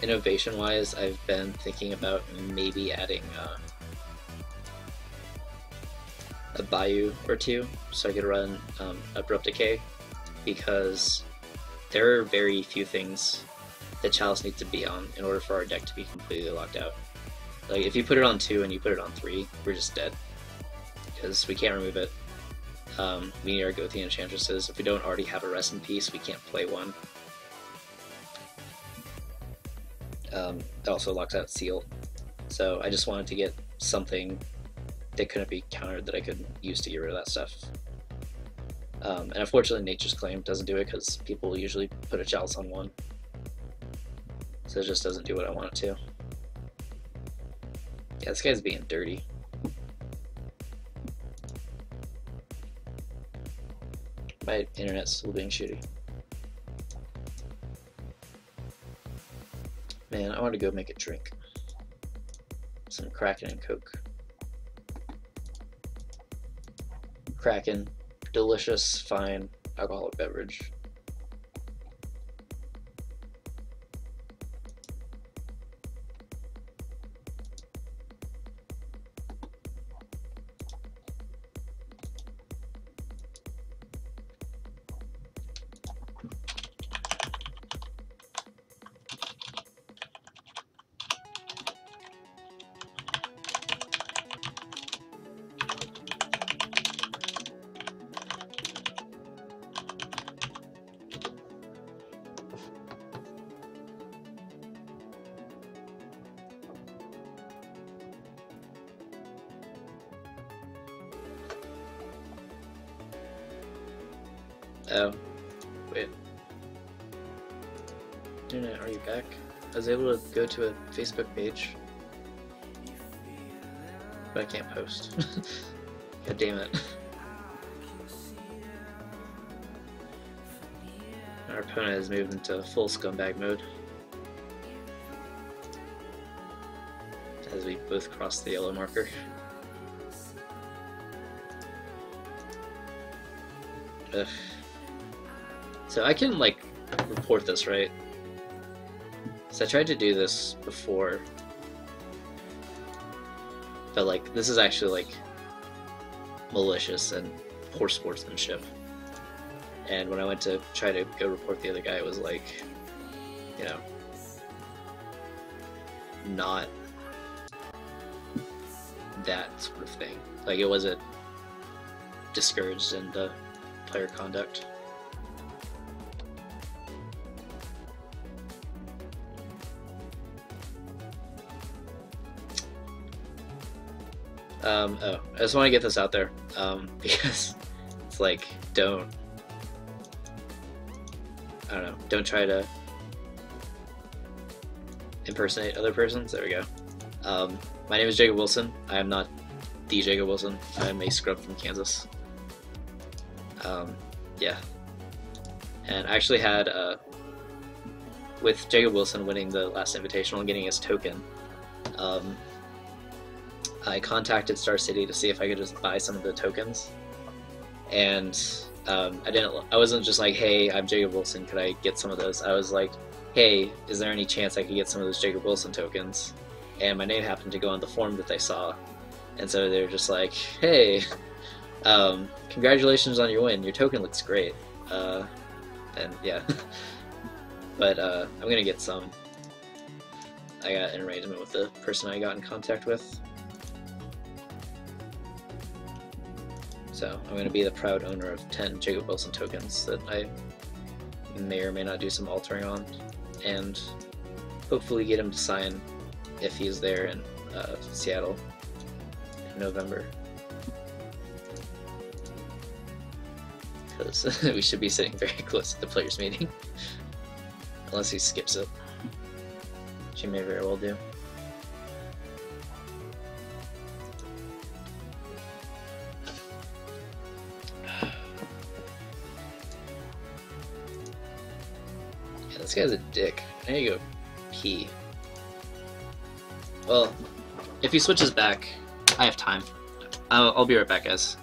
Innovation wise, I've been thinking about maybe adding a Bayou or 2 so I could run Abrupt Decay, because there are very few things that Chalice needs to be on in order for our deck to be completely locked out. Like if you put it on 2 and you put it on 3, we're just dead, because we can't remove it, We need our go with the Enchantresses. If we don't already have a Rest in Peace, we can't play one. It also locks out Seal. So I just wanted to get something that couldn't be countered that I could use to get rid of that stuff. And unfortunately, Nature's Claim doesn't do it because people usually put a Chalice on one. So it just doesn't do what I want it to. Yeah, this guy's being dirty. My internet's still being shitty. Man, I want to go make a drink. Some Kraken and Coke. Kraken, delicious, fine alcoholic beverage. Oh, wait. Internet, are you back? I was able to go to a Facebook page, but I can't post. God damn it. Our opponent has moved into full scumbag mode as we both cross the yellow marker. Ugh. So I can, like, report this, right? So I tried to do this before, but, like, this is actually, like, malicious and poor sportsmanship. And when I went to try to go report the other guy, it was like, you know, not that sort of thing. Like, it wasn't discouraged in the player conduct. Oh, I just want to get this out there, because it's like, don't try to impersonate other persons. There we go. My name is Jacob Wilson. I am not the Jacob Wilson. I am a scrub from Kansas. Yeah. And I actually had, with Jacob Wilson winning the last invitational and getting his token, I contacted Star City to see if I could just buy some of the tokens, and I wasn't just like, hey, I'm Jacob Wilson, could I get some of those? I was like, hey, is there any chance I could get some of those Jacob Wilson tokens? And my name happened to go on the form that they saw, and so they were just like, hey, congratulations on your win, your token looks great. And yeah, but I'm gonna get some. I got an arrangement with the person I got in contact with. So I'm going to be the proud owner of 10 Jacob Wilson tokens that I may or may not do some altering on, and hopefully get him to sign if he's there in Seattle in November. Because we should be sitting very close to the players' meeting, unless he skips it, which he may very well do. This guy's a dick. I need to go pee. Well, if he switches back, I have time. I'll be right back, guys.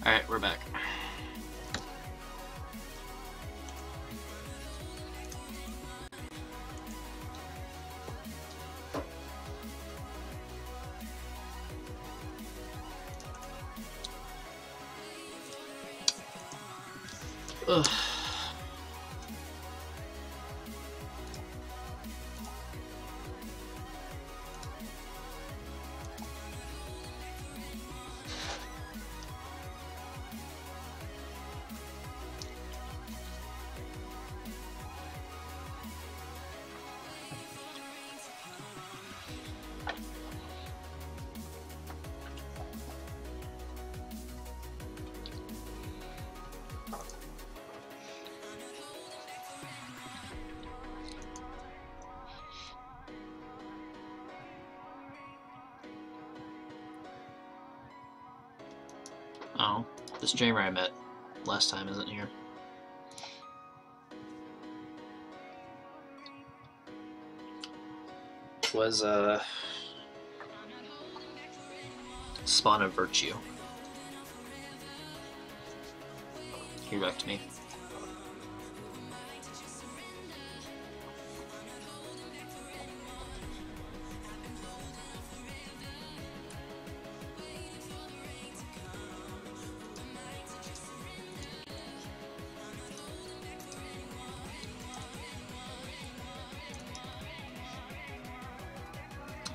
Alright, we're back. Ugh. Oh, this dreamer I met last time isn't here. It was Spawn of Virtue. Here, back to me.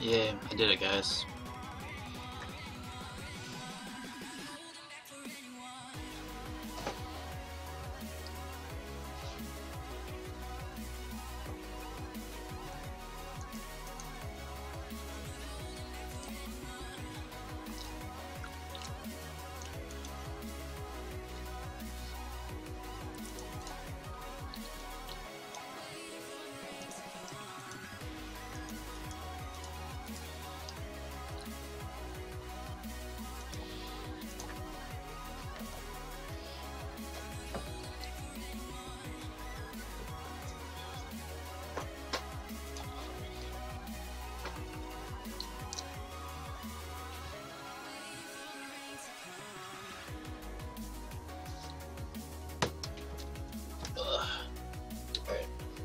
Yeah, I did it, guys.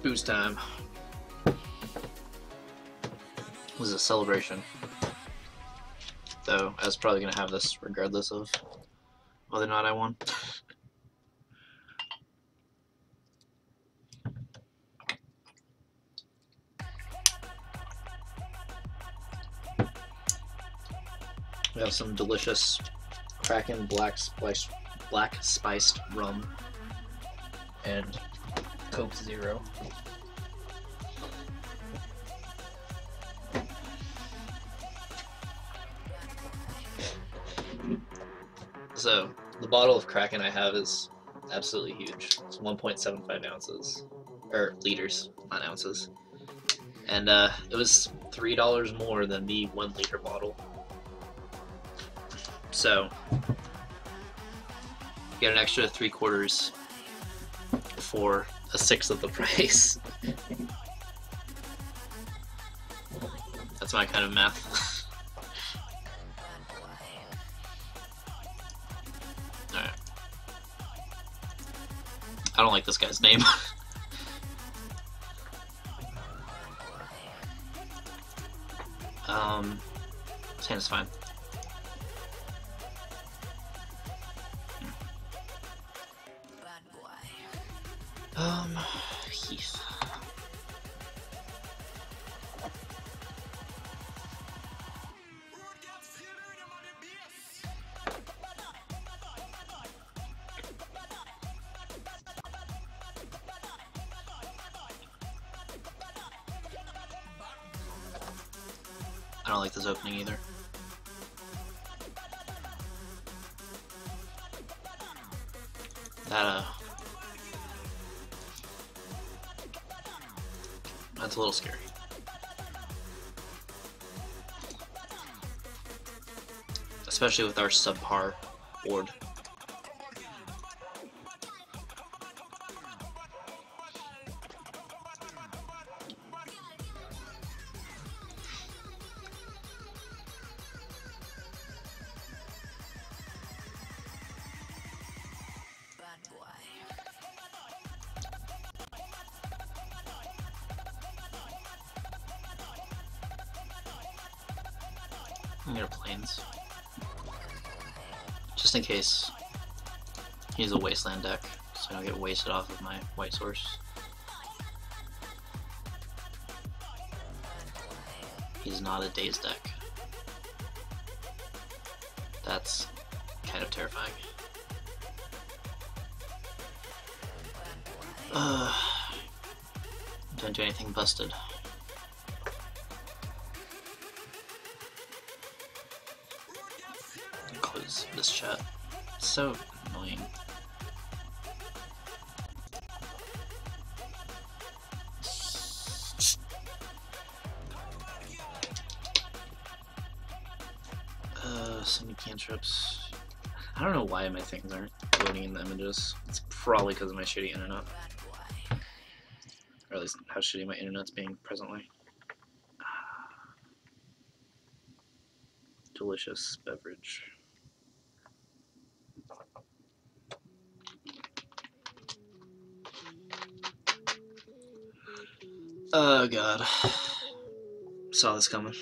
Boost time. It was a celebration. Though I was probably gonna have this regardless of whether or not I won. We have some delicious Kraken black spiced rum and Coke Zero. So the bottle of Kraken I have is absolutely huge. It's 1.75 ounces, or liters, not ounces. And it was $3 more than the 1 liter bottle. So you get an extra 3/4 for a sixth of the price. That's my kind of math. Alright. I don't like this guy's name. His hand is fine. Heath. I don't like this opening either. That's a little scary. Especially with our subpar board. I'm gonna plains. Just in case he's a wasteland deck, so I don't get wasted off of my white source. He's not a daze deck. That's kind of terrifying. Don't do anything busted. Close this chat. It's so annoying. Some cantrips. I don't know why my things aren't loading in the images. It's probably because of my shitty internet. Or at least how shitty my internet's being presently. Delicious beverage. Oh god. Saw this coming.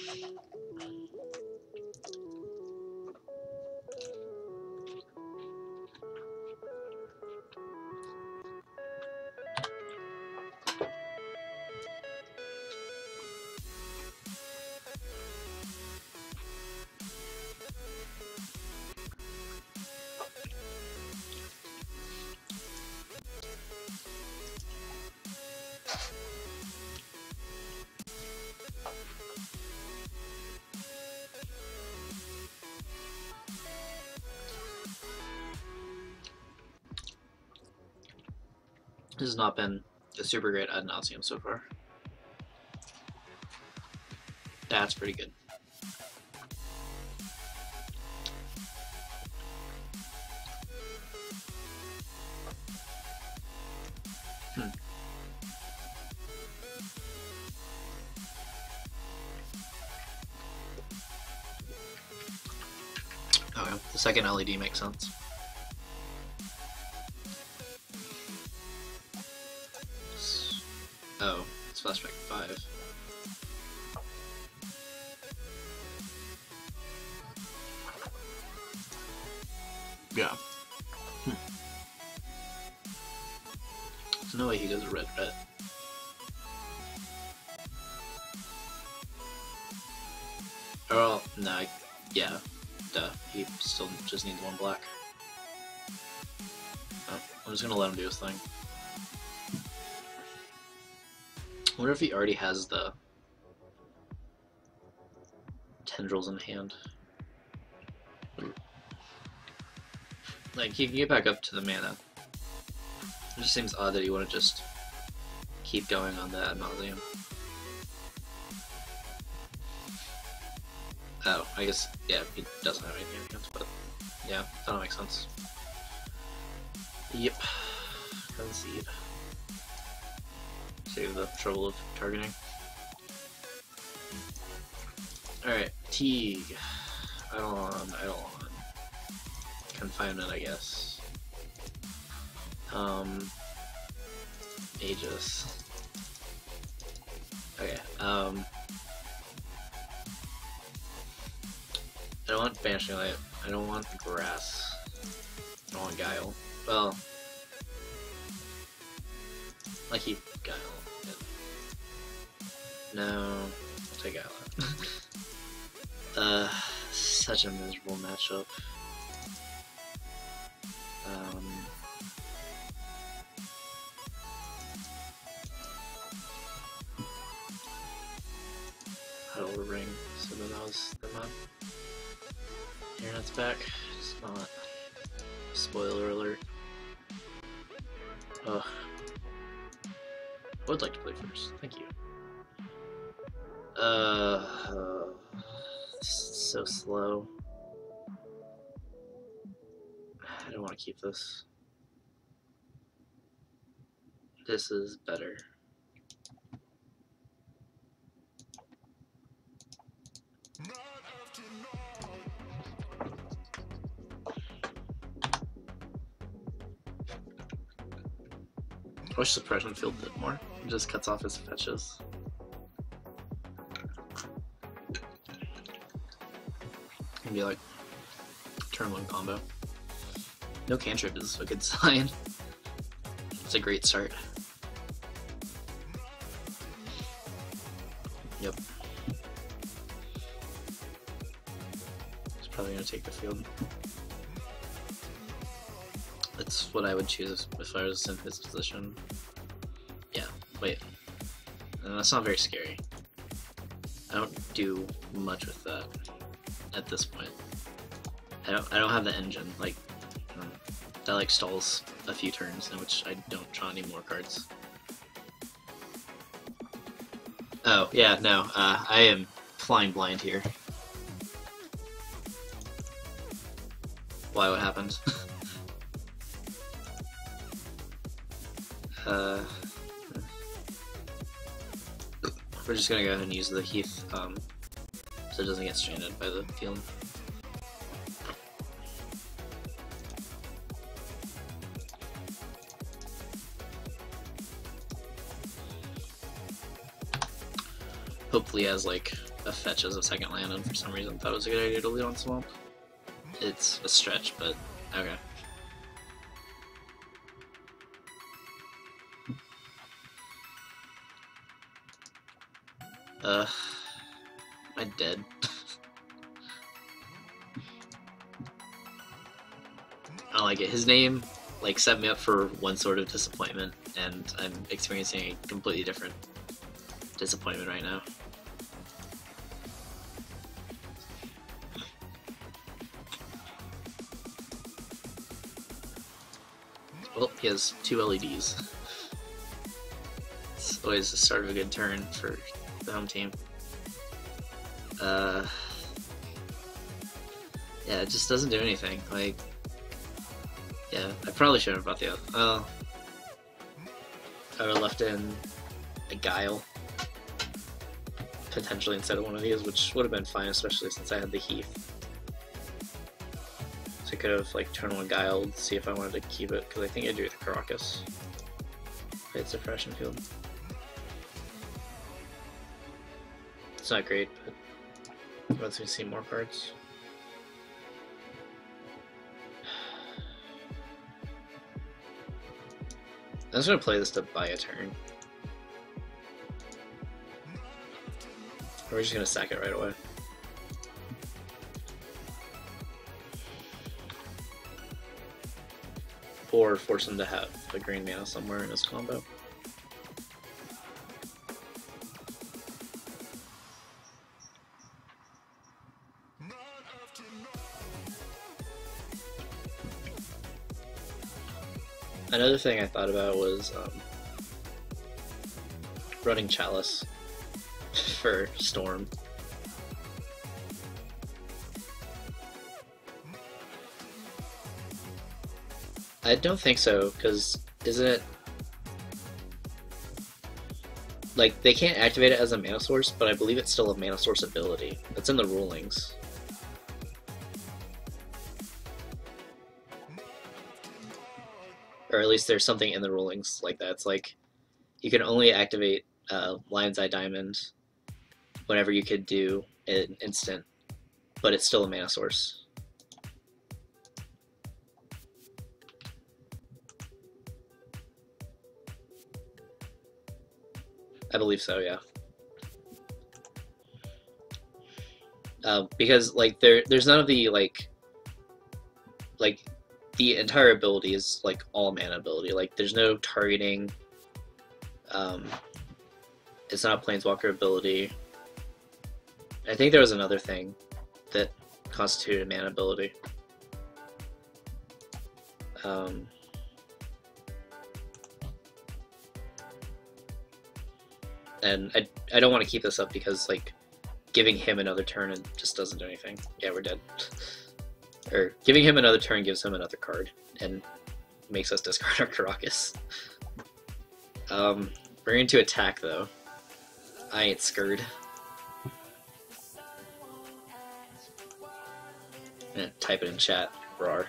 This has not been a super great ad nauseum so far. That's pretty good. Okay, the second LED makes sense. Oh, it's flashback 5. Yeah. There's no way he goes red. Oh, no, yeah. Duh. He still just needs one black. Oh, I'm just gonna let him do his thing. I wonder if he already has the tendrils in hand. Like, he can get back up to the mana. It just seems odd that he wouldn't just keep going on that ad nauseum. Oh, I guess, yeah, he doesn't have anything in hands, but yeah, that'll make sense. Yep. Concede. Save the trouble of targeting. Alright, Teague. Eidolon. Confinement, I guess. Aegis. Okay, I don't want Banishing Light. I don't want Grass. I don't want Guile. Well, like he Guile. No, I'll take Guile. Such a miserable matchup. Huddle Ring, so then that was the mod. Internet's back, it's not. Spoiler alert. Ugh. I would like to play first, thank you. So slow. I don't want to keep this. This is better. I wish Suppression Field did more. It just cuts off his fetches. Can be like turn 1 combo. No cantrip is a good sign. It's a great start. Yep. He's probably gonna take the field. That's what I would choose if I was in his position. Yeah, wait. That's not very scary. I don't do much with that at this point. I don't have the engine, like, that like stalls a few turns in which I don't draw any more cards. Oh, yeah, no, I am flying blind here. Why, what happened? We're just gonna go ahead and use the Heath, so it doesn't get stranded by the field. Hopefully has like a fetch as a second land, and for some reason thought it was a good idea to lead on Swamp. It's a stretch, but okay. Am I dead? I don't like it. His name like set me up for one sort of disappointment, and I'm experiencing a completely different disappointment right now. Well, he has 2 LEDs. It's always the start of a good turn for the home team. Yeah, it just doesn't do anything. Like, yeah, I probably should have brought the other. Oh, I would have left in a Guile potentially instead of one of these, which would have been fine, especially since I had the Heath. So I could have like turn 1 Guiled, see if I wanted to keep it, because I think I do with the Caracas. Played Suppression Field. It's not great, but it lets me see more cards. I'm just gonna play this to buy a turn. Or we're just gonna sack it right away. Or force him to have a green mana somewhere in his combo. Another thing I thought about was running Chalice for Storm. I don't think so, because isn't it like they can't activate it as a mana source, but I believe it's still a mana source ability. It's in the rulings. Or at least there's something in the rulings like that. It's like you can only activate Lion's Eye Diamond whenever you could do an instant, but it's still a mana source. I believe so, yeah. Because like there's none of the like the entire ability is like all mana ability. Like there's no targeting. It's not a planeswalker ability. I think there was another thing that constituted a mana ability. And I don't want to keep this up because like giving him another turn and just doesn't do anything. Yeah, we're dead. Or giving him another turn gives him another card and makes us discard our Caracas. We're going to attack though. I ain't scared. I'm gonna type it in chat. Rawr.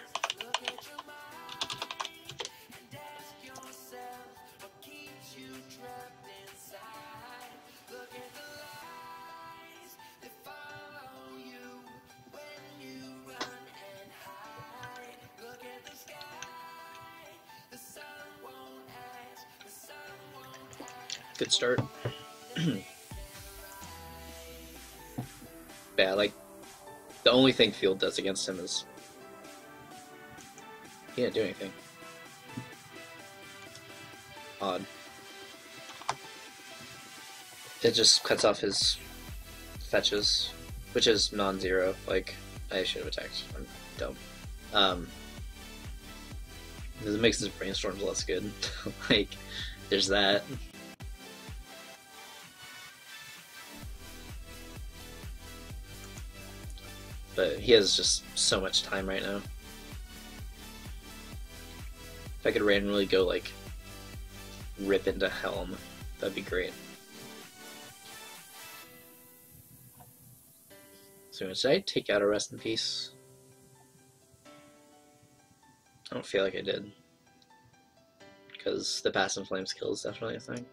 Good start. Yeah, like, the only thing field does against him is he didn't do anything. Odd. It just cuts off his fetches, which is non-zero. Like, I should have attacked. I'm dumb. Because it makes his brainstorms less good. Like, there's that. But he has just so much time right now. If I could randomly go, like, rip into Helm, that'd be great. So should I take out a Rest in Peace? I don't feel like I did. Because the Passive Flame skill is definitely a thing.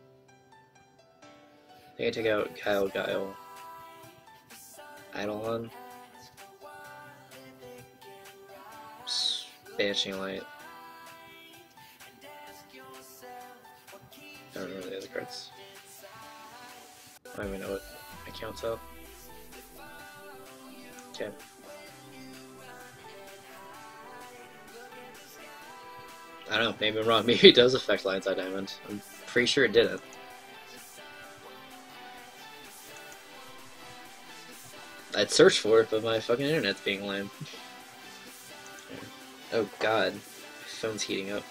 I think I take out Guile, Eidolon, Banishing Light. I don't remember the other cards. I don't even know what my count's out. Okay. I don't know, maybe I'm wrong. Maybe it does affect Lion's Eye Diamond. I'm pretty sure it didn't. I'd search for it, but my fucking internet's being lame. Oh god, my phone's heating up.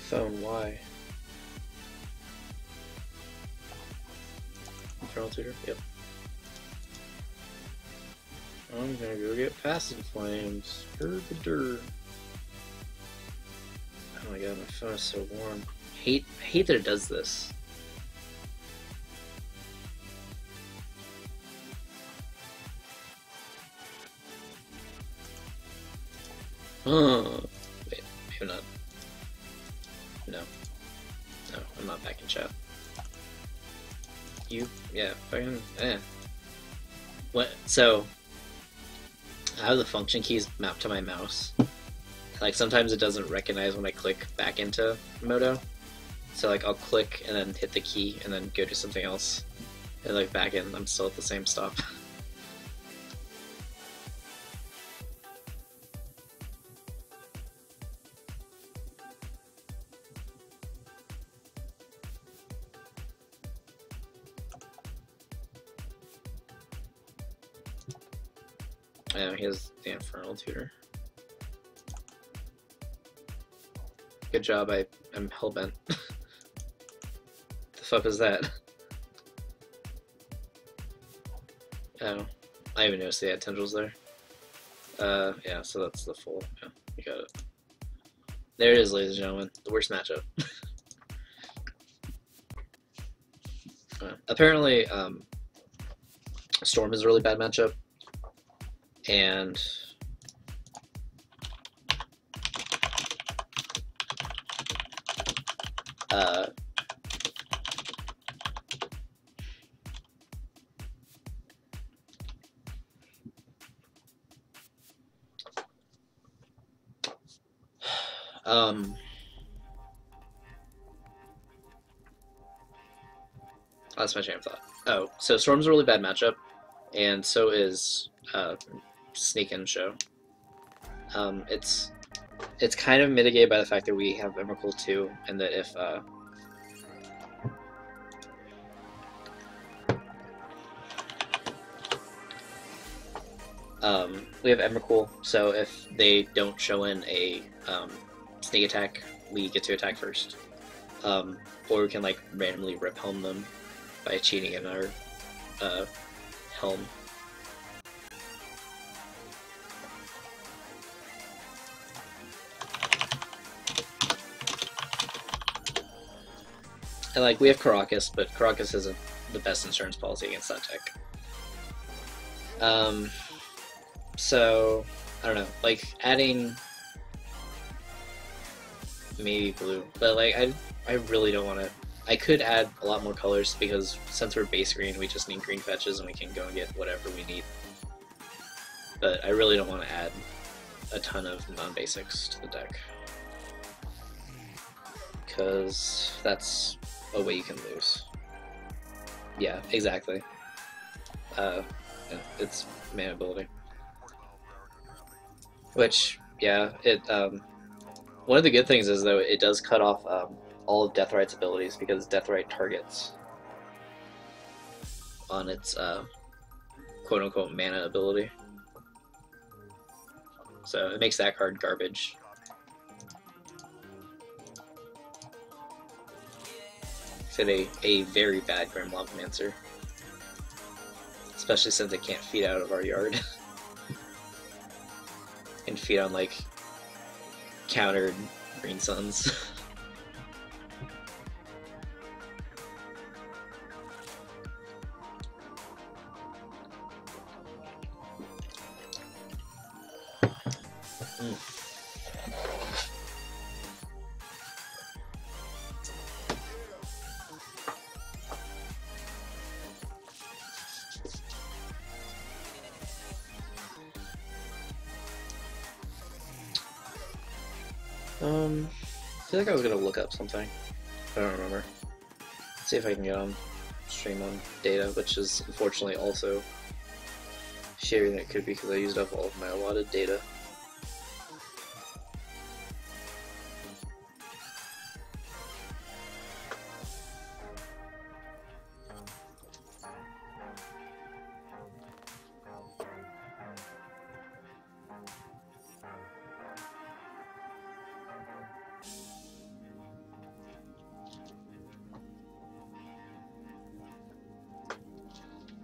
Phone, why? Infernal Tutor? Yep. I'm gonna go get Passive Flames. Oh my god, my phone is so warm. I hate that it does this. Oh, wait, maybe not. No. No, I'm not back in chat. Yeah, fucking, What, so, I have the function keys mapped to my mouse. Like, sometimes it doesn't recognize when I click back into Moto. So, like, I'll click and then hit the key and then go do something else. And, like, back in, I'm still at the same stop. Yeah, he has the Infernal Tutor. Good job, I'm hellbent. The fuck is that? Oh, I even noticed they had tendrils there. Yeah, so that's the full. Yeah, you got it. There it is, ladies and gentlemen. The worst matchup. Apparently, Storm is a really bad matchup. And that's my train of thought. Oh, so Storm's a really bad matchup, and so is Sneak and Show. It's kind of mitigated by the fact that we have Emrakul too, and that if we have Emrakul, so if they don't show in a sneak attack, we get to attack first. Or we can like randomly rip home them by cheating in our helm. And like we have Karakas, but Karakas isn't the best insurance policy against that deck. So I don't know, like adding maybe blue, but like I really don't want to I could add a lot more colors because since we're base green, we just need green fetches and we can go and get whatever we need. But I really don't want to add a ton of non-basics to the deck because that's a way you can lose. Yeah, exactly. Yeah, it's mana ability. Which, yeah, it one of the good things is though it does cut off all of Deathrite's abilities because Deathrite targets on its quote-unquote mana ability. So it makes that card garbage. It's a very bad Grimlockmancer. Especially since it can't feed out of our yard. And feed on like countered green suns. I feel like I was gonna look up something. I don't remember. Let's see if I can get on stream on data, which is unfortunately also shittier than it could be because I used up all of my allotted data.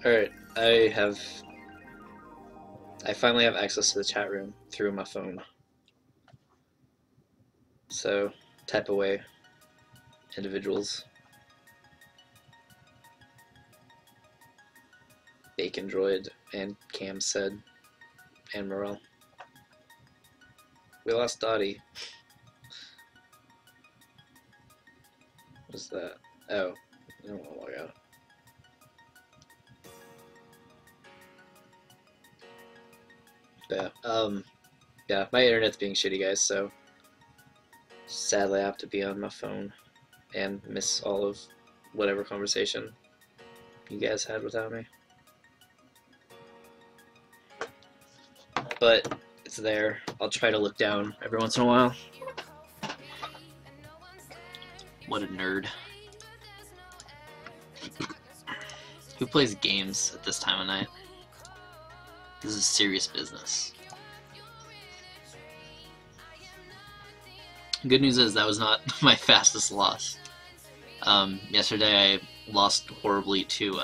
Alright, I finally have access to the chat room through my phone. So, type away, individuals. Bacon Droid and Cam said, and Morel. We lost Dottie. What's that? Oh, I don't want to log out. Yeah, my internet's being shitty, guys, so sadly I have to be on my phone and miss all of whatever conversation you guys had without me. But it's there. I'll try to look down every once in a while. What a nerd. Who plays games at this time of night? This is serious business. Good news is that was not my fastest loss. Yesterday I lost horribly to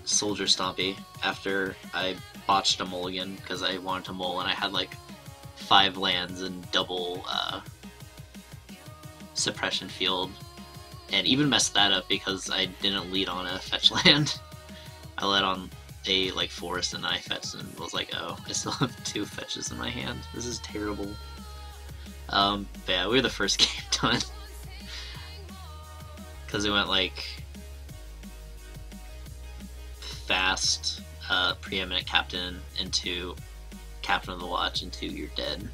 Soldier Stompy after I botched a mulligan because I wanted to mull and I had like 5 lands and double suppression field, and even messed that up because I didn't lead on a fetch land. I led on a like forest and I fetched and was like, oh, I still have 2 fetches in my hand. This is terrible. But yeah, we were the first game done because it went like fast, preeminent captain into captain of the watch into you're dead.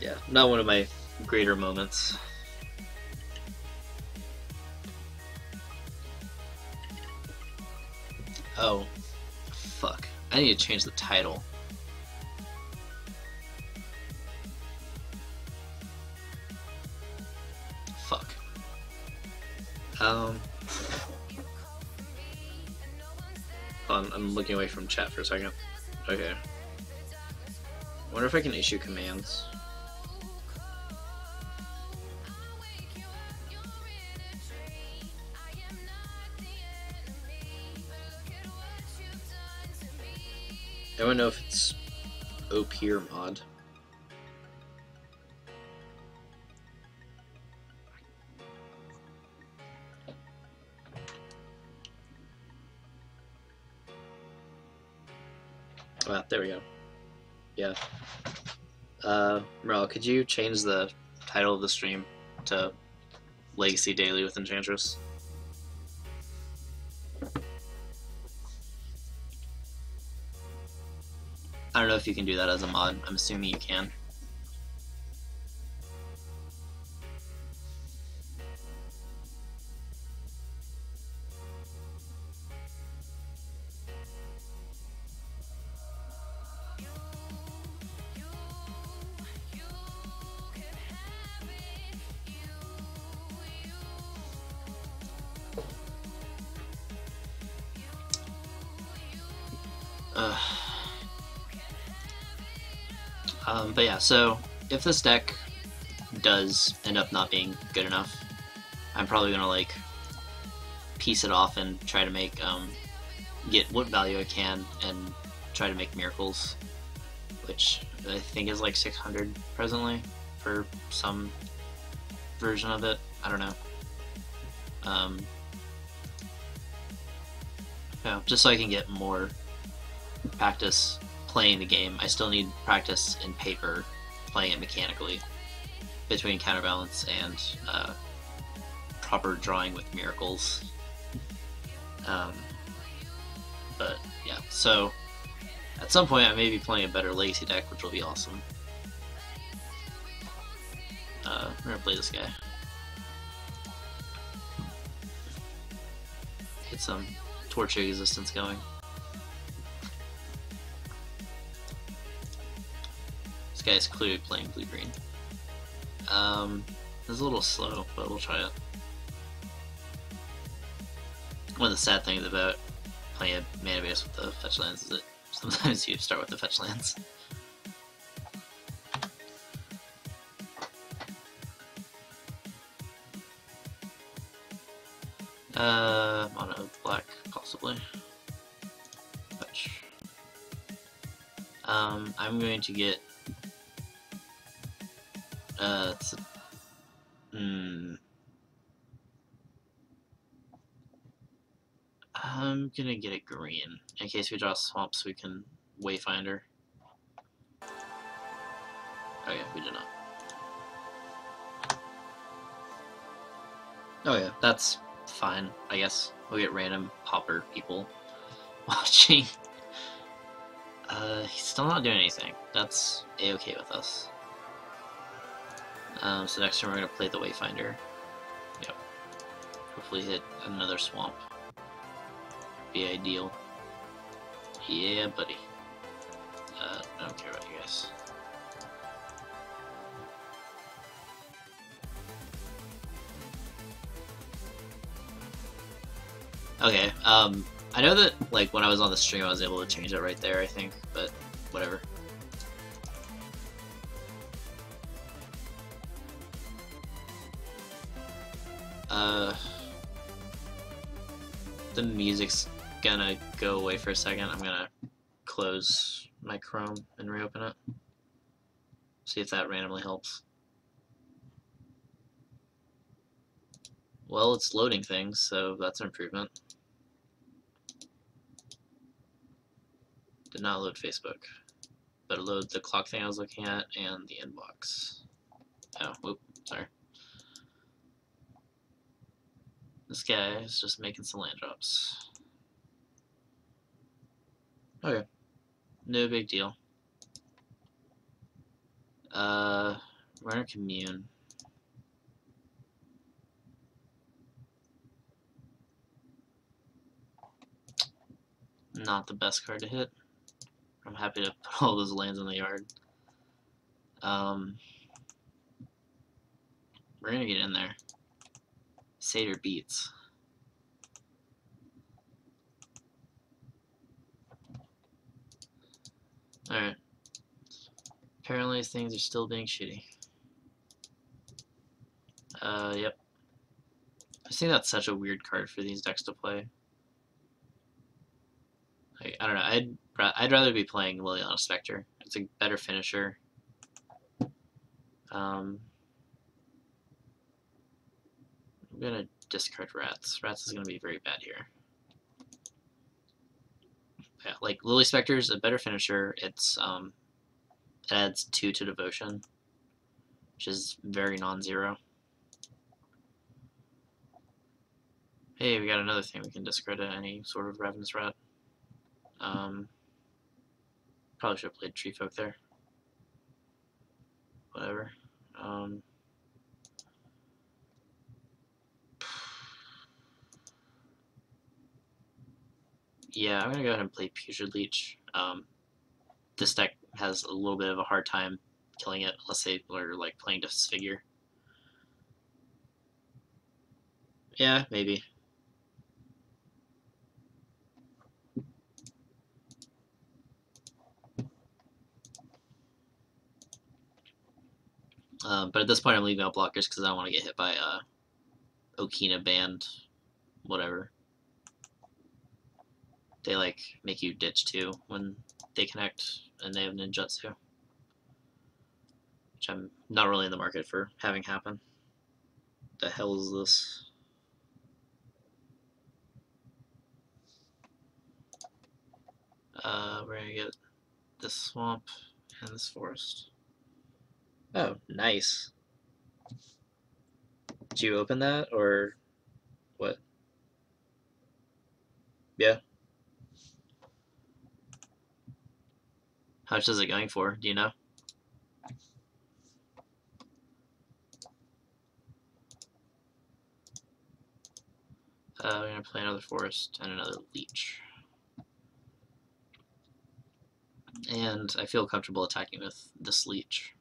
Yeah, not one of my greater moments. Oh, fuck. I need to change the title. Fuck. I'm looking away from chat for a second. Okay. Wonder if I can issue commands. I don't know if it's OP or mod. Ah, there we go. Yeah. Merle, could you change the title of the stream to Legacy Daily with Enchantress? I don't know if you can do that as a mod. I'm assuming you can. But yeah, so if this deck does end up not being good enough, I'm probably gonna like piece it off and try to make get what value I can and try to make miracles, which I think is like 600 presently for some version of it. I don't know. Yeah, just so I can get more practice playing the game. I still need practice in paper, playing it mechanically, between counterbalance and proper drawing with miracles. But yeah, so at some point I may be playing a better Legacy deck, which will be awesome. We're gonna play this guy. Get some Torch of Existence going. This guy's clearly playing blue-green. It's a little slow, but we'll try it. One of the sad things about playing a mana base with the fetch lands is that sometimes you start with the fetch lands. Mono black, possibly. Fetch. I'm going to get I'm gonna get a green in case we draw swamps. We can Wayfinder. Oh yeah, we did not. Oh yeah, that's fine. I guess we'll get random pauper people watching. He's still not doing anything. That's a-okay with us. So next turn we're gonna play the Wayfinder. Yep. Hopefully hit another swamp. Be ideal. Yeah, buddy. I don't care about you guys. Okay, I know that, like, when I was on the stream I was able to change it right there, I think, but whatever. The music's gonna go away for a second. I'm gonna close my Chrome and reopen it. See if that randomly helps. Well, it's loading things, so that's an improvement. Did not load Facebook, but it loaded the clock thing I was looking at and the inbox. Oh, whoop, sorry. This guy is just making some land drops. Okay, no big deal. We're gonna commune. Not the best card to hit. I'm happy to put all those lands in the yard. We're gonna get in there. Satyr beats. Alright. Apparently things are still being shitty. Yep. I think that's such a weird card for these decks to play. Like, I don't know, I'd rather be playing Liliana Spectre. It's a better finisher. I'm gonna discard Rats. Rats is gonna be very bad here. Yeah, like Lily Spectre is a better finisher. It's It adds 2 to devotion, which is very non-zero. Hey, we got another thing we can discredit any sort of Ravenous Rat. Probably should have played Tree Folk there. Whatever. Yeah, I'm gonna go ahead and play Putrid Leech. This deck has a little bit of a hard time killing it unless they are like playing Disfigure. Yeah, maybe. But at this point, I'm leaving out blockers because I don't want to get hit by Okina Band, whatever. They like make you ditch too when they connect, and they have ninjutsu, which I'm not really in the market for having happen. The hell is this? We're gonna get this swamp and this forest. Oh, nice. Did you open that or what? Yeah. How much is it going for? Do you know? We're gonna play another forest and another leech. And I feel comfortable attacking with this leech.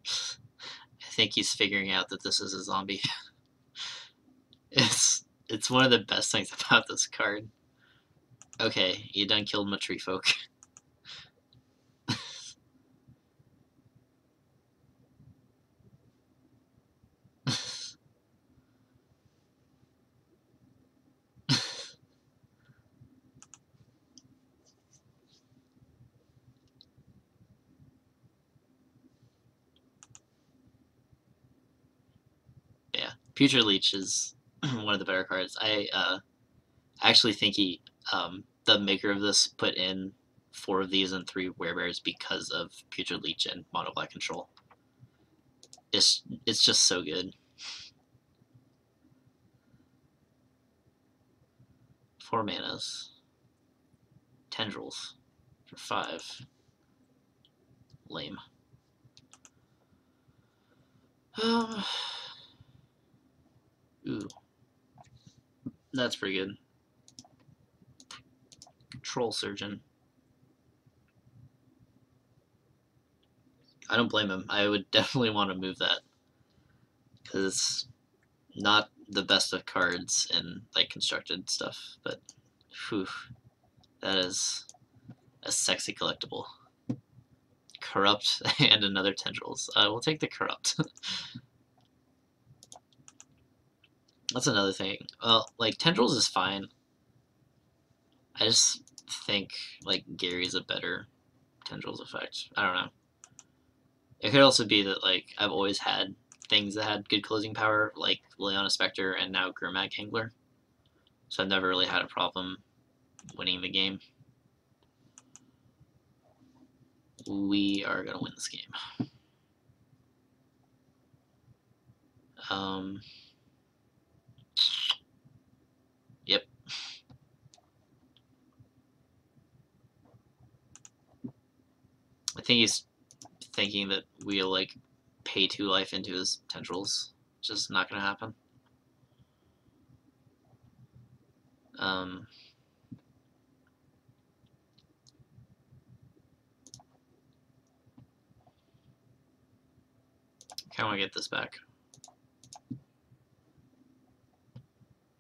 I think he's figuring out that this is a zombie. It's one of the best things about this card. Okay, you done killed my tree folk. Yeah, Putrid Leech is one of the better cards. I actually think the maker of this, put in 4 of these and 3 werebears because of Putrid Leech and Mono Black Control. It's just so good. 4 manas. Tendrils for 5. Lame. Ooh. That's pretty good. Troll Surgeon. I don't blame him. I would definitely want to move that. Because it's not the best of cards in like constructed stuff, but whew, that is a sexy collectible. Corrupt and another Tendrils. We'll take the Corrupt. That's another thing. Well, like Tendrils is fine. I just think like Gary's a better Tendrils effect. I don't know. It could also be that like I've always had things that had good closing power, like Liliana Spectre and now Grimag Hangler. So I've never really had a problem winning the game. We are gonna win this game. Yep. I think he's thinking that we'll like pay 2 life into his tendrils. Just not gonna happen. Kinda wanna get this back.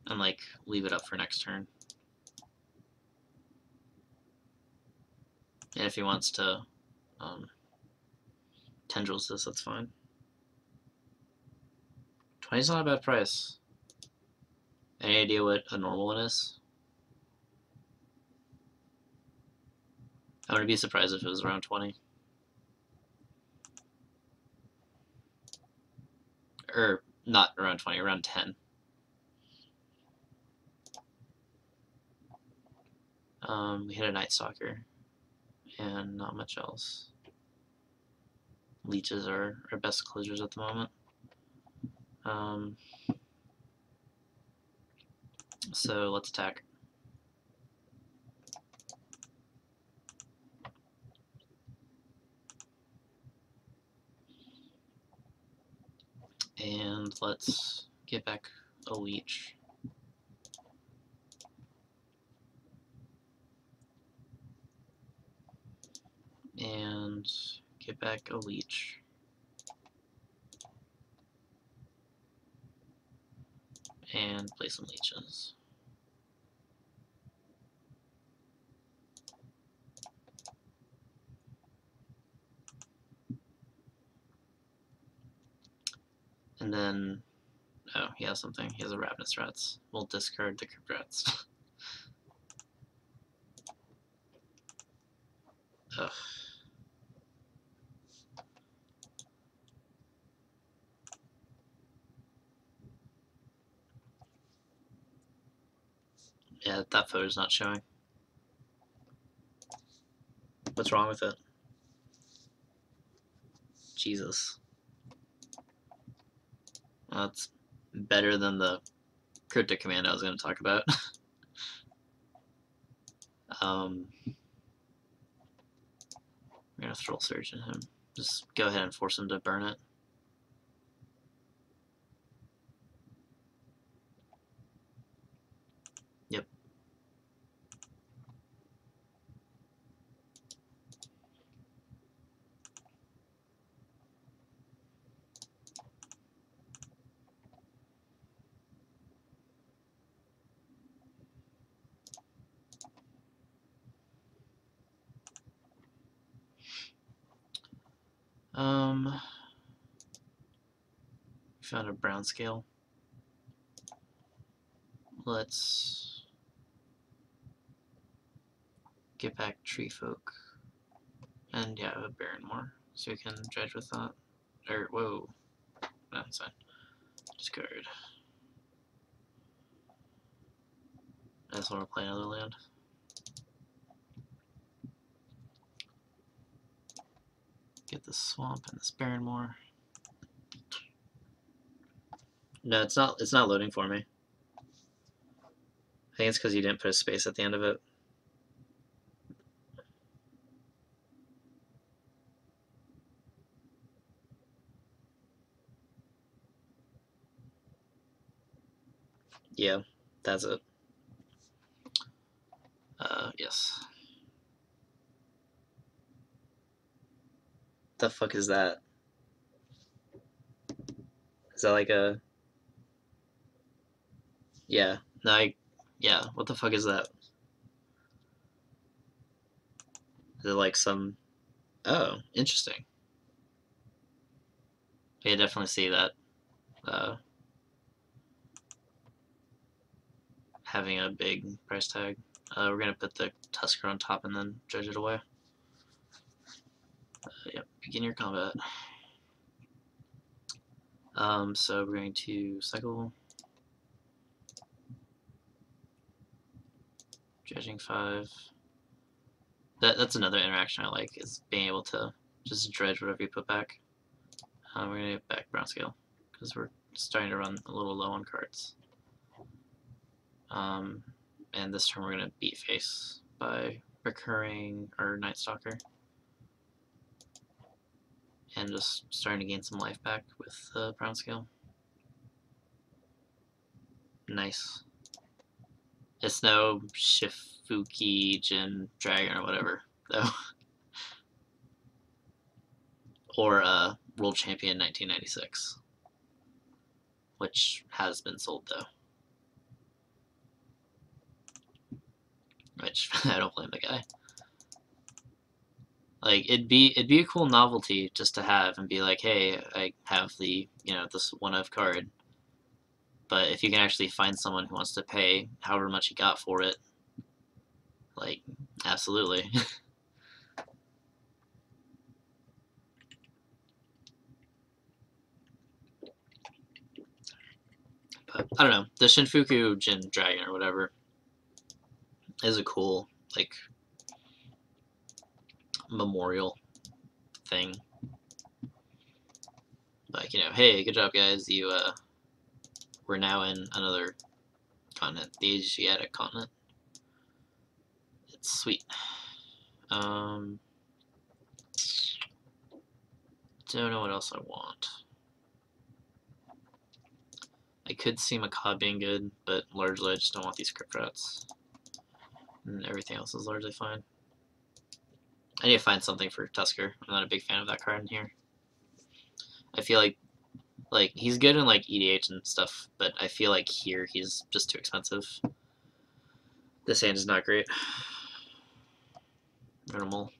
And like leave it up for next turn. And if he wants to tendrils this, that's fine. 20's not a bad price. Any idea what a normal one is? I wouldn't be surprised if it was around 20. Or not around 20, around 10. We hit a Night Stalker, and not much else. Leeches are our best closures at the moment. So let's attack. And let's get back a leech. And get back a leech. And play some leeches. And then, oh, he has something. He has a Ravenous Rats. We'll discard the Crypt Rats. Ugh. Yeah, that photo's not showing. What's wrong with it? Jesus. Well, that's better than the cryptic command I was going to talk about. We're going to Thrill Surge at him. Just go ahead and force him to burn it. Yep. Found a brown scale. Let's get back Tree Folk. And yeah, a Barrenmore. So we can dredge with that. Or, whoa. No, it's fine. Discard. I just want to play another land. Get this swamp and this Barrenmore. No, it's not. It's not loading for me. I think it's because you didn't put a space at the end of it. Yeah, that's it. Yes. The fuck is that? Is that like a... Yeah. No, yeah, what the fuck is that? Is it like some... Oh, interesting. Yeah, definitely see that. Having a big price tag. We're gonna put the Tusker on top and then dredge it away. Yep, begin your combat. So we're going to cycle. Dredging 5. That's another interaction I like, is being able to just dredge whatever you put back. We're going to get back brown scale, because we're starting to run a little low on cards. And this turn we're going to beat face by recurring our Night Stalker. And just starting to gain some life back with the brown scale. Nice. It's no Shifuki Jin Dragon or whatever, though. Or World Champion 1996, which has been sold though. Which I don't blame the guy. Like it'd be a cool novelty just to have and be like, hey, I have the this one of card. But if you can actually find someone who wants to pay however much you got for it, like absolutely. But I don't know, the Shinfuku Jin Dragon or whatever is a cool like memorial thing. Like, you know, hey, good job, guys. You we're now in another continent, the Asiatic continent. It's sweet. Don't know what else I want. I could see Macaw being good, but largely I just don't want these crypt rats. And everything else is largely fine. I need to find something for Tusker. I'm not a big fan of that card in here. I feel like he's good in like EDH and stuff, but I feel like here he's just too expensive. This hand is not great. Minimal.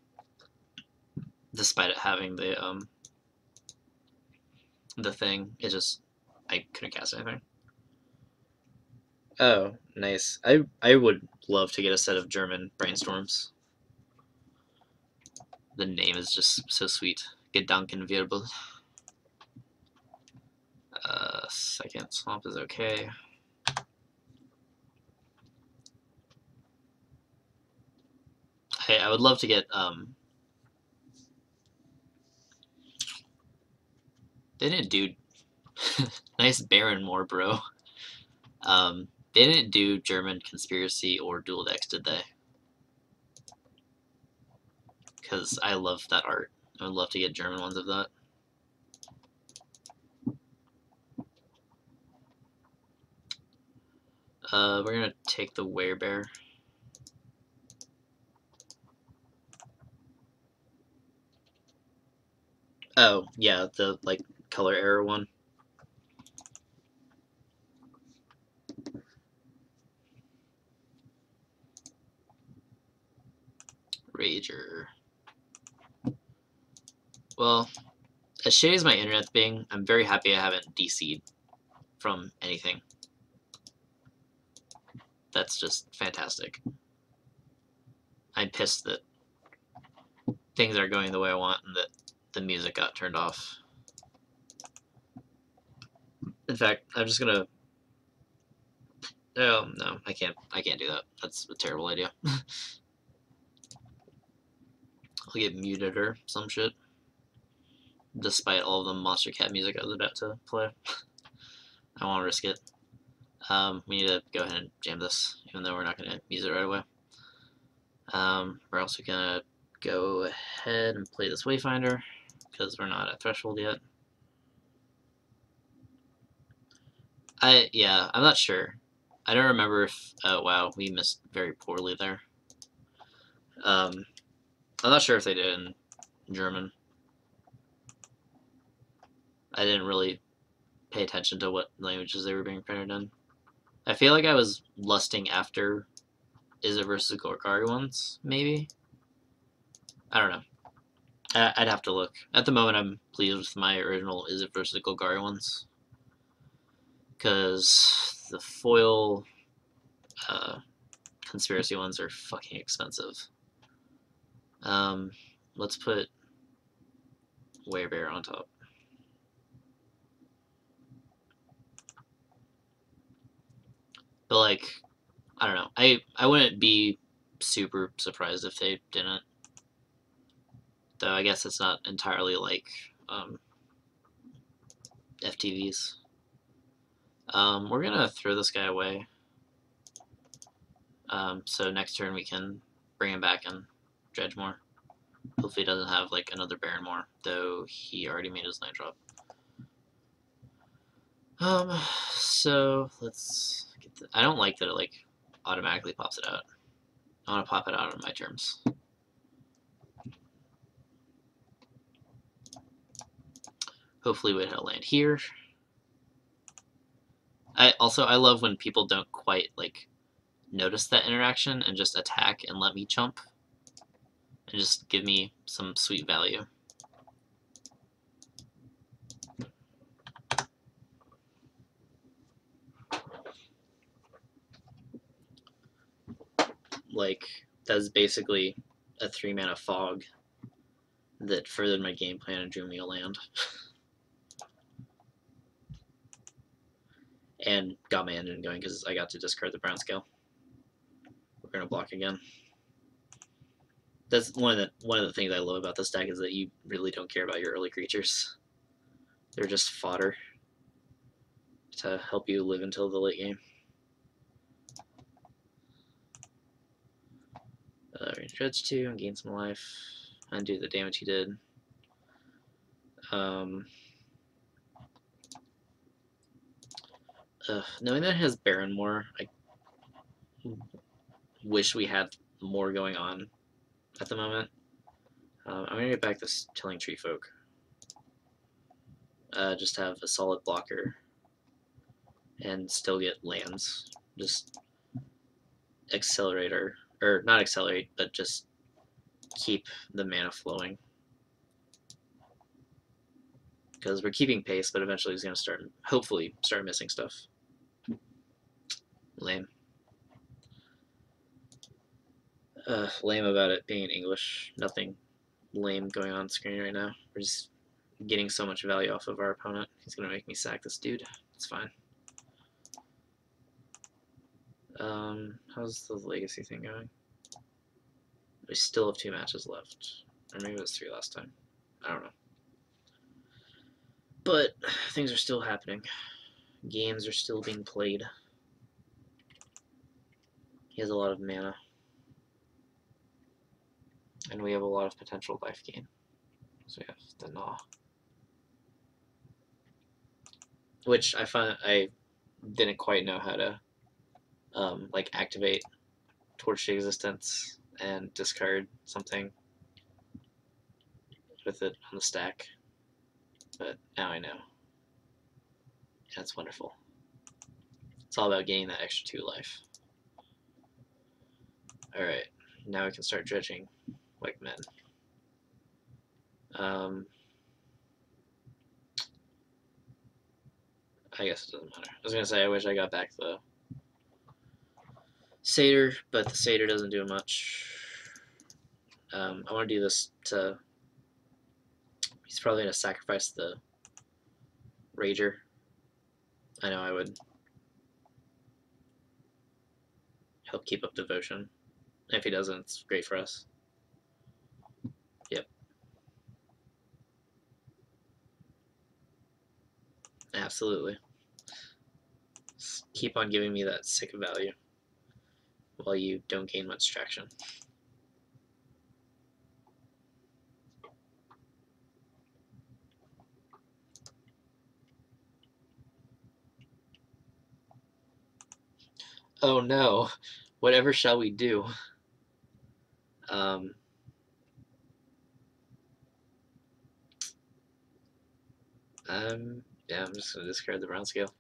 Despite it having the thing, it just I couldn't cast anything. Oh, nice. I would love to get a set of German brainstorms. The name is just so sweet. Gedankenwirbel. Second swamp is okay. Hey, I would love to get they didn't do nice Baron more, bro. They didn't do German Conspiracy or Dual Decks, did they? Because I love that art. I would love to get German ones of that. We're gonna take the Werebear. Oh, yeah, the like color error one. Rager. Well, as shitty as my internet's being, I'm very happy I haven't DC'd from anything. That's just fantastic. I'm pissed that things are going the way I want and that the music got turned off. In fact, I'm just gonna. Oh no, I can't do that. That's a terrible idea. I'll get muted or some shit. Despite all of the Monster Cat music I was about to play. I won't risk it. We need to go ahead and jam this, even though we're not gonna use it right away. We're also gonna go ahead and play this Wayfinder, because we're not at Threshold yet. I'm not sure. I don't remember if, oh wow, we missed very poorly there. I'm not sure if they did in German. I didn't really pay attention to what languages they were being printed in. I feel like I was lusting after Is It versus Gorgari ones, maybe? I don't know. I'd have to look. At the moment, I'm pleased with my original Is It versus Golgari ones. Because the foil conspiracy ones are fucking expensive. Let's put Werebear on top. But like, I don't know. I wouldn't be super surprised if they didn't. Though I guess it's not entirely like FTVs. We're gonna throw this guy away. So next turn we can bring him back and dredge more. Hopefully he doesn't have like another Baron more, though he already made his land drop. So let's get the, I don't like that it like automatically pops it out. I want to pop it out on my terms. Hopefully we'd hit a land here. I love when people don't quite like notice that interaction and just attack and let me chump and just give me some sweet value. Like, that's basically a 3-mana fog that furthered my game plan and drew me a land. And got my engine going because I got to discard the brown scale. We're going to block again. That's one of the things I love about this deck is that you really don't care about your early creatures. They're just fodder to help you live until the late game. Dredge 2 and gain some life. Undo the damage he did. Knowing that it has Baron more, I wish we had more going on at the moment. I'm going to get back this Tilling Tree Folk. Just have a solid blocker and still get lands. Just accelerate or not accelerate, but just keep the mana flowing. Because we're keeping pace, but eventually he's going to hopefully start missing stuff. Lame. Lame about it being in English. Nothing lame going on screen right now. We're just getting so much value off of our opponent. He's going to make me sack this dude. It's fine. How's the legacy thing going? We still have 2 matches left. Or maybe it was 3 last time. I don't know. But things are still happening. Games are still being played. He has a lot of mana. And we have a lot of potential life gain. So we have the Gnaw. Which I didn't quite know how to like activate Torch to Existence and discard something with it on the stack. But now I know. That's wonderful. It's all about gaining that extra 2 life. Alright, now we can start dredging like men. I guess it doesn't matter. I was going to say I wish I got back the Satyr, but the Satyr doesn't do much. I want to do this to... He's probably going to sacrifice the Rager. I know I would. Help keep up devotion. If he doesn't, it's great for us. Yep. Absolutely. Just keep on giving me that sick value while you don't gain much traction. Oh no, whatever shall we do? Yeah, I'm just gonna discard the brown scale.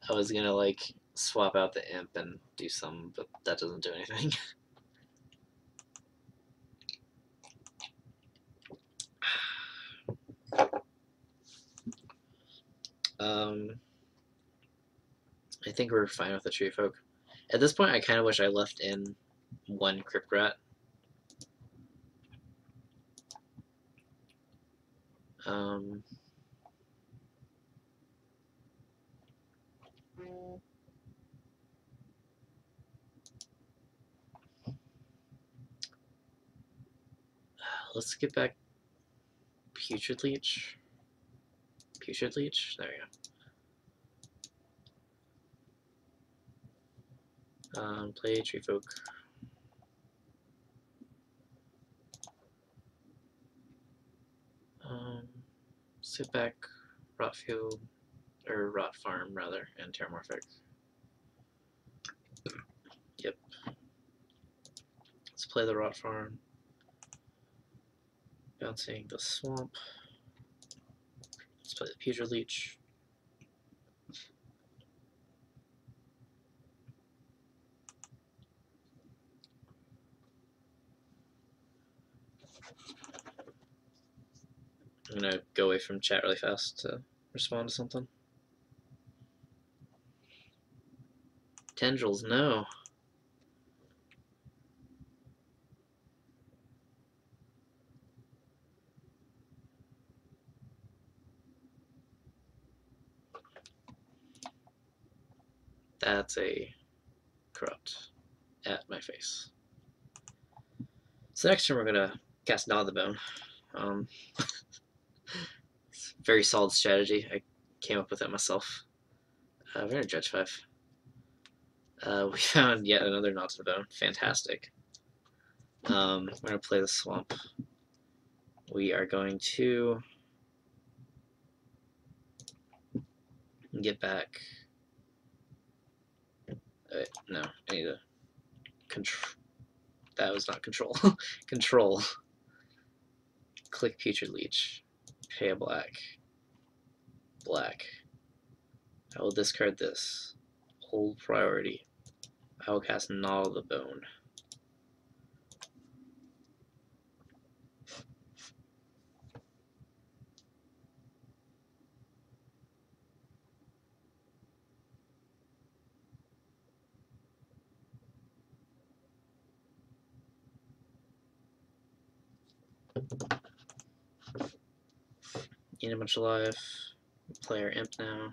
I was gonna like swap out the imp and do some, but that doesn't do anything. I think we're fine with the Tree Folk. At this point, I kind of wish I left in 1 Crypt Rat. Let's get back Putrid Leech. Putrid Leech? There we go. Play Tree Folk. Sit back, Rot Field, or Rot Farm rather, and Terramorphic. Yep. Let's play the Rot Farm. Bouncing the Swamp. Let's play the Putrid Leech. I'm gonna go away from chat really fast to respond to something. Tendrils, no. That's a corrupt. at my face. So next turn we're gonna cast Gnaw the Bone. Very solid strategy. I came up with it myself. We're gonna Dredge 5. We found yet another Gnaw to the Bone. Fantastic. We're gonna play the Swamp. We are going to get back. No, I need to control. That was not control. Control. Click Putrid Leech. Pay a black. Black. I will discard this. Hold priority. I will cast Gnaw the Bone. Gain a bunch of life. Play our imp now.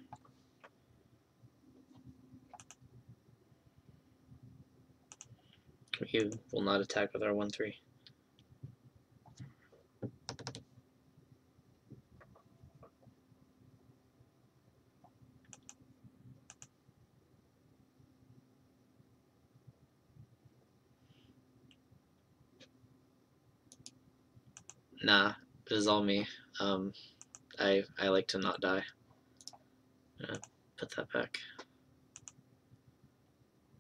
We will not attack with our 1/3. Nah, it is all me. I like to not die. Put that back.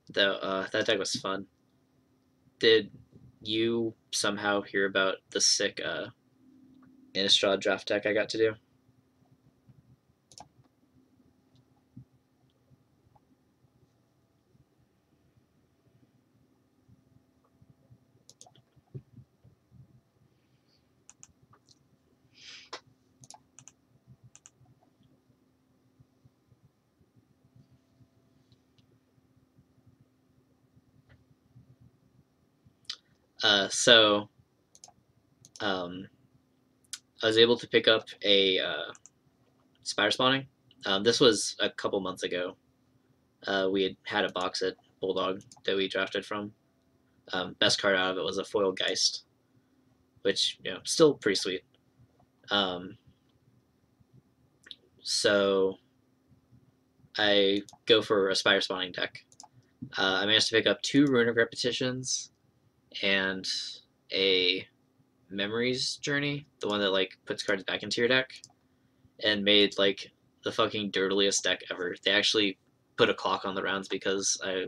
Though that deck was fun. Did you somehow hear about the sick Innistrad draft deck I got to do? So I was able to pick up a Spider Spawning. This was a couple months ago. We had a box at Bulldog that we drafted from. Best card out of it was a foil Geist, which still pretty sweet. So I go for a Spider Spawning deck. I managed to pick up 2 Runic Repetitions and a Memories Journey, the one that puts cards back into your deck, and made the fucking dirtiest deck ever. They actually put a clock on the rounds because I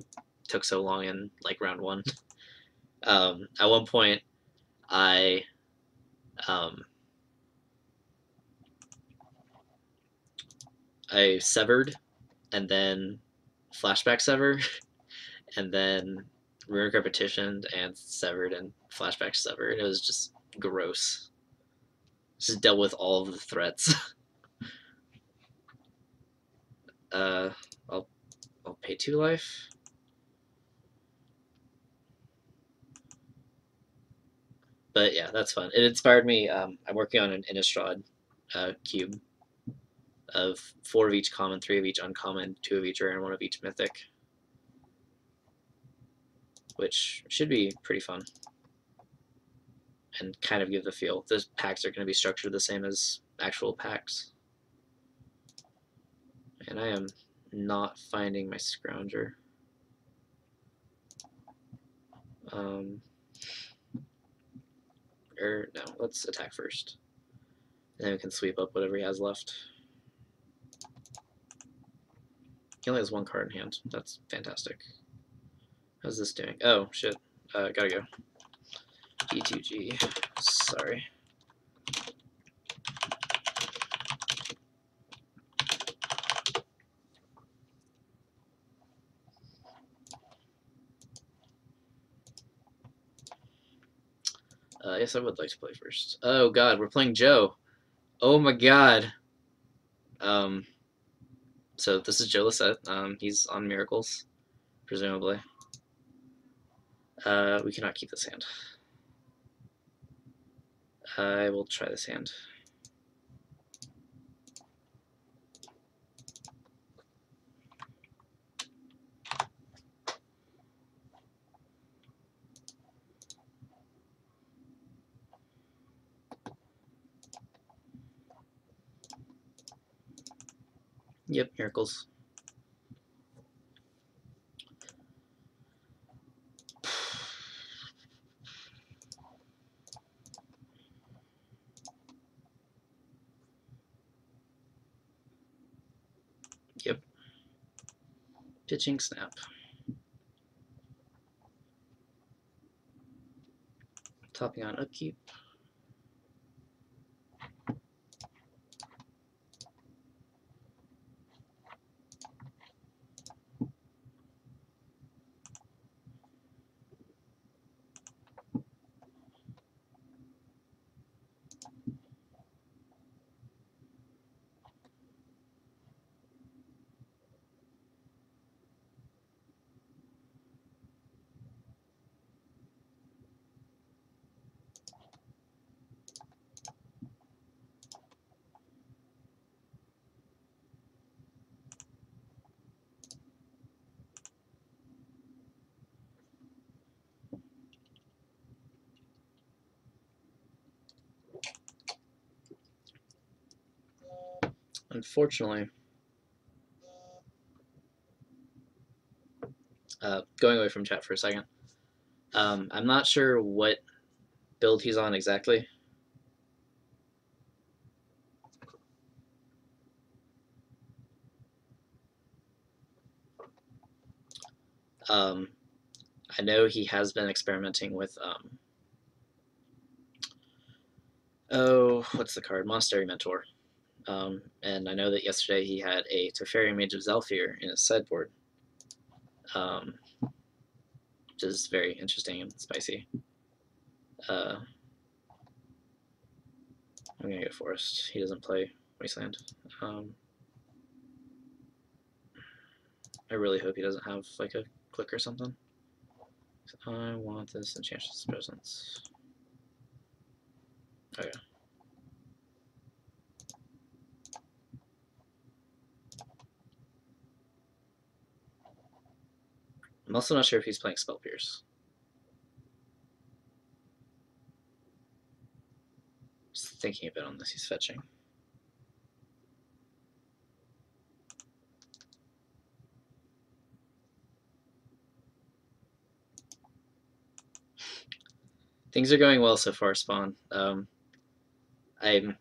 took so long in round 1. At one point, I severed, and then flashback sever, and then Runic Repetitioned and severed and flashback severed. It was just gross. Just dealt with all of the threats. I'll pay 2 life. But yeah, that's fun. It inspired me. I'm working on an Innistrad cube of 4 of each common, 3 of each uncommon, 2 of each rare, and 1 of each mythic, which should be pretty fun and kind of give the feel. The packs are going to be structured the same as actual packs. And I am not finding my Scrounger. No, let's attack first. And then we can sweep up whatever he has left. He only has 1 card in hand. That's fantastic. How's this doing? Oh, shit. Gotta go. E2G. Sorry. Yes, I would like to play first. Oh god, we're playing Joe. Oh my god. So this is Joe Lossett. He's on Miracles, presumably. We cannot keep this hand. I will try this hand. Yep, miracles. Yep. Pitching snap. Topping on upkeep. Unfortunately, going away from chat for a second, I'm not sure what build he's on exactly. I know he has been experimenting with, oh, what's the card? Monastery Mentor. And I know that yesterday he had a Teferi Mage of Zhalfir in his sideboard, which is very interesting and spicy. I'm going to go Forest. He doesn't play Wasteland. I really hope he doesn't have like a click or something. I want this Enchantress presence. Okay. I'm also not sure if he's playing Spell Pierce. Just thinking a bit on this, he's fetching. Things are going well so far, Spawn. I'm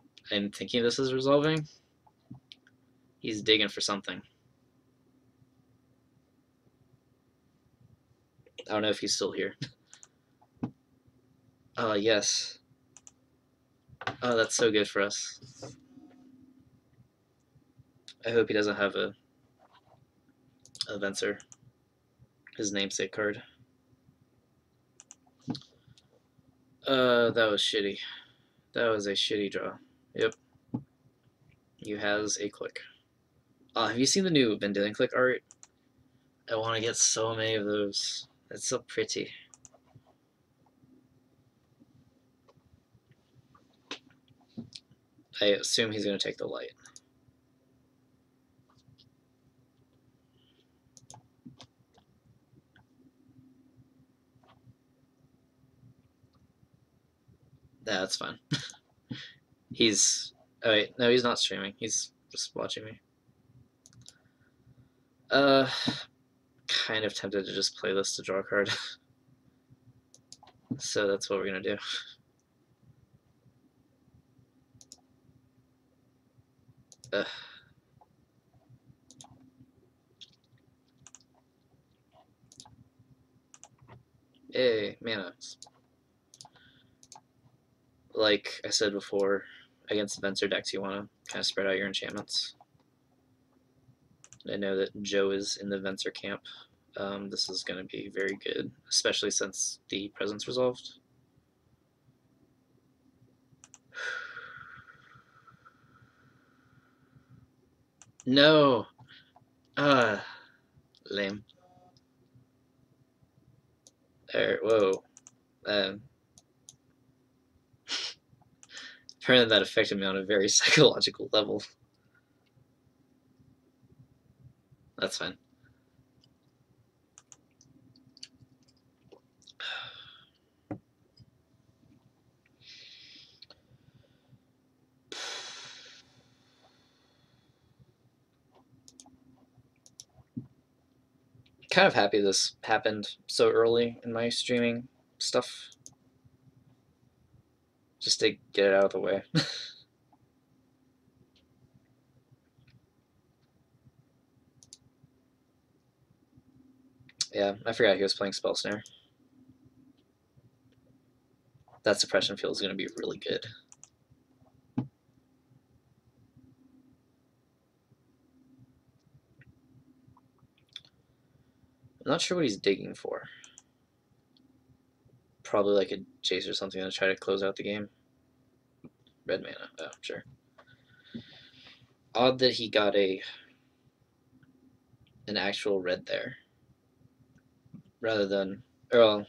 thinking this is resolving. He's digging for something. I don't know if he's still here. Oh, yes. Oh, that's so good for us. I hope he doesn't have a Venser, his namesake card. That was shitty. That was a shitty draw. Yep. You has a click. Have you seen the new Vendilion click art? I want to get so many of those. It's so pretty. I assume he's going to take the light. That's fine. He's... Oh wait, no, he's not streaming. He's just watching me. Kind of tempted to just play this to draw a card. So that's what we're going to do. Hey, mana. Like I said before, against the Venser decks, you want to kind of spread out your enchantments. I know that Joe is in the Venser camp. This is going to be very good, especially since the presence resolved. No! Lame. Whoa. Apparently that affected me on a very psychological level. That's fine. kind of happy this happened so early in my streaming stuff. Just to get it out of the way. Yeah, I forgot he was playing Spell Snare. That suppression field is going to be really good. I'm not sure what he's digging for. Probably like a Jace or something to try to close out the game. Red mana. Oh, sure. Odd that he got an actual red there. Rather than... Well,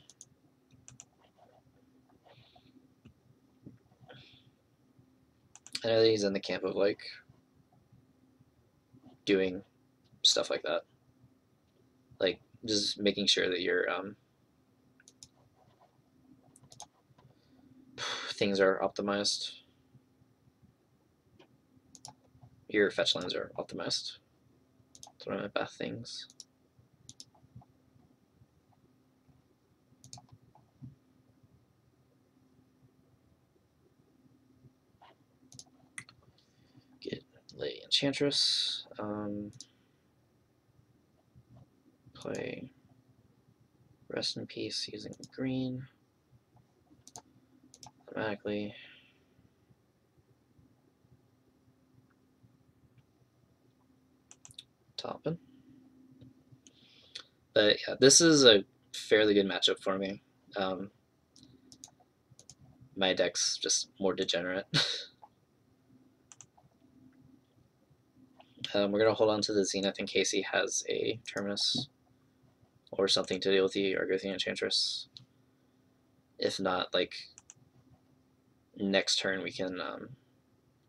I know that he's in the camp of like doing stuff like that. Like just making sure that your things are optimized. Your fetch lands are optimized. That's what I meant by things. Get lay Enchantress. Play Rest in Peace using green. Automatically. Toppin. But yeah, this is a fairly good matchup for me. My deck's just more degenerate. We're going to hold on to the Zenith in case he has a Terminus or something to deal with the Argothian Enchantress. If not, like, next turn we can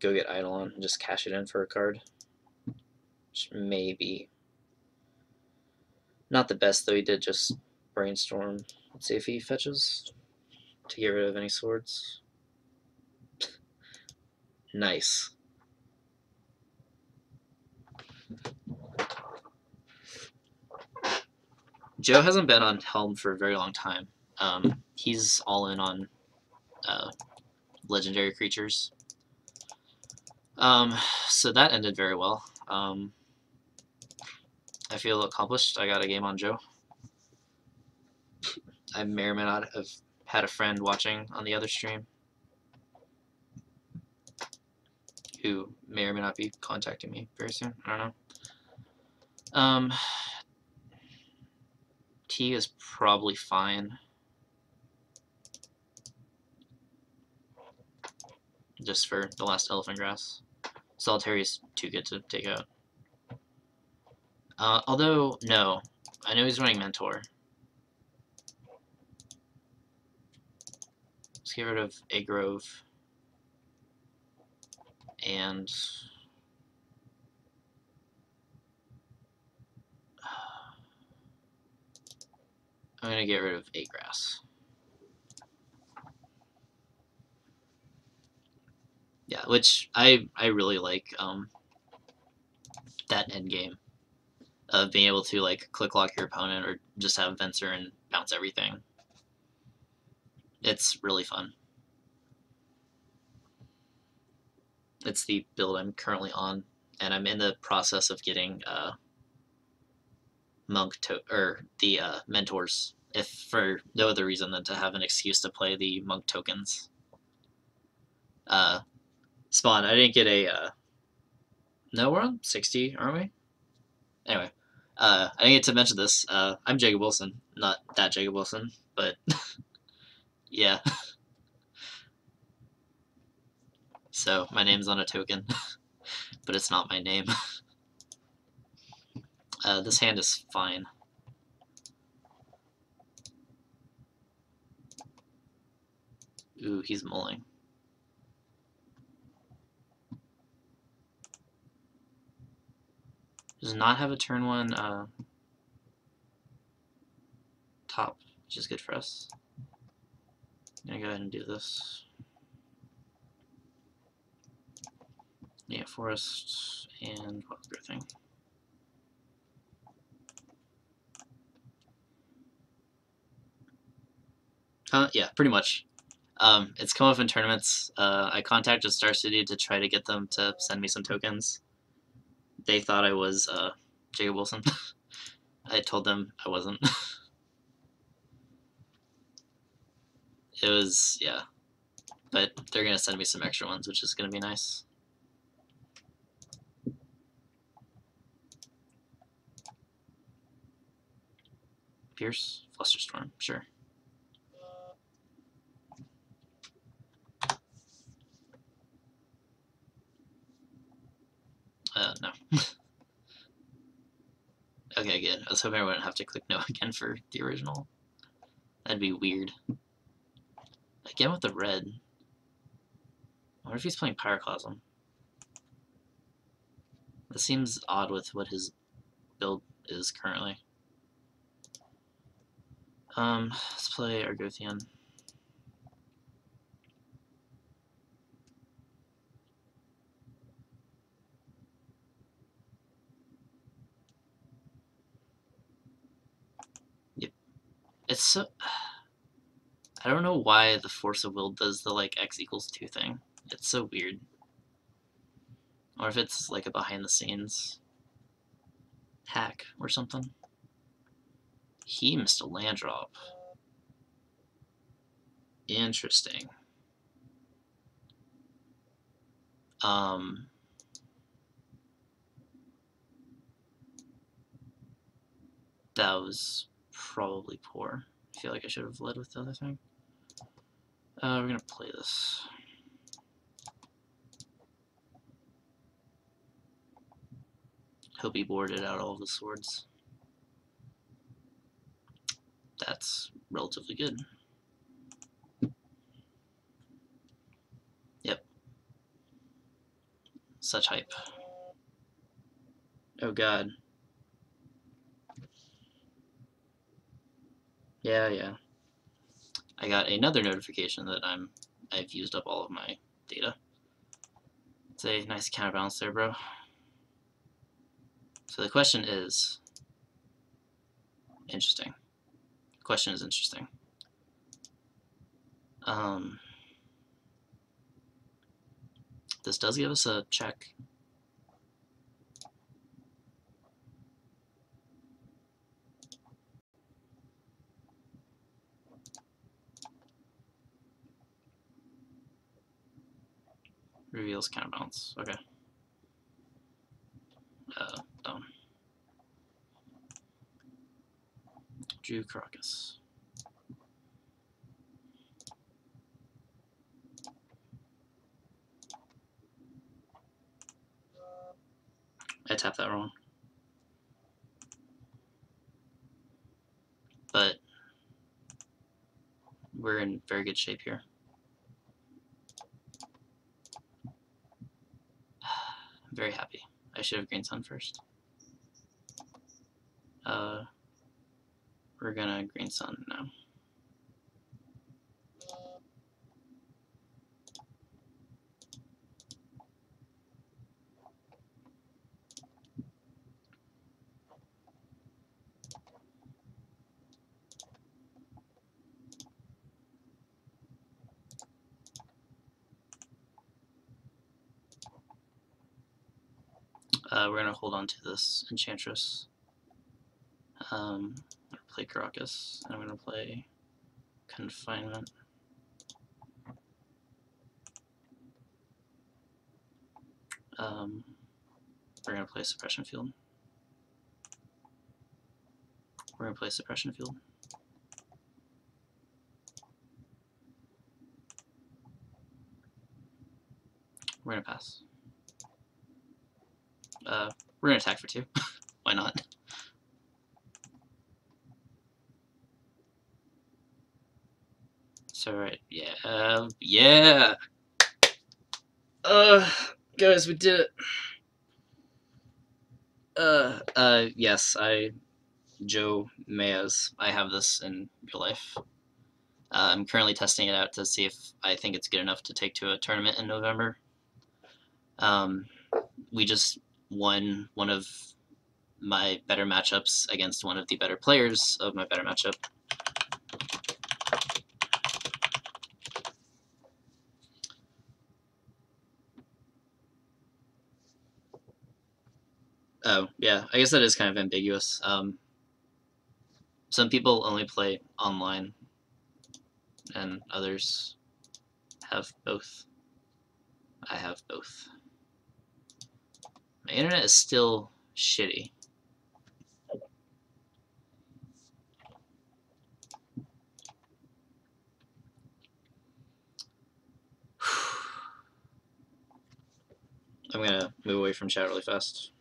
go get Eidolon and just cash it in for a card. Which may be not the best, though he did just brainstorm. Let's see if he fetches to get rid of any swords. Nice. Joe hasn't been on Helm for a very long time. He's all in on legendary creatures. So that ended very well. I feel accomplished. I got a game on Joe. I may or may not have had a friend watching on the other stream who may or may not be contacting me very soon. I don't know. T is probably fine. Just for the last Elephant Grass. Solitary is too good to take out. Although, no. I know he's running Mentor. Let's get rid of a Grove. And... I'm going to get rid of a Grass. Yeah, which I really like that end game of being able to like click lock your opponent or just have Venser and bounce everything. It's really fun. It's the build I'm currently on, and I'm in the process of getting the mentors, if for no other reason than to have an excuse to play the monk tokens. Spawn, I didn't get a no, we're on 60, aren't we? Anyway, I didn't get to mention this. I'm Jacob Wilson, not that Jacob Wilson, but yeah. So my name's on a token, but it's not my name. This hand is fine. Ooh, he's mulling. Does not have a turn one top, which is good for us. I'm gonna go ahead and do this. Yeah, forest and wild growth thing. Yeah, pretty much. It's come up in tournaments. I contacted Star City to try to get them to send me some tokens. They thought I was Jacob Wilson. I told them I wasn't. It was, yeah. But they're going to send me some extra ones, which is going to be nice. Pierce? Flusterstorm, sure. No. Okay, good. I was hoping I wouldn't have to click no again for the original. That'd be weird. Again with the red. I wonder if he's playing Pyroclasm. This seems odd with what his build is currently. Let's play Argothian. Yep. It's so... I don't know why the Force of Will does the, like, X equals 2 thing. It's so weird. Or if it's, like, a behind-the-scenes hack or something. He missed a land drop. Interesting. That was probably poor. I feel like I should have led with the other thing. We're gonna play this. Hope he boarded out all of the swords. That's relatively good. Yep. Such hype. Oh god. Yeah. I got another notification that I've used up all of my data. It's a nice counterbalance there, bro. So the question is interesting. The question is interesting. This does give us a check. Reveals counterbalance. Okay. Done. Drew Crocus. I tapped that wrong. But we're in very good shape here. I'm very happy. I should have Green Sun first. We're gonna Green Sun now. We're gonna hold on to this Enchantress. I'm gonna play Crocus, and I'm gonna play Confinement. We're gonna play Suppression Field. We're gonna play Suppression Field. We're gonna pass. We're gonna attack for 2. Why not? So right, yeah. Guys, we did it. Yes, Joe Mayas. I have this in real life. I'm currently testing it out to see if I think it's good enough to take to a tournament in November. We just won one of my better matchups against one of the better players of my better matchup. Oh, yeah, I guess that is kind of ambiguous. Some people only play online, and others have both. I have both. My internet is still shitty. I'm gonna move away from chat really fast.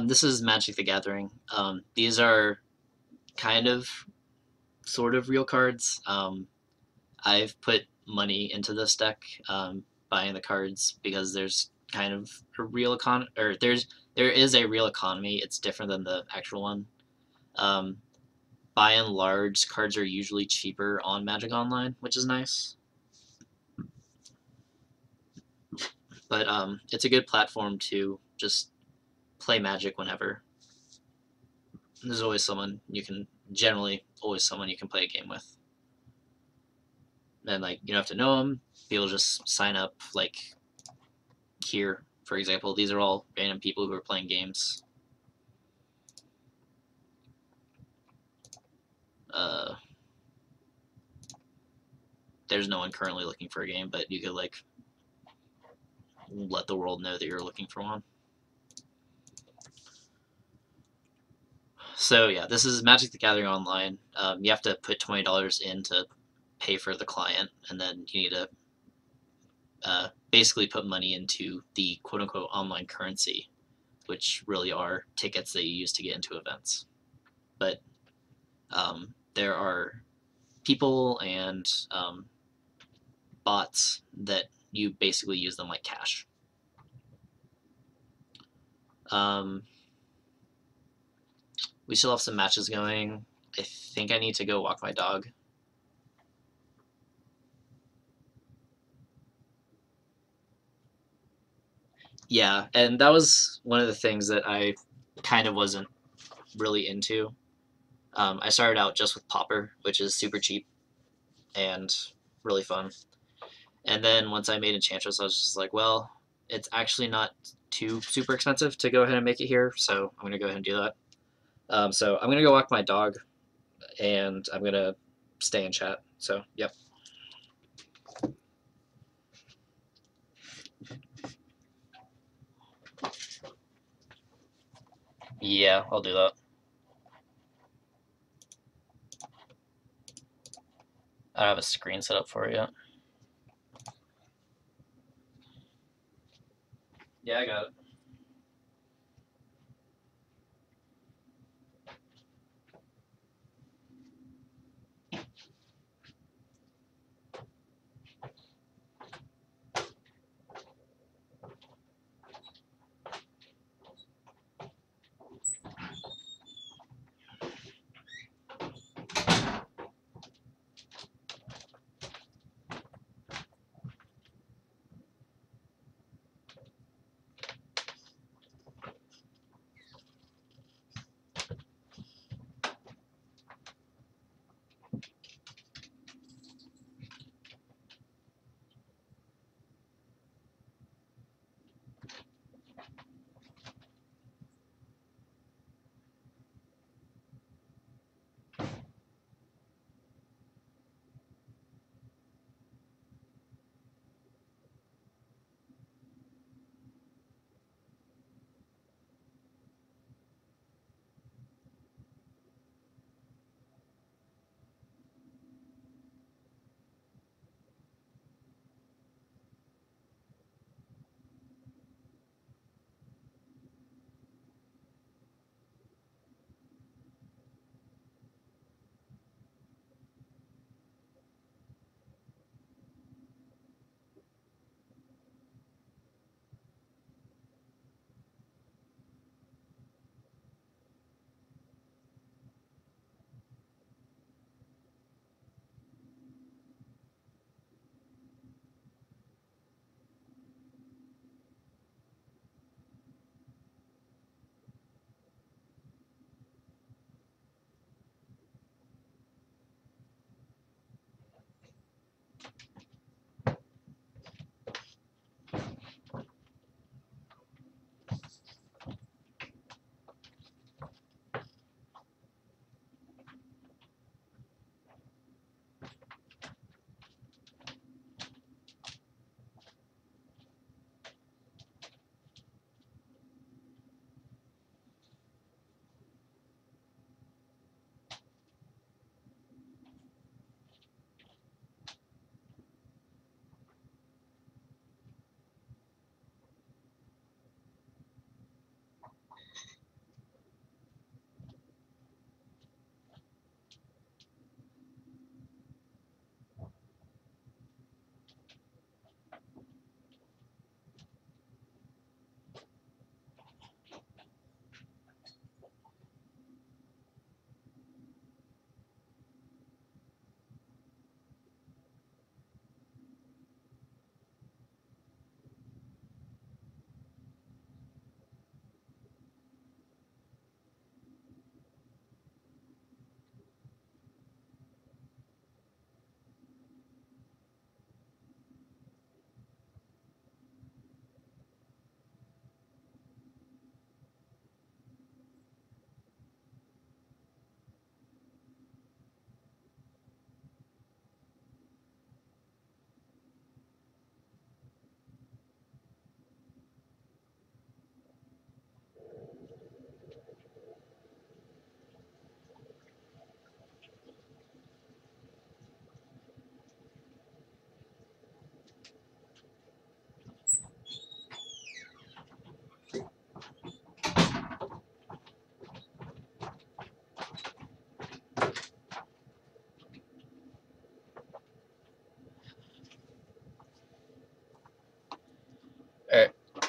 This is Magic the Gathering. These are kind of, sort of real cards. I've put money into this deck, buying the cards because there's kind of a real there is a real economy. It's different than the actual one. Um, by and large, cards are usually cheaper on Magic Online, which is nice. But it's a good platform to just play Magic whenever. There's always someone you can play a game with. And like you don't have to know them. People just sign up. Like here, for example, these are all random people who are playing games. There's no one currently looking for a game, but you could like let the world know that you're looking for one. So yeah, this is Magic the Gathering Online. You have to put $20 in to pay for the client, and then you need to basically put money into the quote-unquote online currency, which really are tickets that you use to get into events. But there are people and bots that you basically use them like cash. We still have some matches going. I think I need to go walk my dog. Yeah, and that was one of the things that I kind of wasn't really into. I started out just with Pauper, which is super cheap and really fun. And then once I made Enchantress, I was just like, well, it's actually not too super expensive to go ahead and make it here, so I'm going to go ahead and do that. So I'm going to go walk my dog, and I'm going to stay in chat. So, yep. Yeah, I'll do that. I don't have a screen set up for it yet. Yeah, I got it.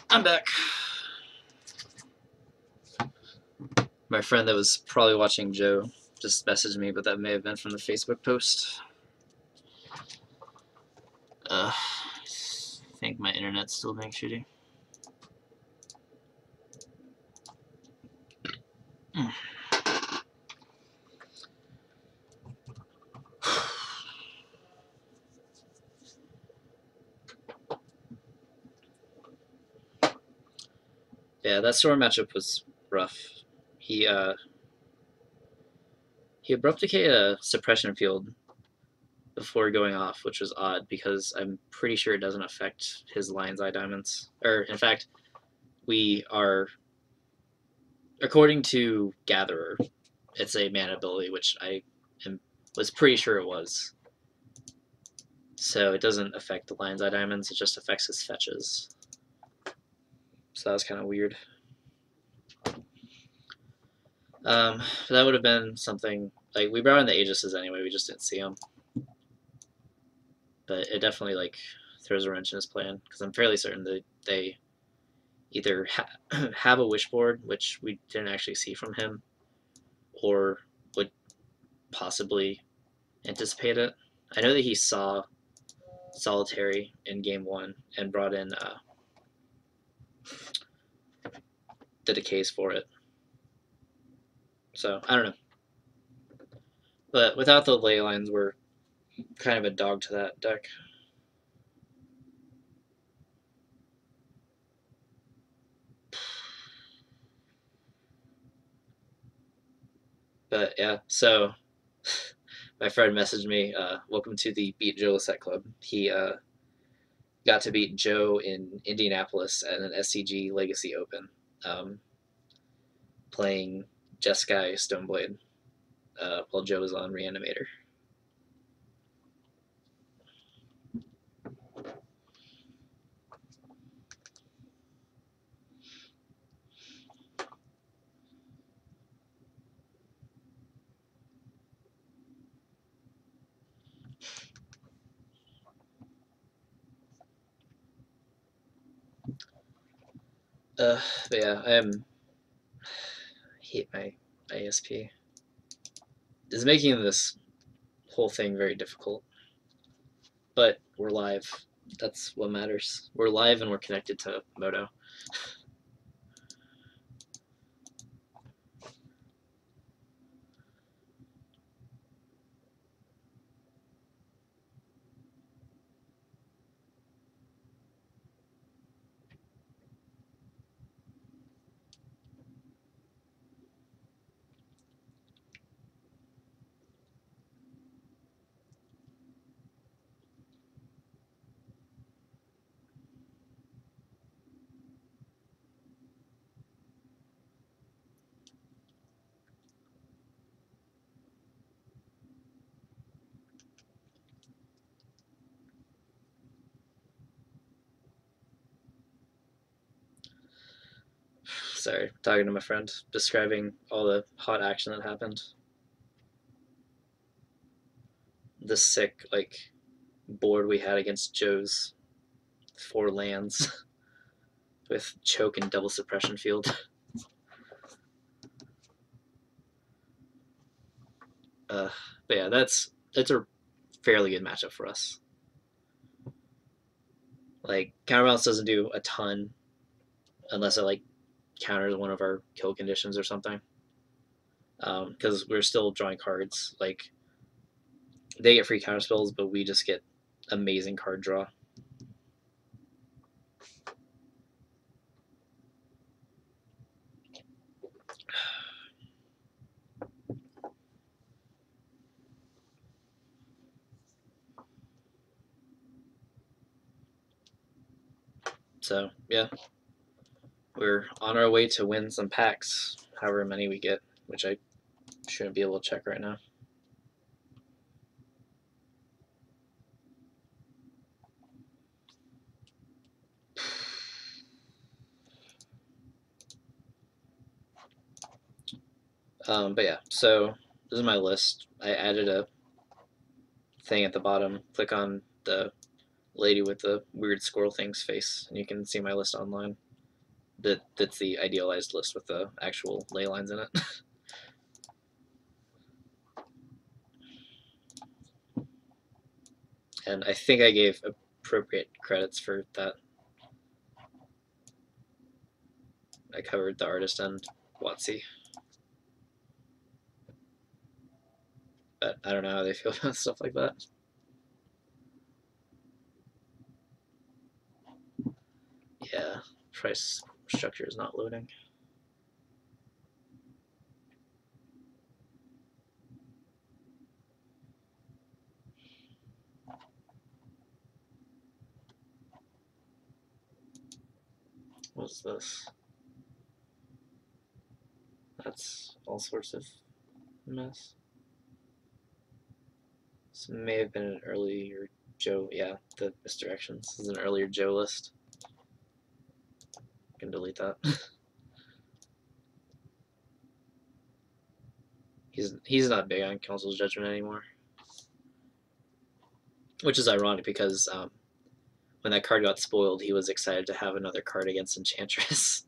I'm back. My friend that was probably watching Joe just messaged me, but that may have been from the Facebook post. I think my internet's still being shitty. Yeah, that Storm matchup was rough. He abrupt decayed a suppression field before going off, which was odd because I'm pretty sure it doesn't affect his Lion's Eye Diamonds. Or in fact, we are, according to Gatherer, it's a mana ability, which was pretty sure it was. So it doesn't affect the Lion's Eye Diamonds, it just affects his fetches. So that was kind of weird. That would have been something, like, we brought in the Aegises anyway, we just didn't see them. But it definitely, like, throws a wrench in his plan, because I'm fairly certain that they either have a wish board, which we didn't actually see from him, or would possibly anticipate it. I know that he saw Solitary in game 1 and brought in the decays for it. So, I don't know. But without the ley lines, we're kind of a dog to that deck. But yeah, so my friend messaged me, welcome to the Beat Joe Lossett Club. He got to beat Joe in Indianapolis at an SCG Legacy Open, playing Jeskai Stoneblade while Joe was on Reanimator. But yeah, I hate my ASP. It's making this whole thing very difficult. But we're live. That's what matters. We're live and we're connected to Moto. Sorry, talking to my friend, describing all the hot action that happened. The sick, like, board we had against Joe's 4 lands with choke and double suppression field. But yeah, it's a fairly good matchup for us. Like, counterbalance doesn't do a ton unless it like counters one of our kill conditions or something. Because we're still drawing cards. Like, they get free counter spells, but we just get amazing card draw. So yeah, we're on our way to win some packs, however many we get, which I shouldn't be able to check right now. But yeah, so this is my list. I added a thing at the bottom. Click on the lady with the weird squirrel thing's face, and you can see my list online. that's the idealized list with the actual ley lines in it. And I think I gave appropriate credits for that. I covered the artist and WotC. But I don't know how they feel about stuff like that. Yeah, price structure is not loading. What's this? That's all sorts of mess. This may have been an earlier Joe. Yeah, the misdirections. This is an earlier Joe list. I can delete that. He's not big on Council's Judgment anymore, which is ironic because when that card got spoiled, he was excited to have another card against Enchantress.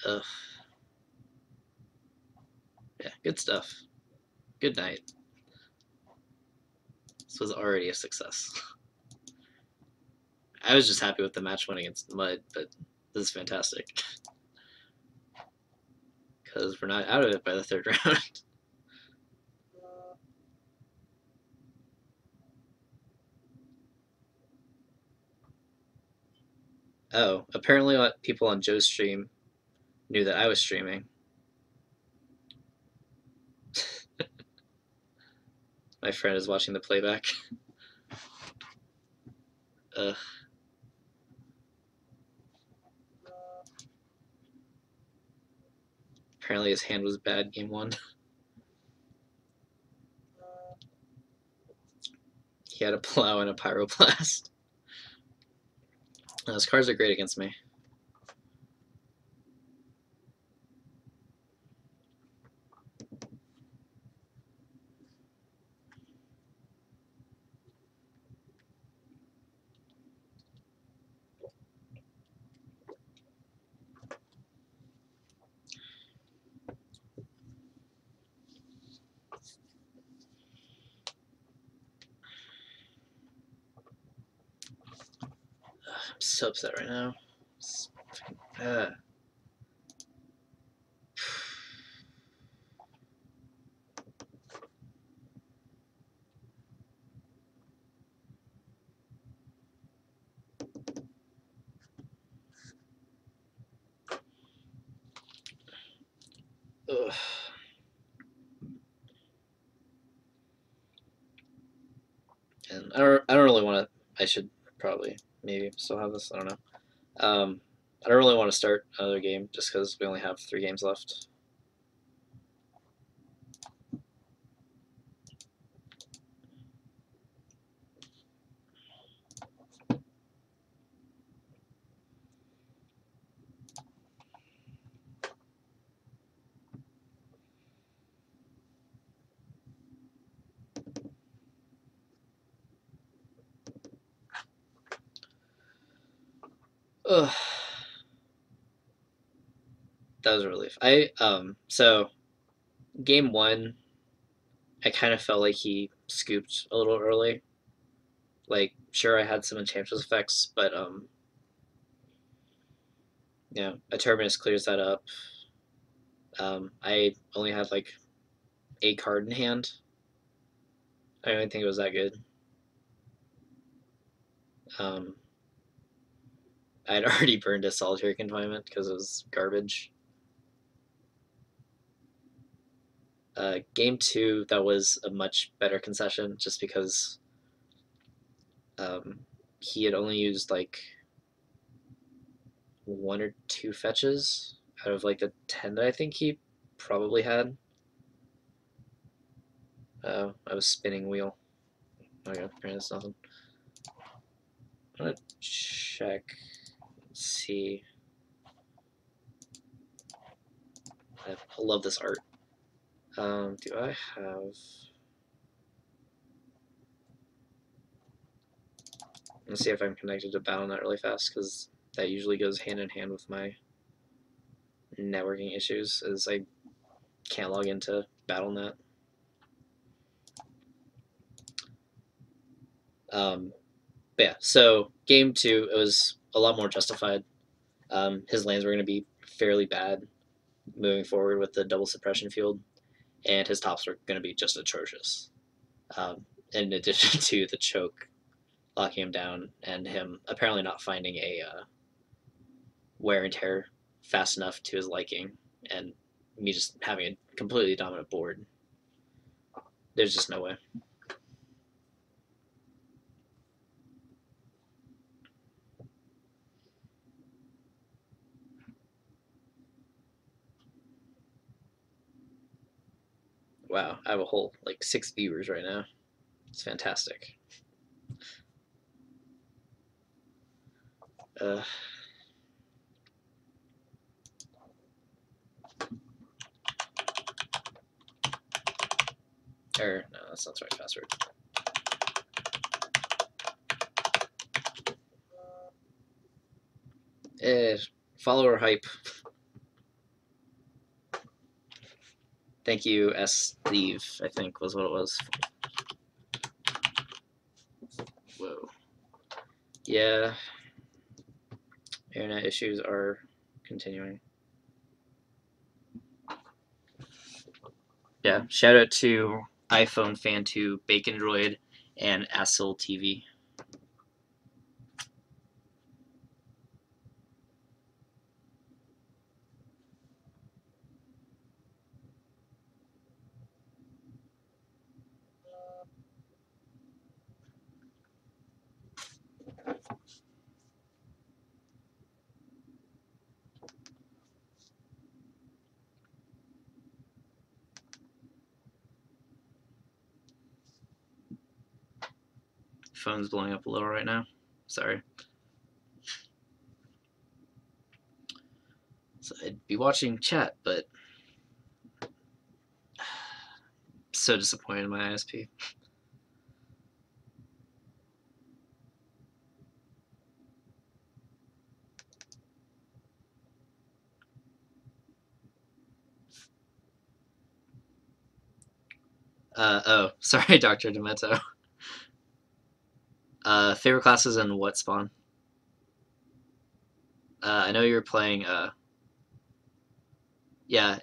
Ugh. Yeah, good stuff. Good night. This was already a success. I was just happy with the match win against Mud, but this is fantastic. Because we're not out of it by the third round. Oh, apparently people on Joe's stream knew that I was streaming. My friend is watching the playback. Ugh. Apparently his hand was bad game one. He had a plow and a pyroblast. Those cards are great against me. I'm so upset right now. Ugh. And I don't really want to. I should probably maybe still have this. I don't know. I don't really want to start another game just because we only have 3 games left. Ugh. That was a relief. So game 1, I kind of felt like he scooped a little early. Like, sure, I had some Enchantress effects, but yeah, a Terminus clears that up. I only had like a card in hand. I don't even think it was that good. I had already burned a solitary confinement because it was garbage. Game 2, that was a much better concession just because he had only used like 1 or 2 fetches out of like the 10 that I think he probably had. Oh, I was spinning wheel. Okay, apparently that's nothing. I'm gonna check, see. I love this art. Do I have? Let's see if I'm connected to BattleNet really fast, because that usually goes hand in hand with my networking issues, as I can't log into BattleNet. But yeah, so game 2, it was a lot more justified. His lands were going to be fairly bad moving forward with the double suppression field, and his tops were going to be just atrocious. In addition to the choke locking him down, and him apparently not finding a wear and tear fast enough to his liking, and me just having a completely dominant board. There's just no way. Wow, I have a whole 6 viewers right now. It's fantastic. No, that's not the right password. Follower hype. Thank you, S. Leave, I think was what it was. Whoa. Yeah. Internet issues are continuing. Yeah, shout out to iPhone Fan 2, Bacon Droid, and Assel TV. Phone's blowing up a little right now. Sorry. So I'd be watching chat, but so disappointed in my ISP. Oh, sorry, Dr. Demento. Favorite classes and what spawn? I know you were playing. Yeah,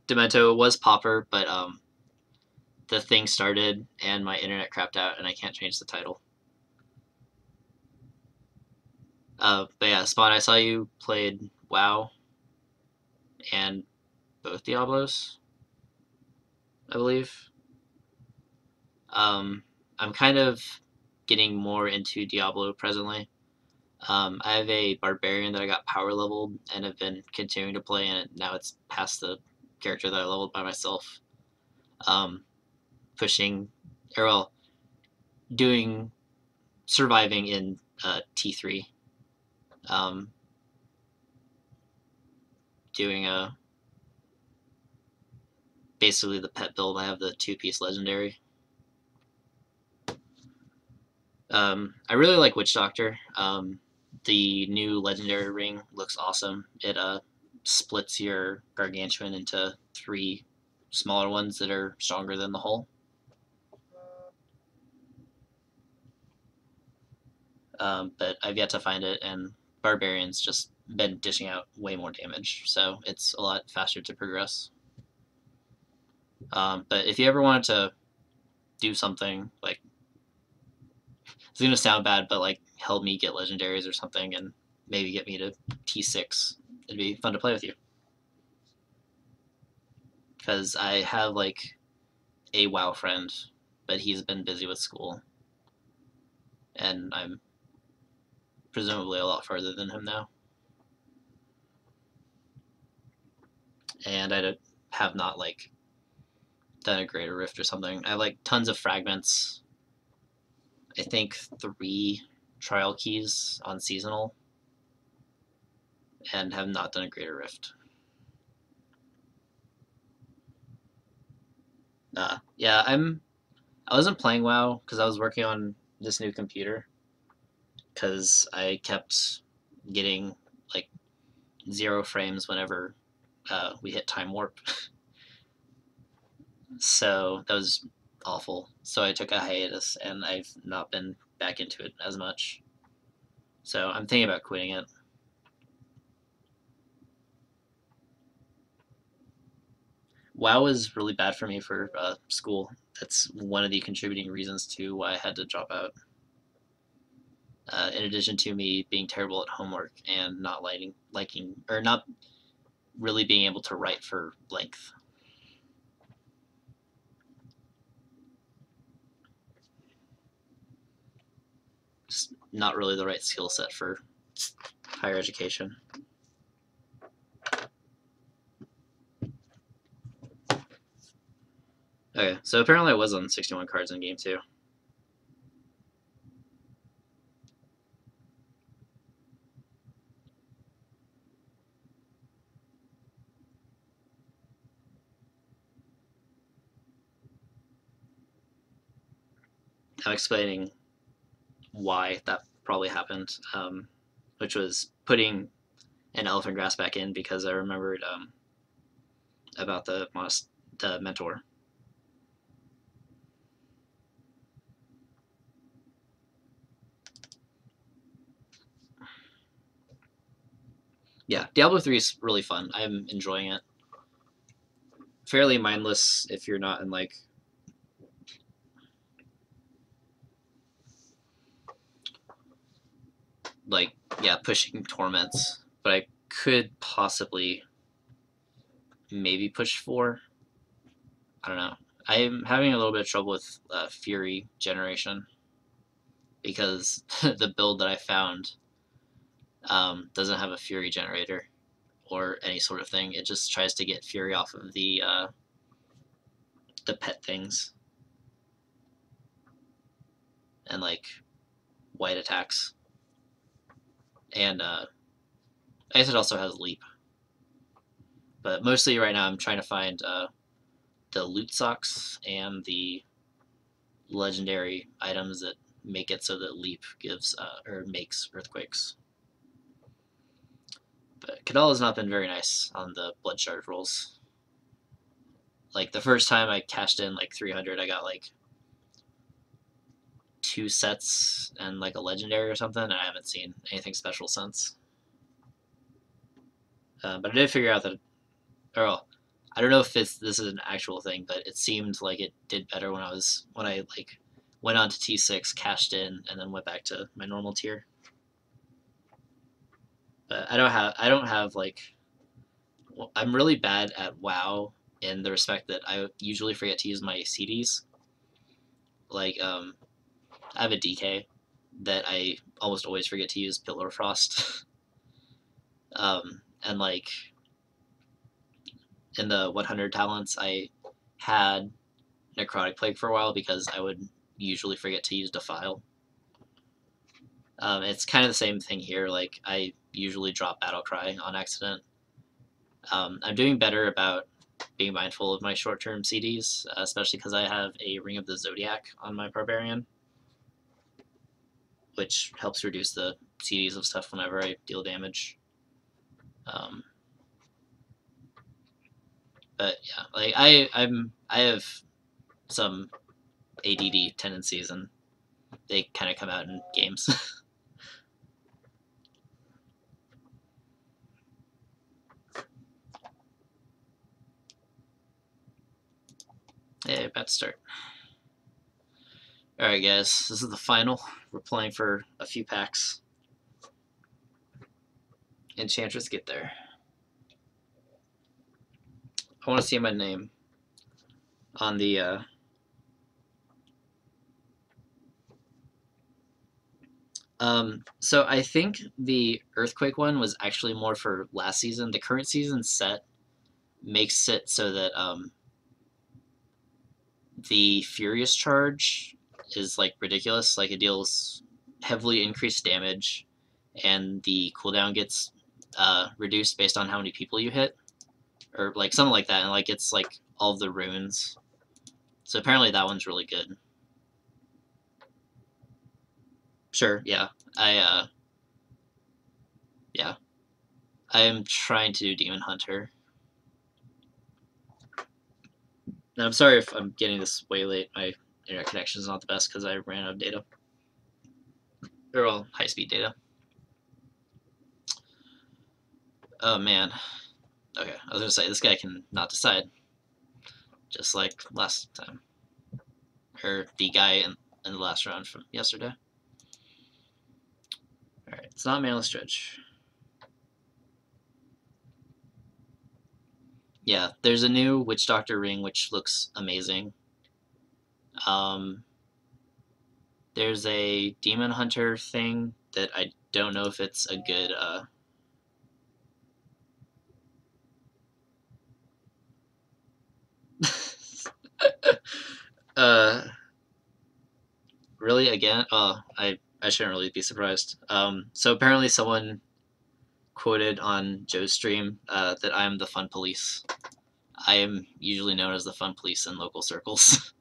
Demento was pauper, but the thing started and my internet crapped out, and I can't change the title. But yeah, Spawn, I saw you played WoW and both Diablos, I believe. I'm kind of getting more into Diablo presently. I have a barbarian that I got power leveled and have been continuing to play, and now it's past the character that I leveled by myself. Pushing, or well, surviving in T3. Doing basically the pet build. I have the 2-piece legendary. I really like Witch Doctor. The new legendary ring looks awesome. It splits your gargantuan into 3 smaller ones that are stronger than the whole. But I've yet to find it, and Barbarian's just been dishing out way more damage, so it's a lot faster to progress. But if you ever wanted to do something like, it's gonna sound bad, but help me get legendaries or something, and maybe get me to T6, it'd be fun to play with you. Because I have a WoW friend, but he's been busy with school, and I'm presumably a lot farther than him now. And I have not like done a greater rift or something. I have like tons of fragments. I think 3 trial keys on seasonal, and have not done a greater rift. Yeah, I wasn't playing WoW because I was working on this new computer, because I kept getting like 0 frames whenever we hit time warp. So that was awful. So I took a hiatus, and I've not been back into it as much. So I'm thinking about quitting it. WoW was really bad for me for school. That's one of the contributing reasons to why I had to drop out. In addition to me being terrible at homework and not liking or not really being able to write for length. Just not really the right skill set for higher education. Okay, so apparently I was on 61 cards in game 2. I'm explaining why that probably happened, which was putting an elephant grass back in because I remembered about the mentor. Yeah, Diablo 3 is really fun. I'm enjoying it. Fairly mindless if you're not in like pushing torments, but I could possibly maybe push 4. I don't know. I'm having a little bit of trouble with Fury generation because the build that I found doesn't have a Fury generator or any sort of thing. It just tries to get Fury off of the pet things and like white attacks. And I guess it also has leap. But mostly right now I'm trying to find the loot socks and the legendary items that make it so that leap gives or makes earthquakes. But Kadal has not been very nice on the blood shard rolls. Like the first time I cashed in like 300, I got like 2 sets and like a legendary or something, and I haven't seen anything special since. But I did figure out that, I don't know if this is an actual thing, but it seemed like it did better when I like went on to T6, cashed in, and then went back to my normal tier. But I don't have like, I'm really bad at WoW in the respect that I usually forget to use my CDs. Like I have a DK that I almost always forget to use Pillar Frost. And like in the 100 talents, I had Necrotic Plague for a while because I would usually forget to use Defile. It's kind of the same thing here. Like I usually drop Battle Cry on accident. I'm doing better about being mindful of my short-term CDs, especially because I have a Ring of the Zodiac on my Barbarian, which helps reduce the CDs of stuff whenever I deal damage. But yeah, like I have some ADD tendencies, and they kind of come out in games. Hey, about to start. Alright guys, this is the final. We're playing for a few packs. Enchantress, get there. I want to see my name on the so I think the Earthquake one was actually more for last season. The current season set makes it so that the Furious charge is like ridiculous. Like it deals heavily increased damage, and the cooldown gets reduced based on how many people you hit, or like something like that. And like it's like all of the runes. So apparently that one's really good. Sure, yeah. Yeah. I am trying to do Demon Hunter. And I'm sorry if I'm getting this way late. My internet connection is not the best because I ran out of data. Or well, high-speed data. Oh man. Okay, I was gonna say this guy can not decide, just like last time, or the guy in the last round from yesterday. All right, it's not Manless Stretch. Yeah, there's a new Witch Doctor ring which looks amazing. There's a Demon Hunter thing that I don't know if it's a good. Really again? I shouldn't really be surprised. So apparently someone quoted on Joe's stream that I am the fun police. I am usually known as the fun police in local circles.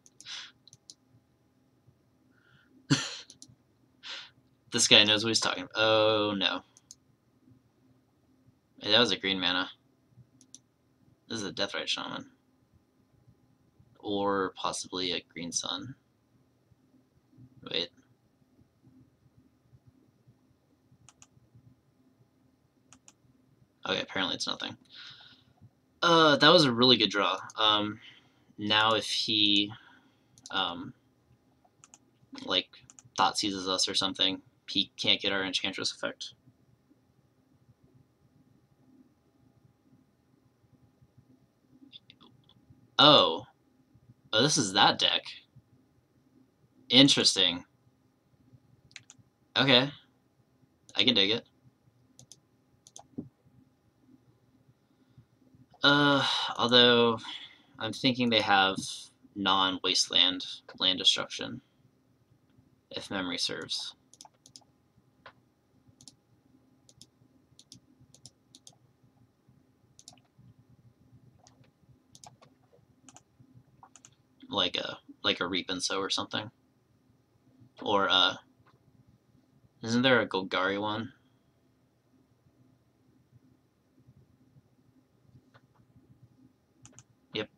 This guy knows what he's talking about. Oh no. Hey, that was a green mana. This is a Deathrite Shaman. Or possibly a green sun. Wait. Okay, apparently it's nothing. That was a really good draw. Now if he, like, thought seizes us or something, he can't get our Enchantress effect. Oh, this is that deck. Interesting. Okay, I can dig it. Although I'm thinking they have non-wasteland land destruction, if memory serves. Like a Reap and Sow or something. Or isn't there a Golgari one? Yep.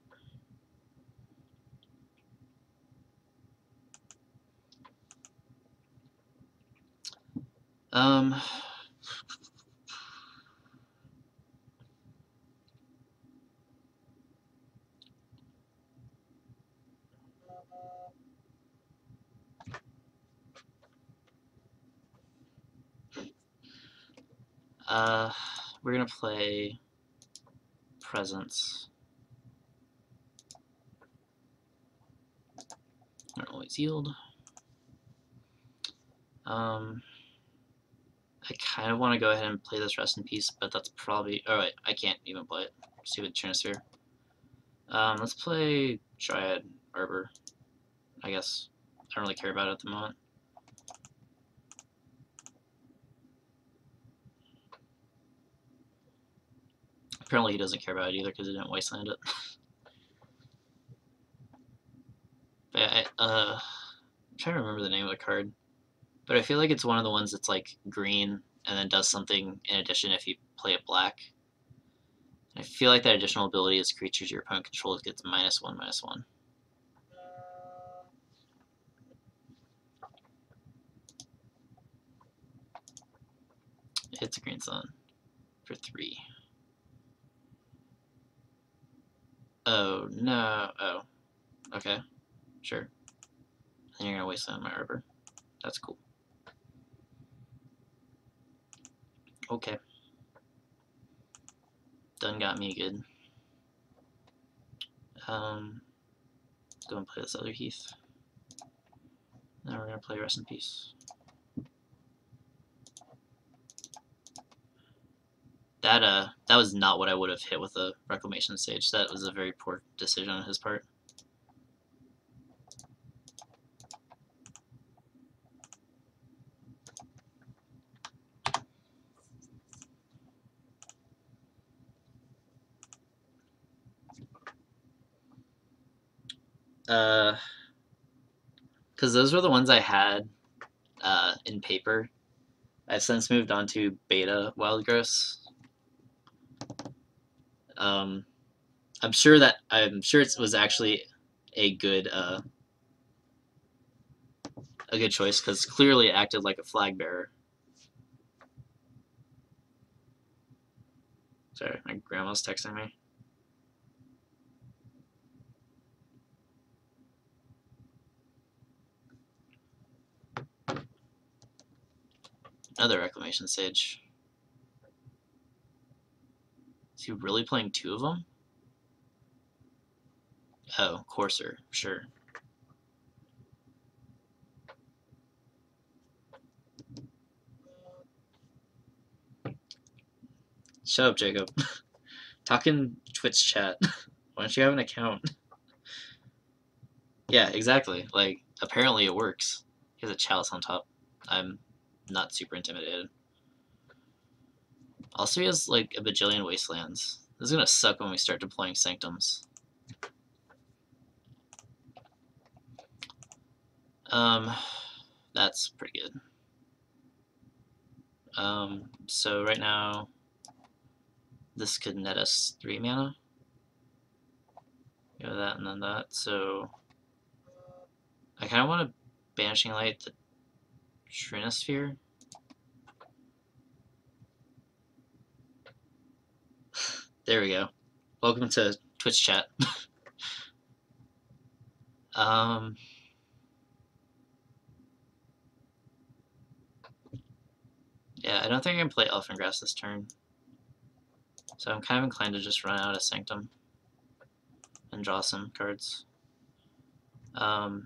We're gonna play Presence. I don't always yield. I kind of want to go ahead and play this Rest in Peace, but that's probably... Oh, wait, I can't even play it. Stupid Trinisphere. Let's play Dryad Arbor, I guess. I don't really care about it at the moment. Apparently he doesn't care about it either because he didn't wasteland it. But I'm trying to remember the name of the card. But I feel like it's one of the ones that's like green and then does something in addition if you play it black. I feel like that additional ability is creatures your opponent controls gets -1/-1. It's a green sun for 3. Oh no. Oh. Okay. Sure. And you're gonna waste on my arbor. That's cool. Okay. Done got me good. Let's go and play this other Heath. Now we're gonna play Rest in Peace. That was not what I would have hit with a reclamation sage. That was a very poor decision on his part. Because those were the ones I had in paper. I've since moved on to beta wild gross. I'm sure it was actually a good choice because clearly it acted like a flag bearer. Sorry, my grandma's texting me. Another reclamation sage. Is he really playing two of them? Oh, courser, sure. Shut up, Jacob. Talking Twitch chat. Why don't you have an account? Yeah, exactly. Like, apparently it works. He has a chalice on top. I'm not super intimidated. Also, he has like a bajillion wastelands. This is gonna suck when we start deploying sanctums. That's pretty good. So right now, this could net us 3 mana. Go that and then that. So I kind of want to Banishing Light the Trinosphere. There we go. Welcome to Twitch chat. Yeah, I don't think I can play Elfin Grass this turn. So I'm kind of inclined to just run out of Sanctum and draw some cards. Or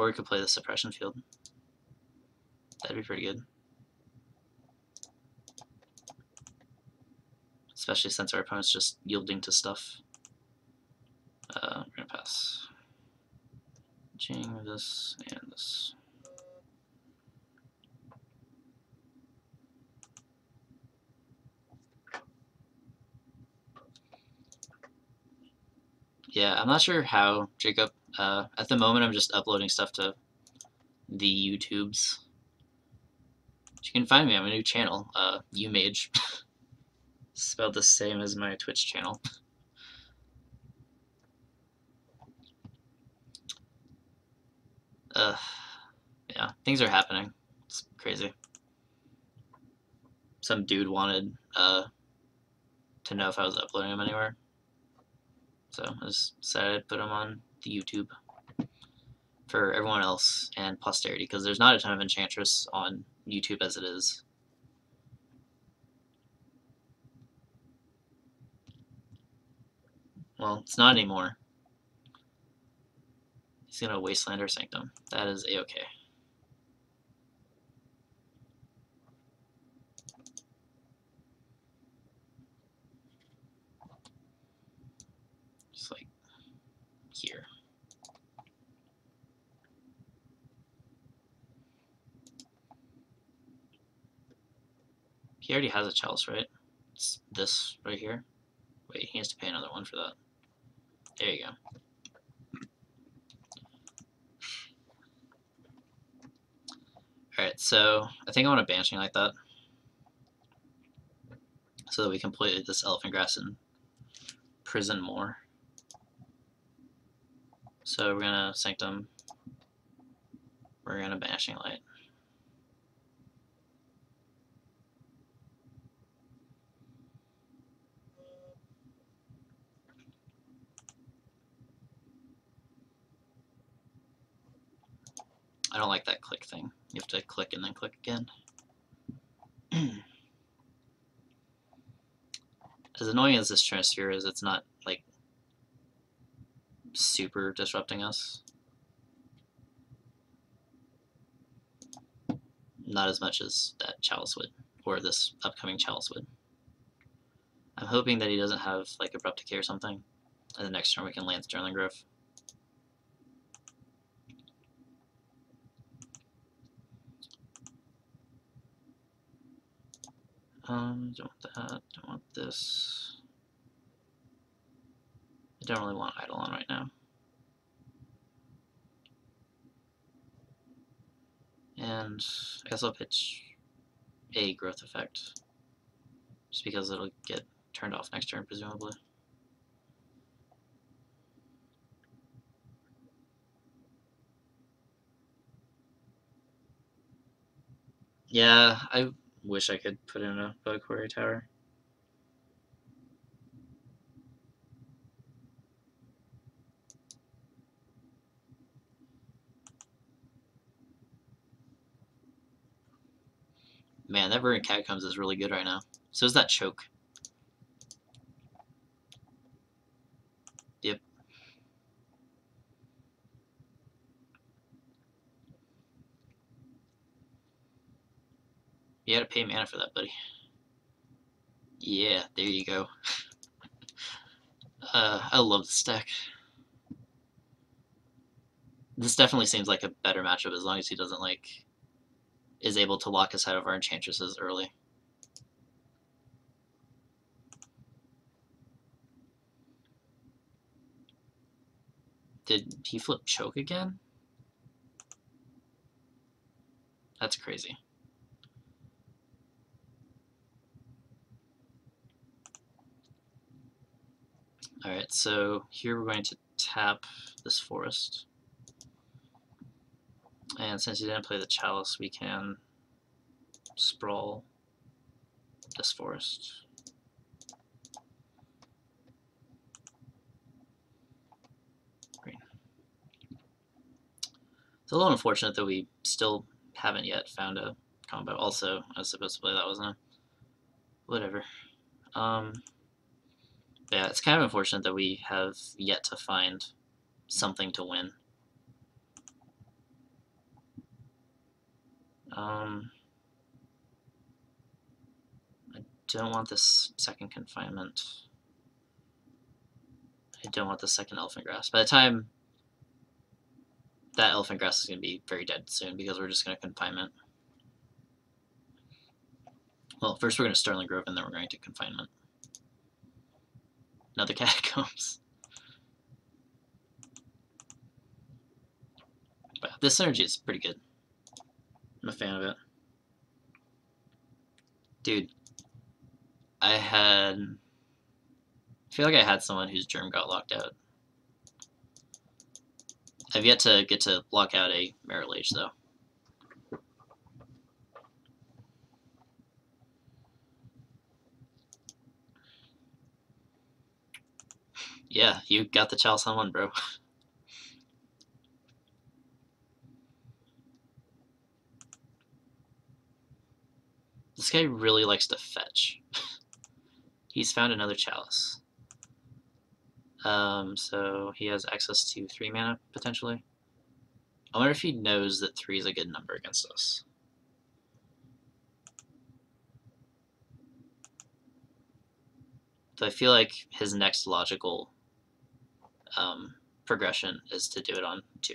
we could play the Suppression Field. That'd be pretty good. Especially since our opponent's just yielding to stuff. We're gonna pass. Ching this and this. Yeah, I'm not sure how, Jacob. At the moment, I'm just uploading stuff to the YouTubes. But you can find me on my new channel, UMage. Spelled the same as my Twitch channel. Yeah, things are happening. It's crazy. Some dude wanted to know if I was uploading them anywhere. So I just decided to put them on the YouTube for everyone else and posterity, because there's not a ton of Enchantress on YouTube as it is. Well, it's not anymore. He's gonna Wasteland our Sanctum. That is a-okay. Just like here. He already has a chalice, right? It's this right here. Wait, he has to pay another one for that. There you go. Alright, so I think I want a Banishing like that, so that we can play this Elephant Grass and prison more. So we're gonna Sanctum. We're gonna Banishing Light. I don't like that click thing. You have to click and then click again. As annoying as this Trinosphere is, it's not like super disrupting us. not as much as that Chalice would, or this upcoming Chalice would. I'm hoping that he doesn't have like Abrupt Decay or something, and the next turn we can land Sterling Grove. Don't want that, don't want this. I don't really want Eidolon right now. And I guess I'll pitch a Growth Effect, just because it'll get turned off next turn, presumably. Yeah, I wish I could put in a Bug Quarry Tower. Man, that Verdant Catacombs is really good right now. So is that Choke. Yep. You gotta pay mana for that, buddy. Yeah, there you go. I love this deck. This definitely seems like a better matchup as long as he doesn't is able to lock us out of our Enchantresses early. Did he flip Choke again? That's crazy. Alright, so here we're going to tap this forest. And since he didn't play the Chalice, we can sprawl this forest. Green. It's a little unfortunate that we still haven't yet found a combo. Also, I was supposed to play that, wasn't I? Whatever. Yeah, it's kind of unfortunate that we have yet to find something to win. I don't want this second confinement. I don't want the second elephant grass. By the time that elephant grass is going to be very dead soon because we're just going to confinement. Well, first we're going to Sterling Grove and then we're going to confinement. Another Catacombs. But this synergy is pretty good. I'm a fan of it. Dude, I feel like I had someone whose germ got locked out. I've yet to get to lock out a Merit Age, though. Yeah, you got the Chalice on one, bro. This guy really likes to fetch. He's found another Chalice. So he has access to 3 mana, potentially. I wonder if he knows that 3 is a good number against us. So I feel like his next logical progression is to do it on 2.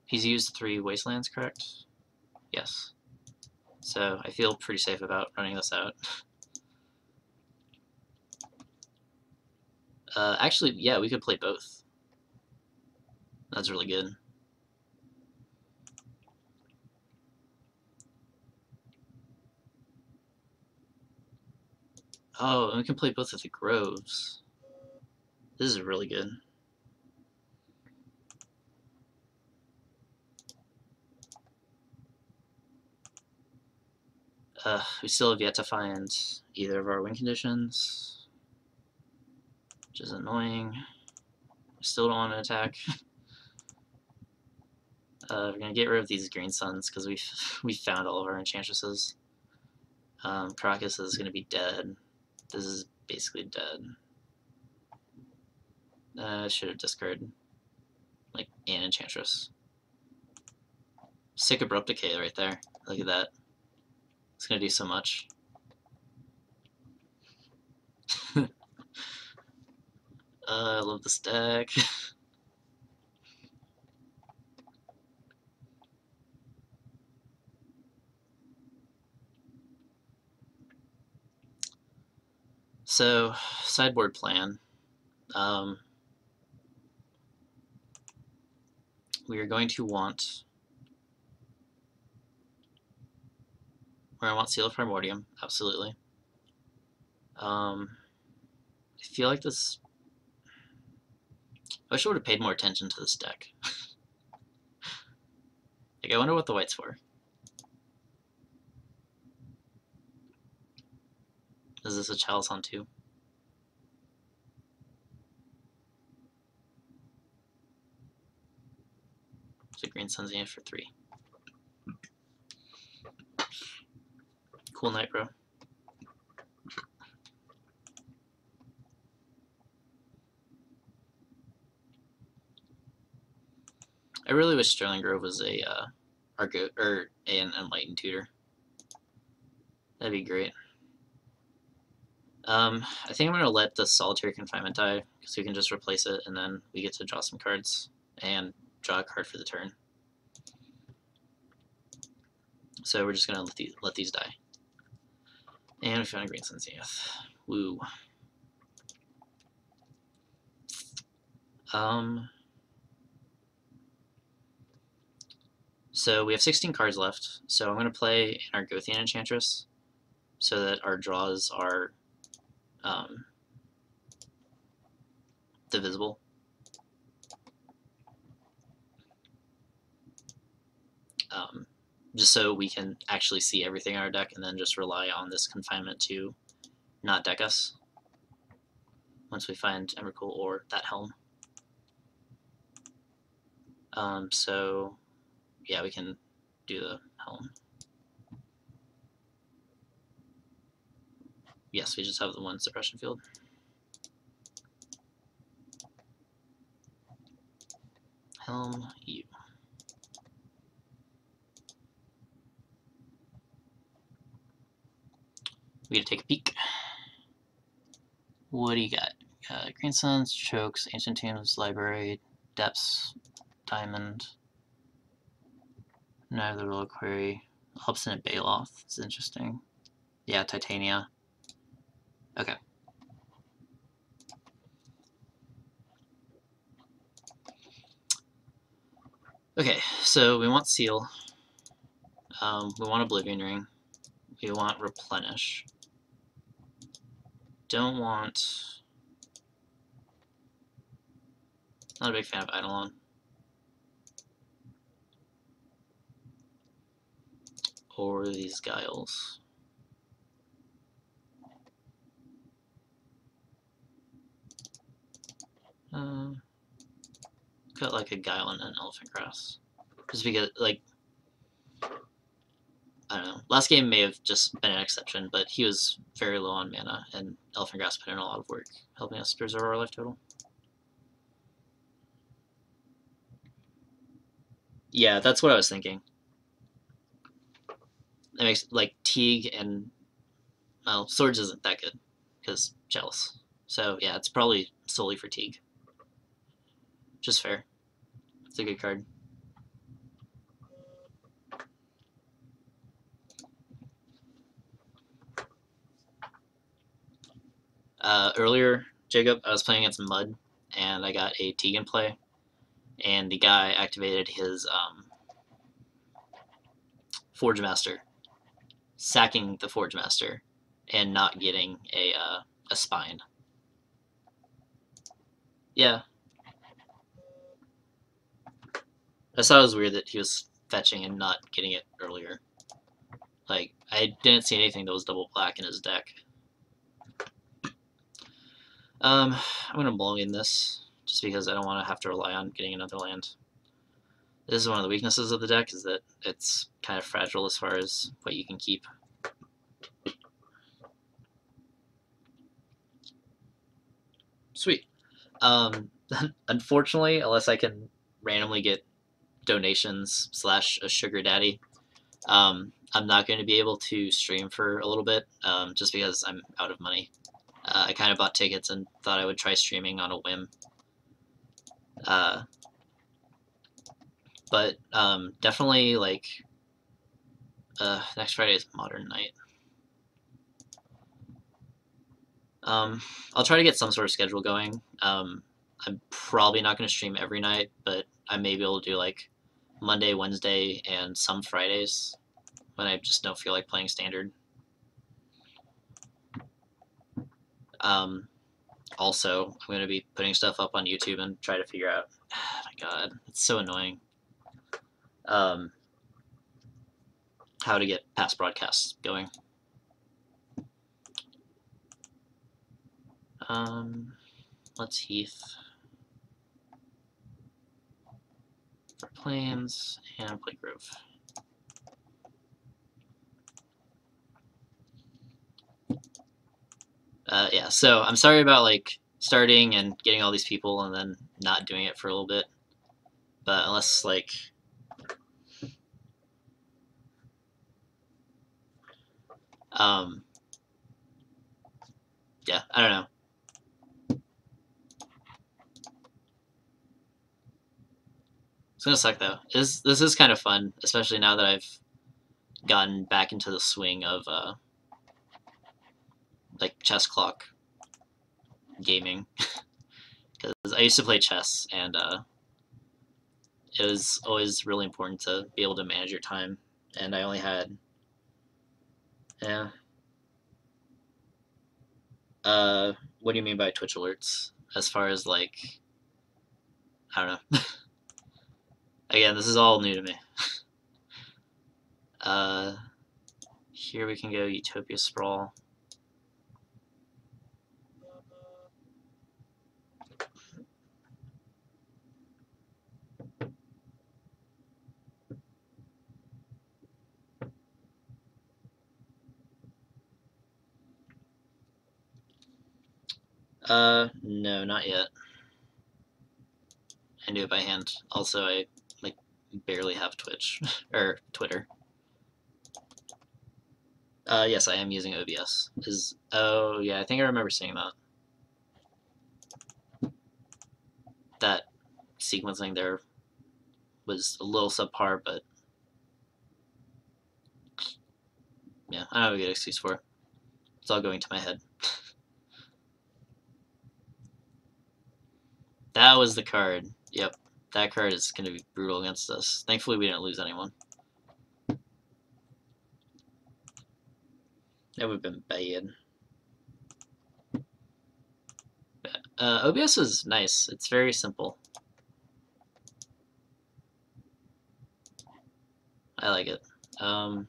He's used 3 Wastelands, correct? Yes. So I feel pretty safe about running this out. Actually, yeah, we could play both. That's really good. Oh, and we can play both of the Groves. This is really good. We still have yet to find either of our win conditions, which is annoying. We still don't want to attack. We're gonna get rid of these green suns because we found all of our enchantresses. Crocus is gonna be dead. This is basically dead. I should have discarded like an Enchantress. Sick Abrupt Decay right there. Look at that. It's gonna do so much. I love this deck. So, sideboard plan. We are going to want. We're gonna want Seal of Primordium, absolutely. I feel like this. I wish I would have paid more attention to this deck. Like, I wonder what the white's for. Is this a Chalice on 2? It's a green Sun's Zenith for 3. Cool night, bro. I really wish Sterling Grove was a Argo or an Enlightened Tutor. That'd be great. I think I'm gonna let the Solitary Confinement die because we can just replace it, and then we get to draw some cards and draw a card for the turn. So we're just gonna let these die. And we found a green Sun's Zenith. Woo. So we have 16 cards left. So I'm going to play an Argothian Enchantress so that our draws are divisible. Just so we can actually see everything in our deck and then just rely on this confinement to not deck us once we find Emrakul or that helm. So yeah, we can do the helm. Yes, we just have the one suppression field. Helm U. We gotta take a peek. What do you got? Green Suns, Chokes, Ancient Tombs, Library, Depths, Diamond, Neither Reliquary, Obstinate Baloth. It's interesting. Yeah, Titania. Okay. Okay, so we want Seal. We want Oblivion Ring. We want Replenish. Don't want... Not a big fan of Eidolon. Or these Guiles. Got like a Guile and an Elephant Grass. Just because, like, I don't know. Last game may have just been an exception, but he was very low on mana, and Elephant Grass put in a lot of work, helping us preserve our life total. Yeah, that's what I was thinking. It makes, like, Teague and, well, Swords isn't that good, because Chalice. So, yeah, it's probably solely for Teague. Just fair. It's a good card. Earlier, Jacob, I was playing against Mud, and I got a Teague in play, and the guy activated his Forge Master, sacking the Forge Master, and not getting a Spine. Yeah. I just thought it was weird that he was fetching and not getting it earlier. Like, I didn't see anything that was double black in his deck. I'm going to mulligan this, just because I don't want to have to rely on getting another land. This is one of the weaknesses of the deck, is that it's kind of fragile as far as what you can keep. Sweet. unfortunately, unless I can randomly get donations / a sugar daddy, I'm not going to be able to stream for a little bit, just because I'm out of money. I kind of bought tickets and thought I would try streaming on a whim. But definitely, like, next Friday is Modern Night. I'll try to get some sort of schedule going. I'm probably not going to stream every night, but I may be able to do like Monday, Wednesday, and some Fridays when I just don't feel like playing Standard. Also, I'm going to be putting stuff up on YouTube and try to figure out. Oh my god, it's so annoying. How to get past broadcasts going. Let's Heath for Plains and play Grove. Yeah, so I'm sorry about like starting and getting all these people and then not doing it for a little bit. But unless like yeah, I don't know. It's gonna suck though. This is kind of fun, especially now that I've gotten back into the swing of like chess clock gaming. Because I used to play chess, and it was always really important to be able to manage your time. And I only had, yeah. What do you mean by Twitch alerts? As far as like, I don't know. Again, this is all new to me. Here we can go Utopia Sprawl. No, not yet. I do it by hand. Also, I like barely have Twitch or Twitter. Yes, I am using OBS. Oh yeah, I think I remember seeing that. That sequencing there was a little subpar, but yeah, I don't have a good excuse for it. It's all going to my head. That was the card. Yep, that card is going to be brutal against us. Thankfully, we didn't lose anyone. That would have been bad. OBS is nice. It's very simple. I like it. I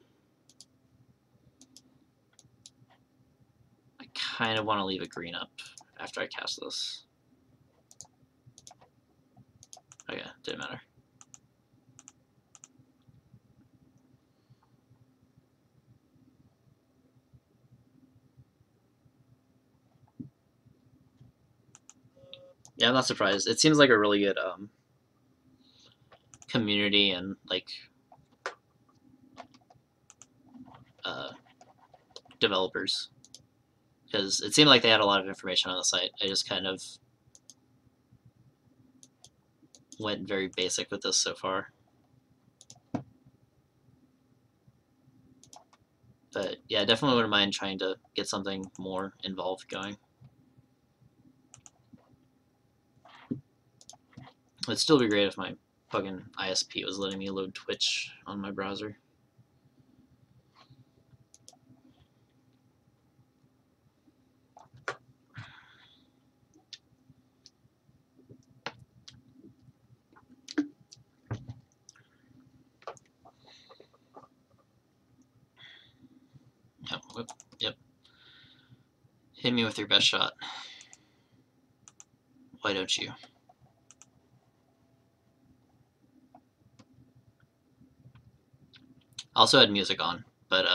kind of want to leave a green up after I cast this. Okay, didn't matter. Yeah, I'm not surprised. It seems like a really good community and like developers, because it seemed like they had a lot of information on the site. I just kind of went very basic with this so far. But yeah, definitely wouldn't mind trying to get something more involved going. It'd still be great if my fucking ISP was letting me load Twitch on my browser. Yep, whoop, yep. Hit me with your best shot. Why don't you? I also had music on, but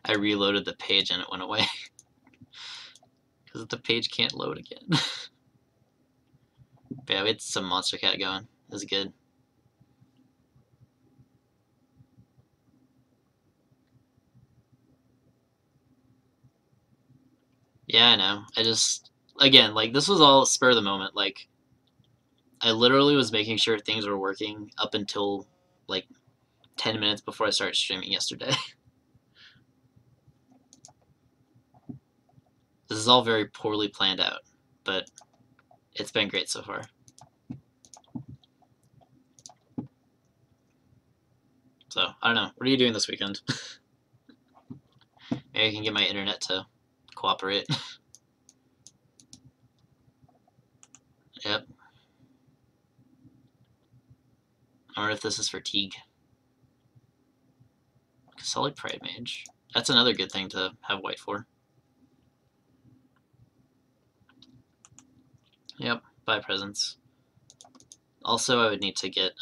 I reloaded the page and it went away. Because the page can't load again. Okay, we had some monster cat going. This is good. Yeah, I know. I just, again, like, this was all spur of the moment. Like, I literally was making sure things were working up until, like, 10 minutes before I started streaming yesterday. This is all very poorly planned out, but it's been great so far. So, I don't know. What are you doing this weekend? Maybe I can get my internet to cooperate. Yep. I wonder if this is for Teague. Solid Pride Mage. That's another good thing to have white for. Yep, buy presents. Also, I would need to get,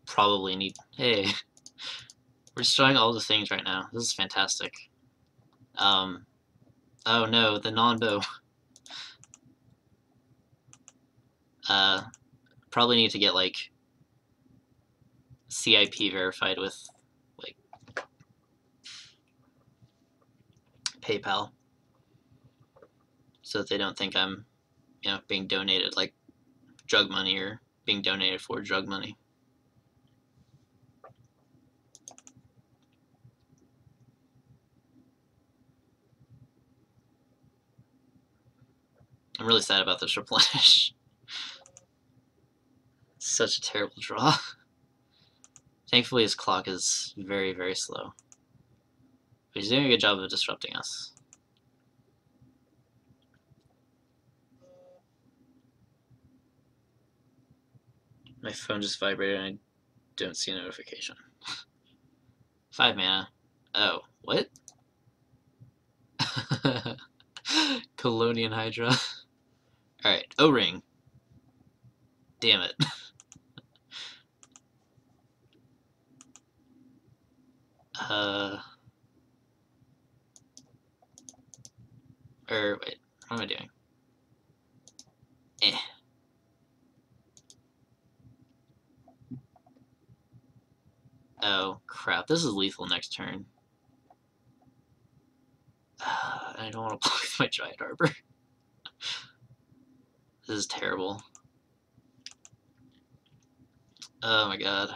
probably need... Hey, we're showing all the things right now. This is fantastic. Oh no, the non-bow. Probably need to get, like, CIP verified with, like, PayPal. So that they don't think I'm, you know, being donated, like, drug money or being donated for drug money. I'm really sad about this replenish. Such a terrible draw. Thankfully his clock is very, very slow. But he's doing a good job of disrupting us. My phone just vibrated and I don't see a notification. 5 mana. Oh, what? Colonian Hydra. Alright, O-Ring. Damn it. Wait, what am I doing? Eh. Oh, crap. This is lethal next turn. I don't want to block with my Giant Arbor. This is terrible. Oh my god.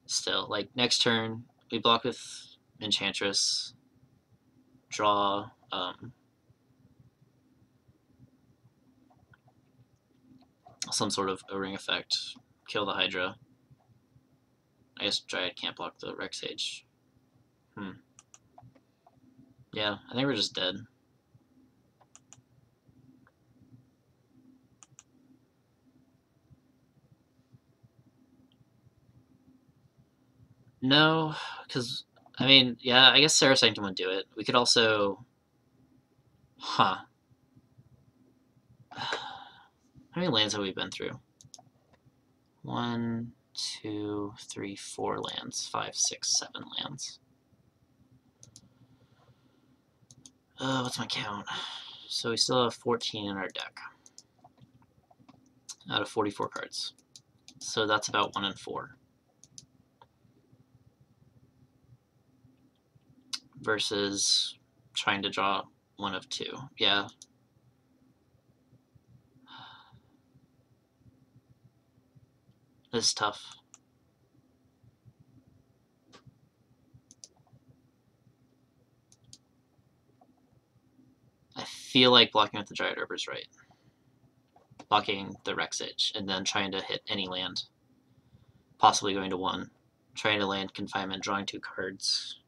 Still, like, next turn, we block with Enchantress, draw, some sort of O-Ring effect, kill the Hydra. I guess Dryad can't block the Rex Age. Yeah, I think we're just dead. No, because, I mean, yeah, I guess Sarah Sanctum would do it. We could also... Huh. How many lands have we been through? 1, 2, 3, 4 lands. 5, 6, 7 lands. What's my count? So we still have 14 in our deck. Out of 44 cards. So that's about 1 in 4. Versus trying to draw 1 of 2. Yeah. This is tough. I feel like blocking with the Dryad Arbor is right. Blocking the Rex Edge, and then trying to hit any land. Possibly going to 1. Trying to land Confinement, drawing 2 cards.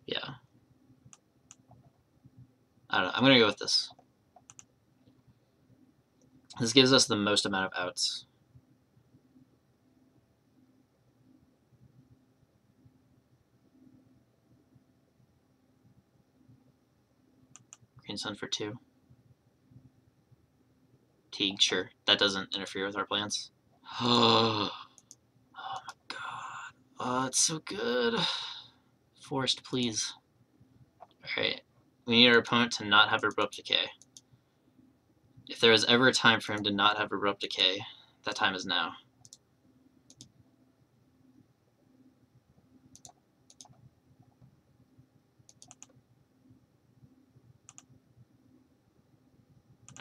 Yeah. I don't know. I'm going to go with this. This gives us the most amount of outs. Green Sun for 2. Teague, sure. That doesn't interfere with our plans. Oh my god. It's so good. Forced, please. Alright. We need our opponent to not have Abrupt Decay. If there is ever a time for him to not have Abrupt Decay, that time is now.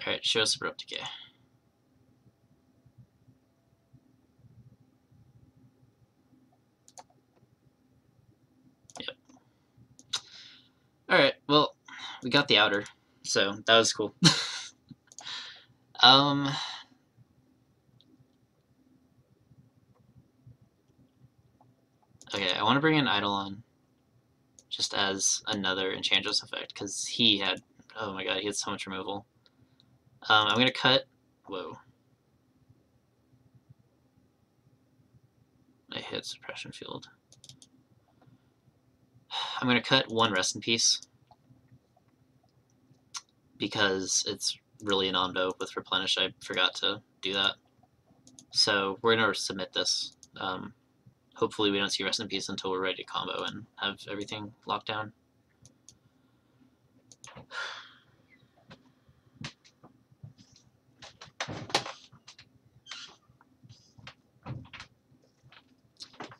Alright, show us Abrupt Decay. Yep. Alright, well, we got the outer, so that was cool. Okay, I want to bring in Eidolon just as another Enchantress effect, because he had, oh my god, he had so much removal. I'm going to cut, whoa. I hit Suppression Field. I'm going to cut one Rest in Peace, because it's really an Omdo with Replenish. I forgot to do that. So we're going to submit this. Hopefully we don't see Rest in Peace until we're ready to combo and have everything locked down.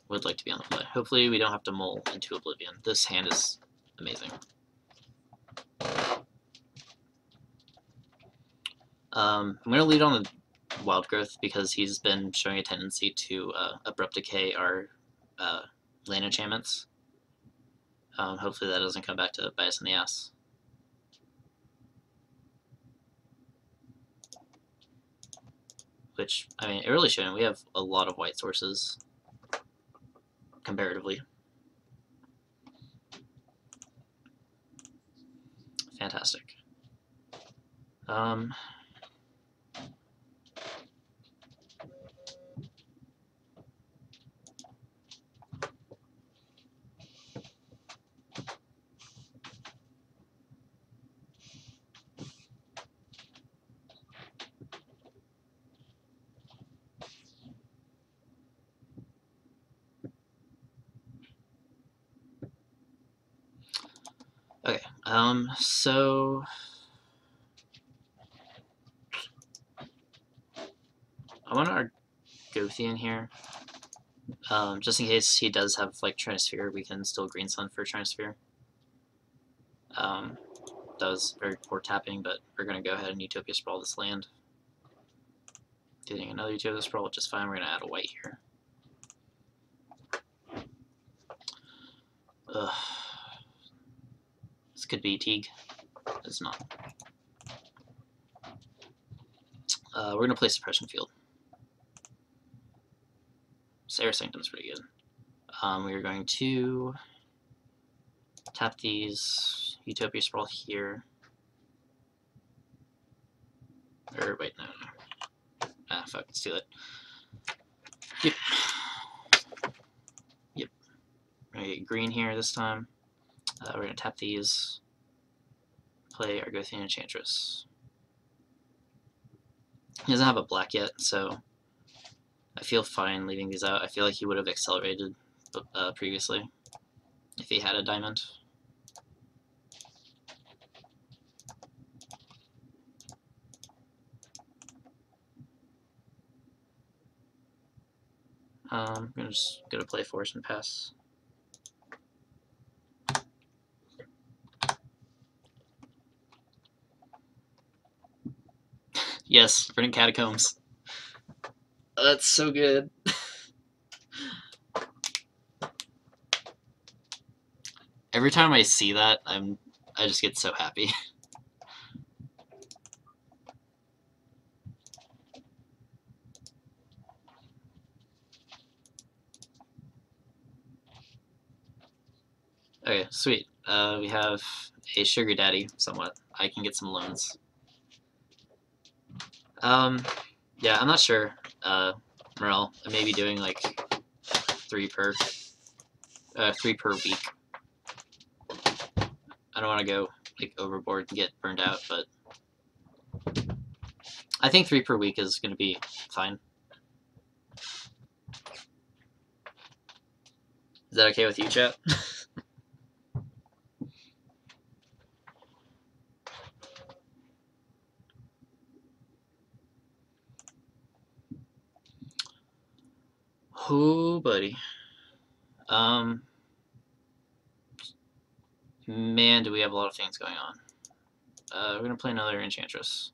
Would like to be on the play. Hopefully we don't have to mull into Oblivion. This hand is amazing. I'm going to lead on the Wild Growth because he's been showing a tendency to Abrupt Decay our land enchantments. Hopefully that doesn't come back to bite us in the ass. Which, I mean, it really shouldn't. We have a lot of white sources comparatively. Fantastic. Okay, so I want our Gothian here. Just in case he does have like Trinisphere, we can still Green Sun for Trinisphere. That was very poor tapping, but we're gonna go ahead and Utopia Sprawl this land. Getting another Utopia Sprawl, which is fine. We're gonna add a white here. Ugh. This could be Teague. It's not. We're going to play Suppression Field. Sarah Sanctum's pretty good. We are going to tap these Utopia Sprawl here. Or, wait, no. Ah, fuck, let's do it. Yep. Yep. We're going to get green here this time. We're going to tap these, play Argothian Enchantress. He doesn't have a black yet, so I feel fine leaving these out. I feel like he would have accelerated previously if he had a diamond. I'm just going to play Force and pass. Yes, Verdant Catacombs. That's so good. Every time I see that, I just get so happy. Okay, sweet. We have a sugar daddy, somewhat. I can get some loans. Yeah, I'm not sure. Morel, I may be doing like 3 per week. I don't want to go like overboard and get burned out, but I think 3 per week is going to be fine. that okay with you, chat? Oh, buddy. Man, do we have a lot of things going on. We're gonna play another Enchantress.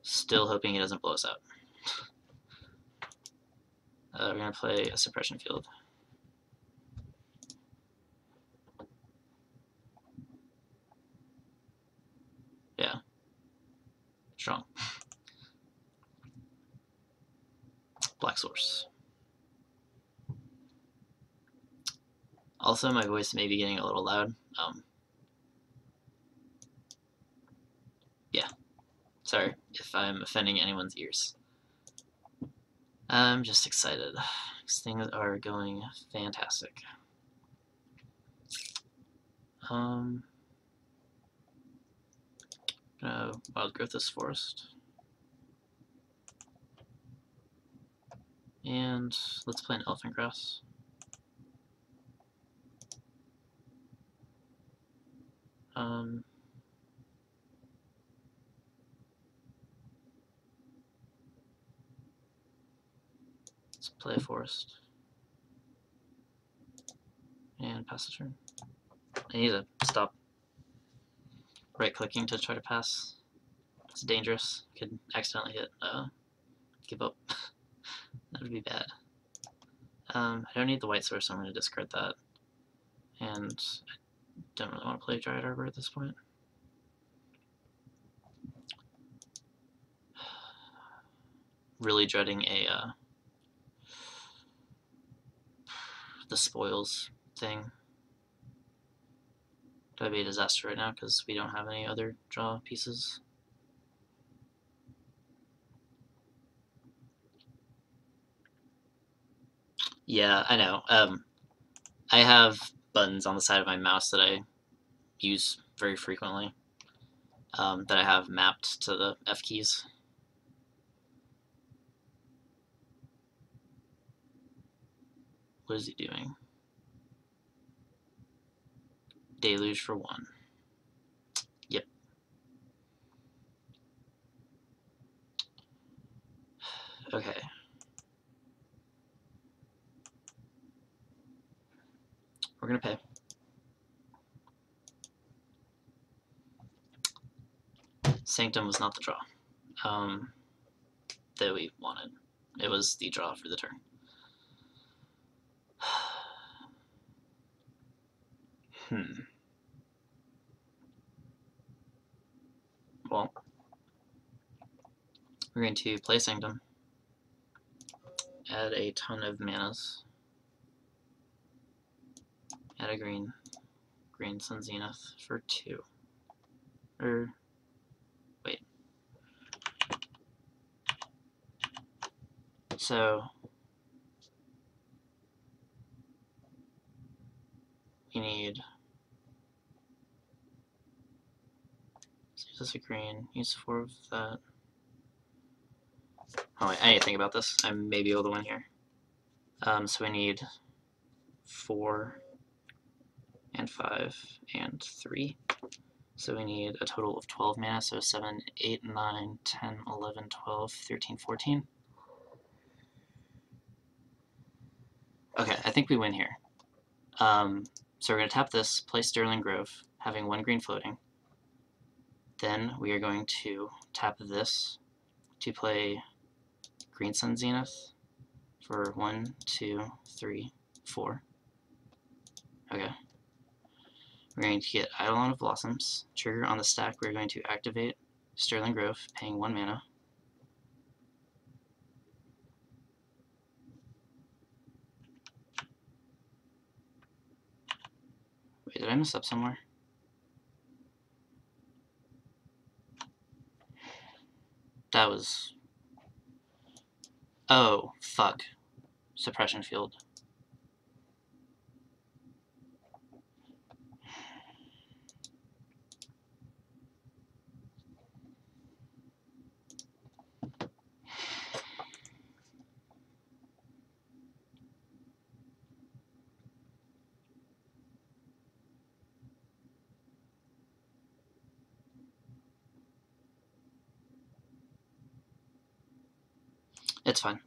Still hoping he doesn't blow us up. We're gonna play a suppression field. Yeah. Strong. Black source. Also, my voice may be getting a little loud. Yeah. Sorry if I'm offending anyone's ears. I'm just excited. These things are going fantastic. Gonna wild growth this forest. And let's play an elephant grass. Let's play a forest. And pass the turn. I need to stop right-clicking to try to pass. It's dangerous. Could accidentally hit give up. That would be bad. I don't need the white source, so I'm going to discard that. And I don't really want to play Dryad Arbor at this point. Really dreading a the spoils thing. That'd be a disaster right now because we don't have any other draw pieces. Yeah, I know. I have buttons on the side of my mouse that I use very frequently that I have mapped to the F keys. What is he doing? Deluge for 1. Yep. Okay. We're gonna pay. Sanctum was not the draw that we wanted. It was the draw for the turn. Well, we're going to play Sanctum, add a ton of manas, add a green Sun Zenith for 2. Wait. So we need, let's use this a green, use 4 of that. Oh wait, I need to think about this. I may be able to win here. So we need 4 and 5 and 3. So we need a total of 12 mana, so 7, 8, 9, 10, 11, 12, 13, 14. Okay, I think we win here. So we're going to tap this, play Sterling Grove, having 1 green floating. Then we are going to tap this to play Green Sun Zenith for 1, 2, 3, 4. Okay. We're going to get Eidolon of Blossoms. Trigger on the stack, we're going to activate Sterling Grove, paying 1 mana. Wait, did I mess up somewhere? That was... Oh, fuck. Suppression field. It's fine.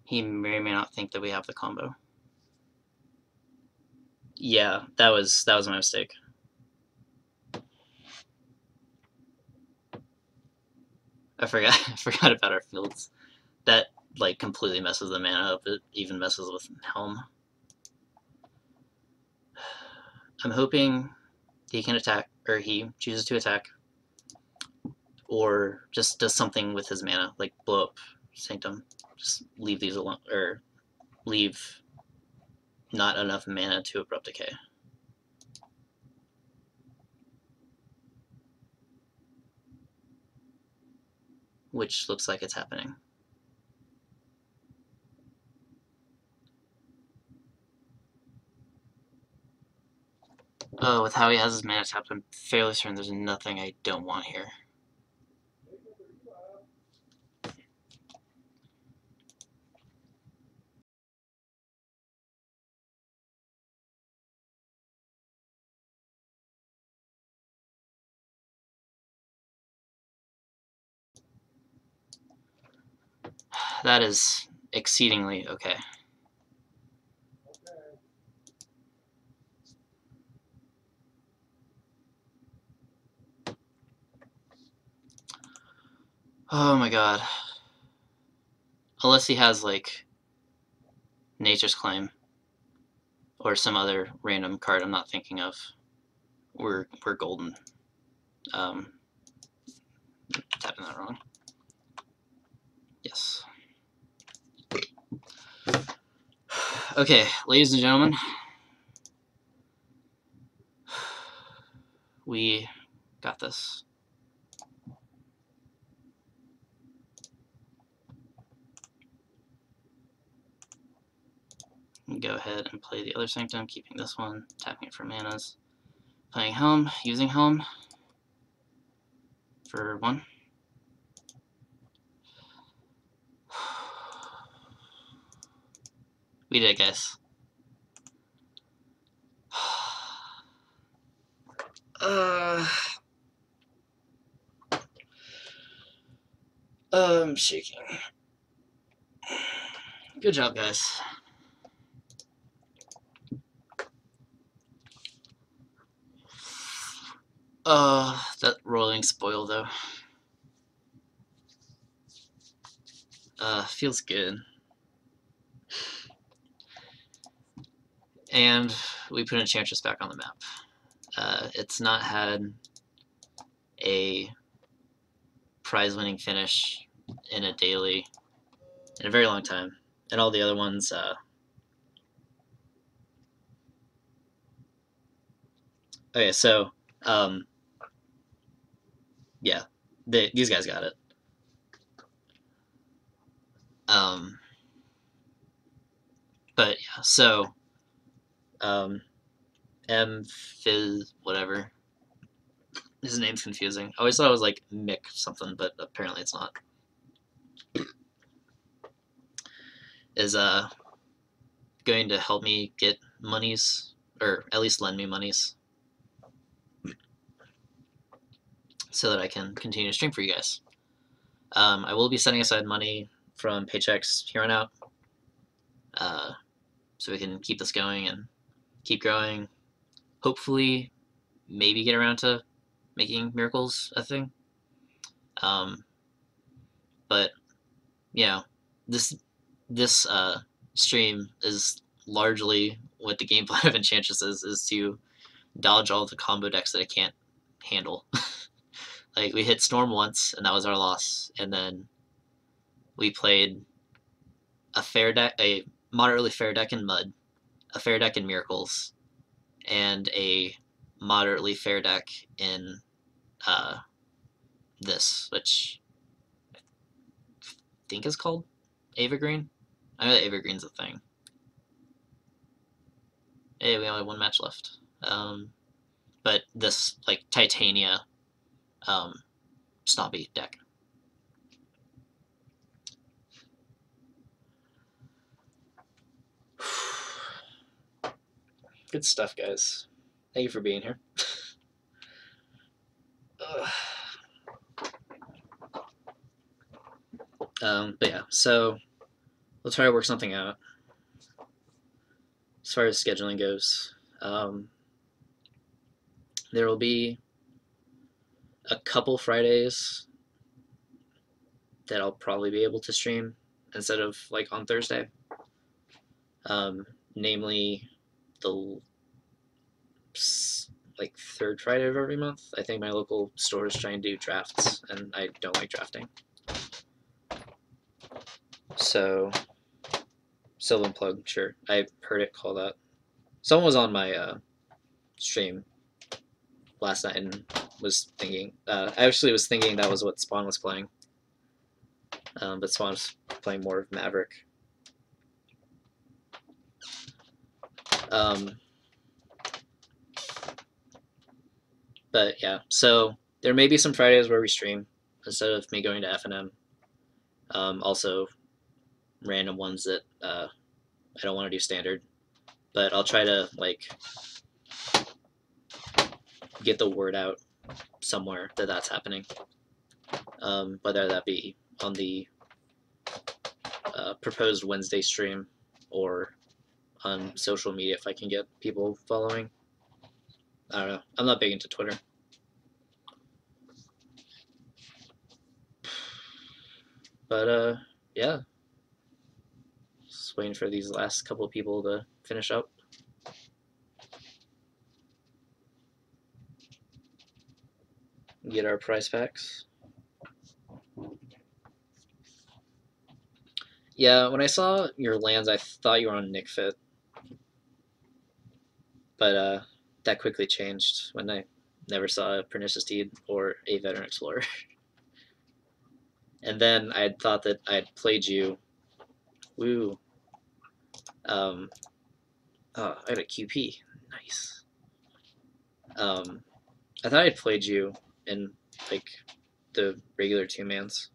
He may or may not think that we have the combo. Yeah, that was my mistake. I forgot about our fields. That like completely messes the mana up. It even messes with Helm. I'm hoping he can attack, or he chooses to attack, or just does something with his mana, like blow up Sanctum. Just leave these alone, or leave not enough mana to Abrupt Decay. Which looks like it's happening. Oh, with how he has his mana tapped, I'm fairly certain there's nothing I don't want here. That is exceedingly okay. Oh my god. Unless he has, like, Nature's Claim, or some other random card I'm not thinking of, we're golden. Tapping that wrong. Yes. Okay, ladies and gentlemen, we got this. Go ahead and play the other Sanctum, keeping this one, tapping it for manas. Playing Helm, using Helm for 1. We did it, guys. I'm shaking. Good job, guys. That rolling spoil, though. Feels good. And we put Enchantress back on the map. It's not had a prize-winning finish in a daily in a very long time. And all the other ones, okay, so, yeah, these guys got it. But yeah, so, Fizz, whatever. His name's confusing. I always thought it was like Mick something, but apparently it's not. Is going to help me get monies, or at least lend me monies, so that I can continue to stream for you guys. I will be setting aside money from paychecks here on out, so we can keep this going and keep growing. Hopefully, maybe get around to making miracles a thing. But you know, this stream is largely what the game plan of Enchantress is to dodge all the combo decks that I can't handle. Like, we hit Storm once, and that was our loss, and then we played a moderately fair deck in Mud, a fair deck in Miracles, and a moderately fair deck in this, which I think is called Ava Green. I know that Ava Green's a thing. Hey, we only have 1 match left. But this, like, Titania snobby deck. Good stuff, guys. Thank you for being here. But yeah, so we'll try to work something out as far as scheduling goes. There will be a couple Fridays that I'll probably be able to stream instead of like on Thursday. Namely, the like third Friday of every month. I think my local store is trying to do drafts, and I don't like drafting. So, sylvan plug, sure. I heard it called that. Someone was on my stream last night and was thinking. I actually was thinking that was what Spawn was playing, but Spawn was playing more of Maverick. But yeah, so there may be some Fridays where we stream instead of me going to FNM. Also, random ones that I don't want to do standard, but I'll try to like get the word out somewhere that that's happening. Whether that be on the proposed Wednesday stream or on social media if I can get people following. I don't know. I'm not big into Twitter. But yeah. Just waiting for these last couple of people to finish up. Get our prize packs. Yeah, when I saw your lands, I thought you were on Nick Fit. But that quickly changed when I never saw a Pernicious Deed or a Veteran Explorer. And then I had thought that I had played you. Woo. Oh, I got a QP. Nice. I thought I had played you in like the regular 2-mans.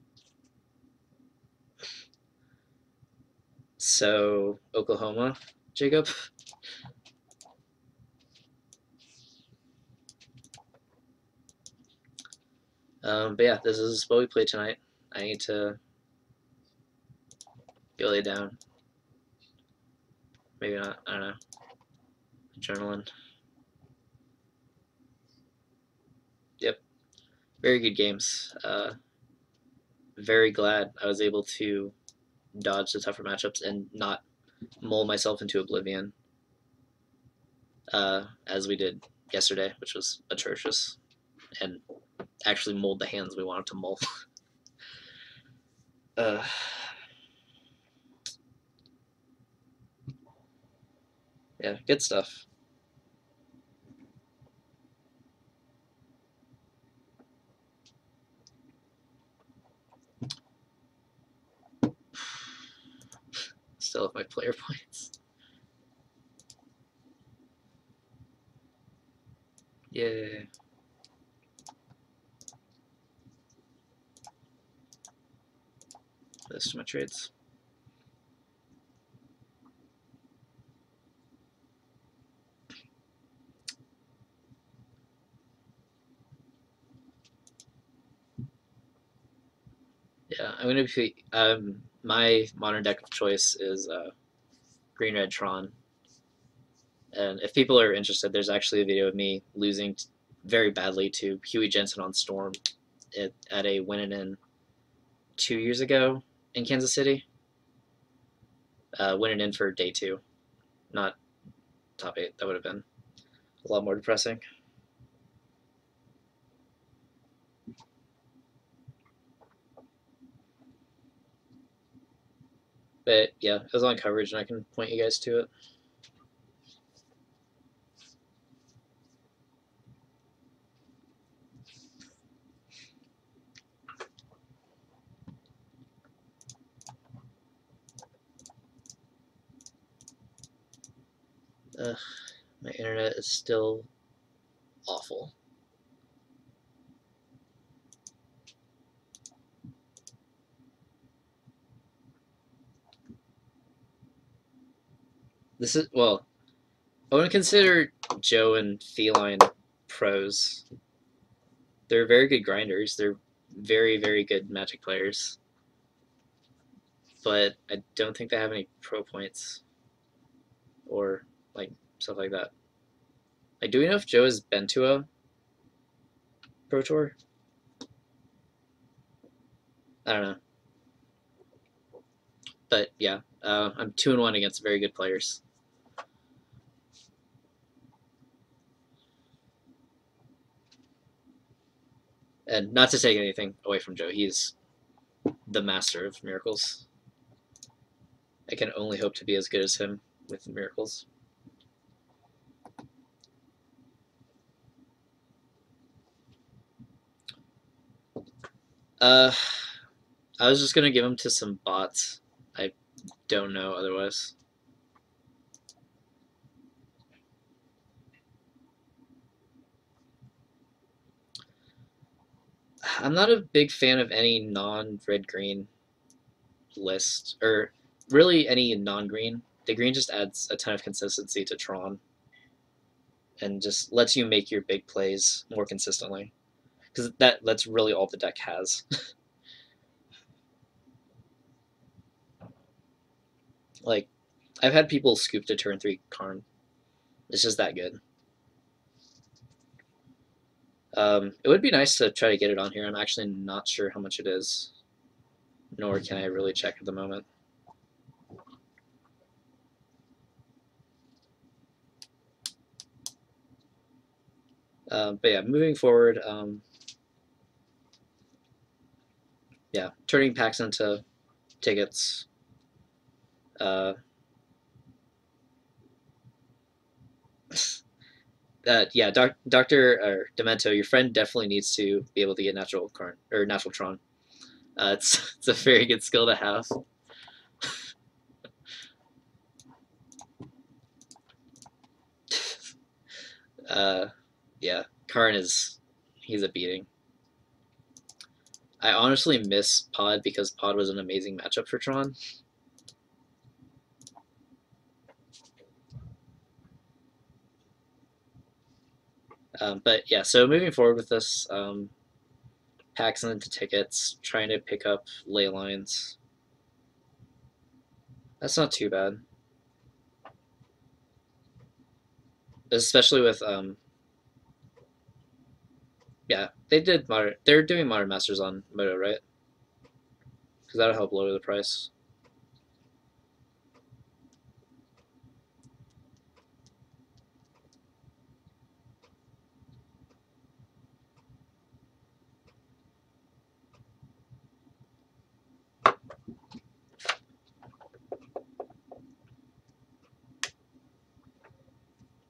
So Oklahoma, Jacob. But yeah, this is what we played tonight. I need to go lay down. Maybe not. I don't know. Journaling. Yep. Very good games. Very glad I was able to dodge the tougher matchups and not mull myself into oblivion as we did yesterday, which was atrocious, and actually mulled the hands we wanted to mull. Yeah, good stuff. Still have my player points. Yeah. This to my trades. Yeah, I'm gonna be. My modern deck of choice is Green Red Tron, and if people are interested, there's actually a video of me losing very badly to Huey Jensen on Storm at a win-in 2 years ago in Kansas City. Winning in for day 2, not top 8. That would have been a lot more depressing. But yeah, it was on coverage, and I can point you guys to it. My internet is still awful. This is, well, I wouldn't consider Joe and Feline pros. They're very good grinders. They're very, very good Magic players. but I don't think they have any pro points or like stuff like that. Like, do we know if Joe has been to a pro tour? I don't know. But yeah, I'm 2-1 against very good players. And not to take anything away from Joe, he's the master of miracles. I can only hope to be as good as him with miracles. I was just gonna give him to some bots. I don't know otherwise. I'm not a big fan of any non-red-green list, or really any non-green. The green just adds a ton of consistency to Tron and just lets you make your big plays more consistently. Because that's really all the deck has. Like, I've had people scoop to turn 3 Karn. It's just that good. It would be nice to try to get it on here. I'm actually not sure how much it is, nor can I really check at the moment. But yeah, moving forward, yeah, turning packs into tickets. Yeah, Doctor Demento, your friend definitely needs to be able to get natural Karn or natural Tron. It's a very good skill to have. Yeah, Karn he's a beating. I honestly miss Pod because Pod was an amazing matchup for Tron. But yeah, so moving forward with this, packs into tickets, trying to pick up ley lines. That's not too bad. Especially with yeah, they're doing Modern Masters on Moto, right? Because that'll help lower the price.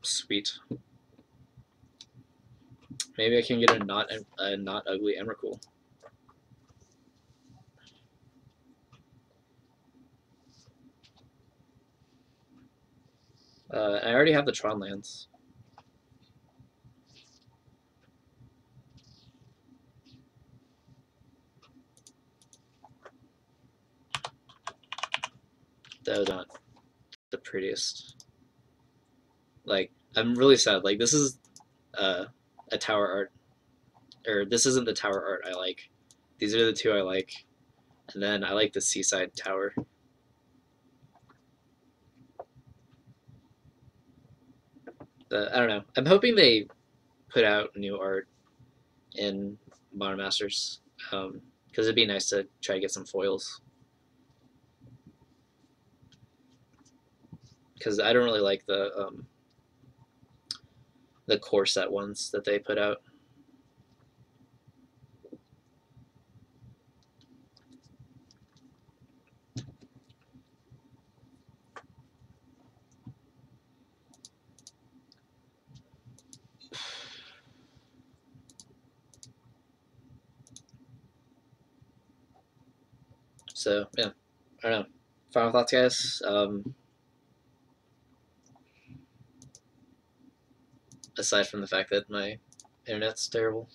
Sweet. Maybe I can get a not ugly Emrakul. I already have the Tron lands. That was not the prettiest. Like, I'm really sad. Like, this is a tower art, or this isn't the tower art I like. These are the two I like, and then I like the seaside tower. I don't know. I'm hoping they put out new art in Modern Masters, because it'd be nice to try to get some foils. Because I don't really like the core set ones that they put out. So yeah, I don't know. Final thoughts, guys. Aside from the fact that my internet's terrible,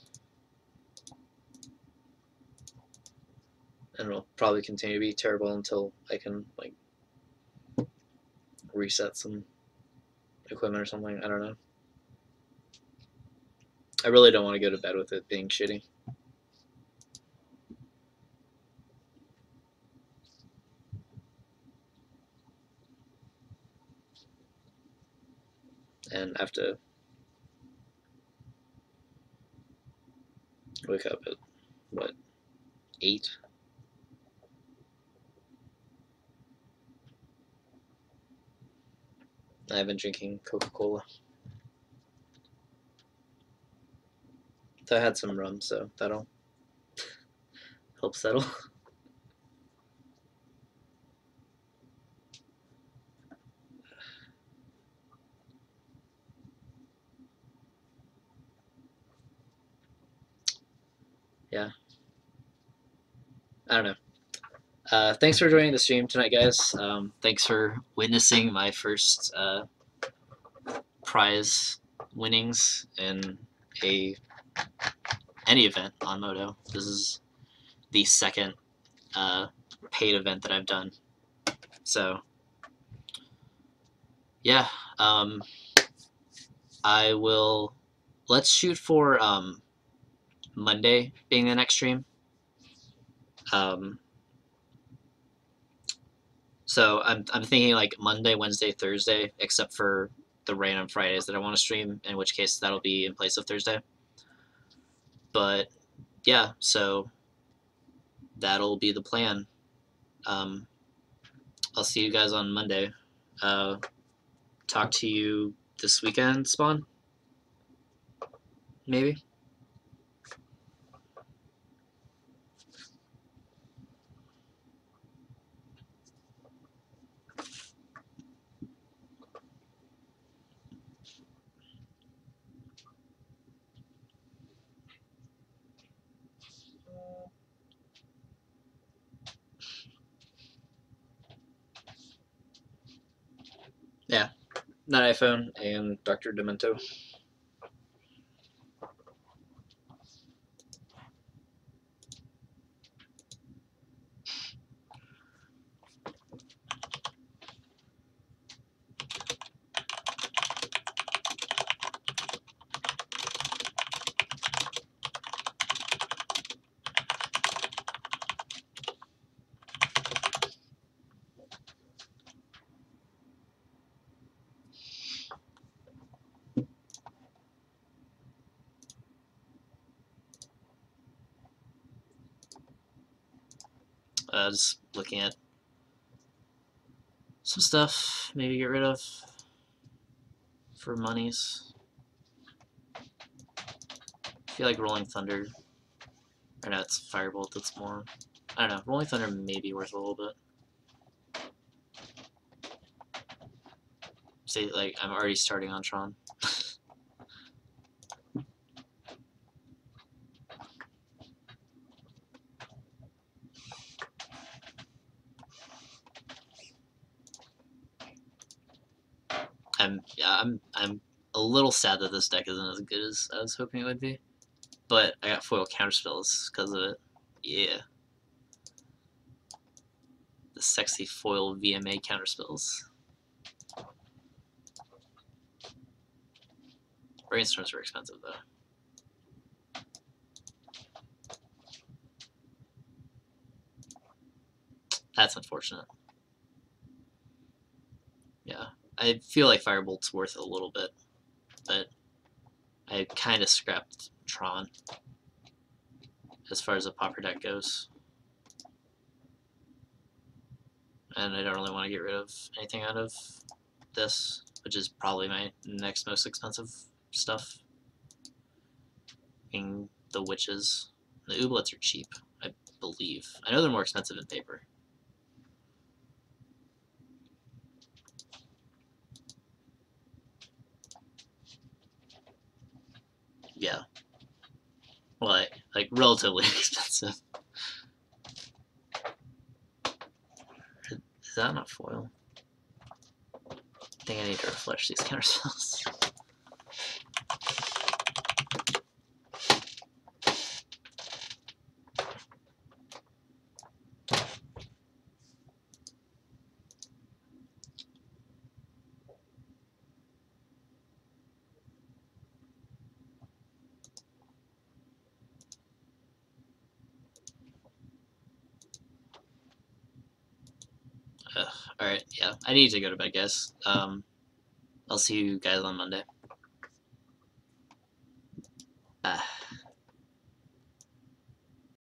and it'll probably continue to be terrible until I can like reset some equipment or something. I don't know. I really don't want to go to bed with it being shitty. and I have to wake up at what, 8? I've been drinking Coca-Cola. So I had some rum, so that'll help settle. Yeah. I don't know. Thanks for joining the stream tonight, guys. Thanks for witnessing my first prize winnings in any event on Moto. This is the second paid event that I've done. So yeah, I will. Let's shoot for Monday being the next stream. So I'm thinking like Monday, Wednesday, Thursday, except for the random Fridays that I want to stream, in which case that'll be in place of Thursday. But yeah, so that'll be the plan. I'll see you guys on Monday. Talk to you this weekend, Spawn? Maybe? Yeah. Not iPhone and Dr. Demento. Just looking at some stuff, maybe get rid of for monies. I feel like Rolling Thunder, or no, it's Firebolt that's more, I don't know, Rolling Thunder may be worth a little bit. See, like, I'm already starting on Tron. I'm a little sad that this deck isn't as good as I was hoping it would be, but I got foil counterspells because of it. Yeah, the sexy foil VMA counterspells. Brainstorms are expensive though. That's unfortunate. Yeah, I feel like Firebolt's worth a little bit, but I kind of scrapped Tron as far as a pauper deck goes. And I don't really want to get rid of anything out of this, which is probably my next most expensive stuff. Being the witches. The ooblets are cheap, I believe. I know they're more expensive in paper. Yeah. Well, like relatively expensive. Is that not foil? I think I need to refresh these counterspells. Alright, yeah. I need to go to bed, guys. I'll see you guys on Monday. Ah.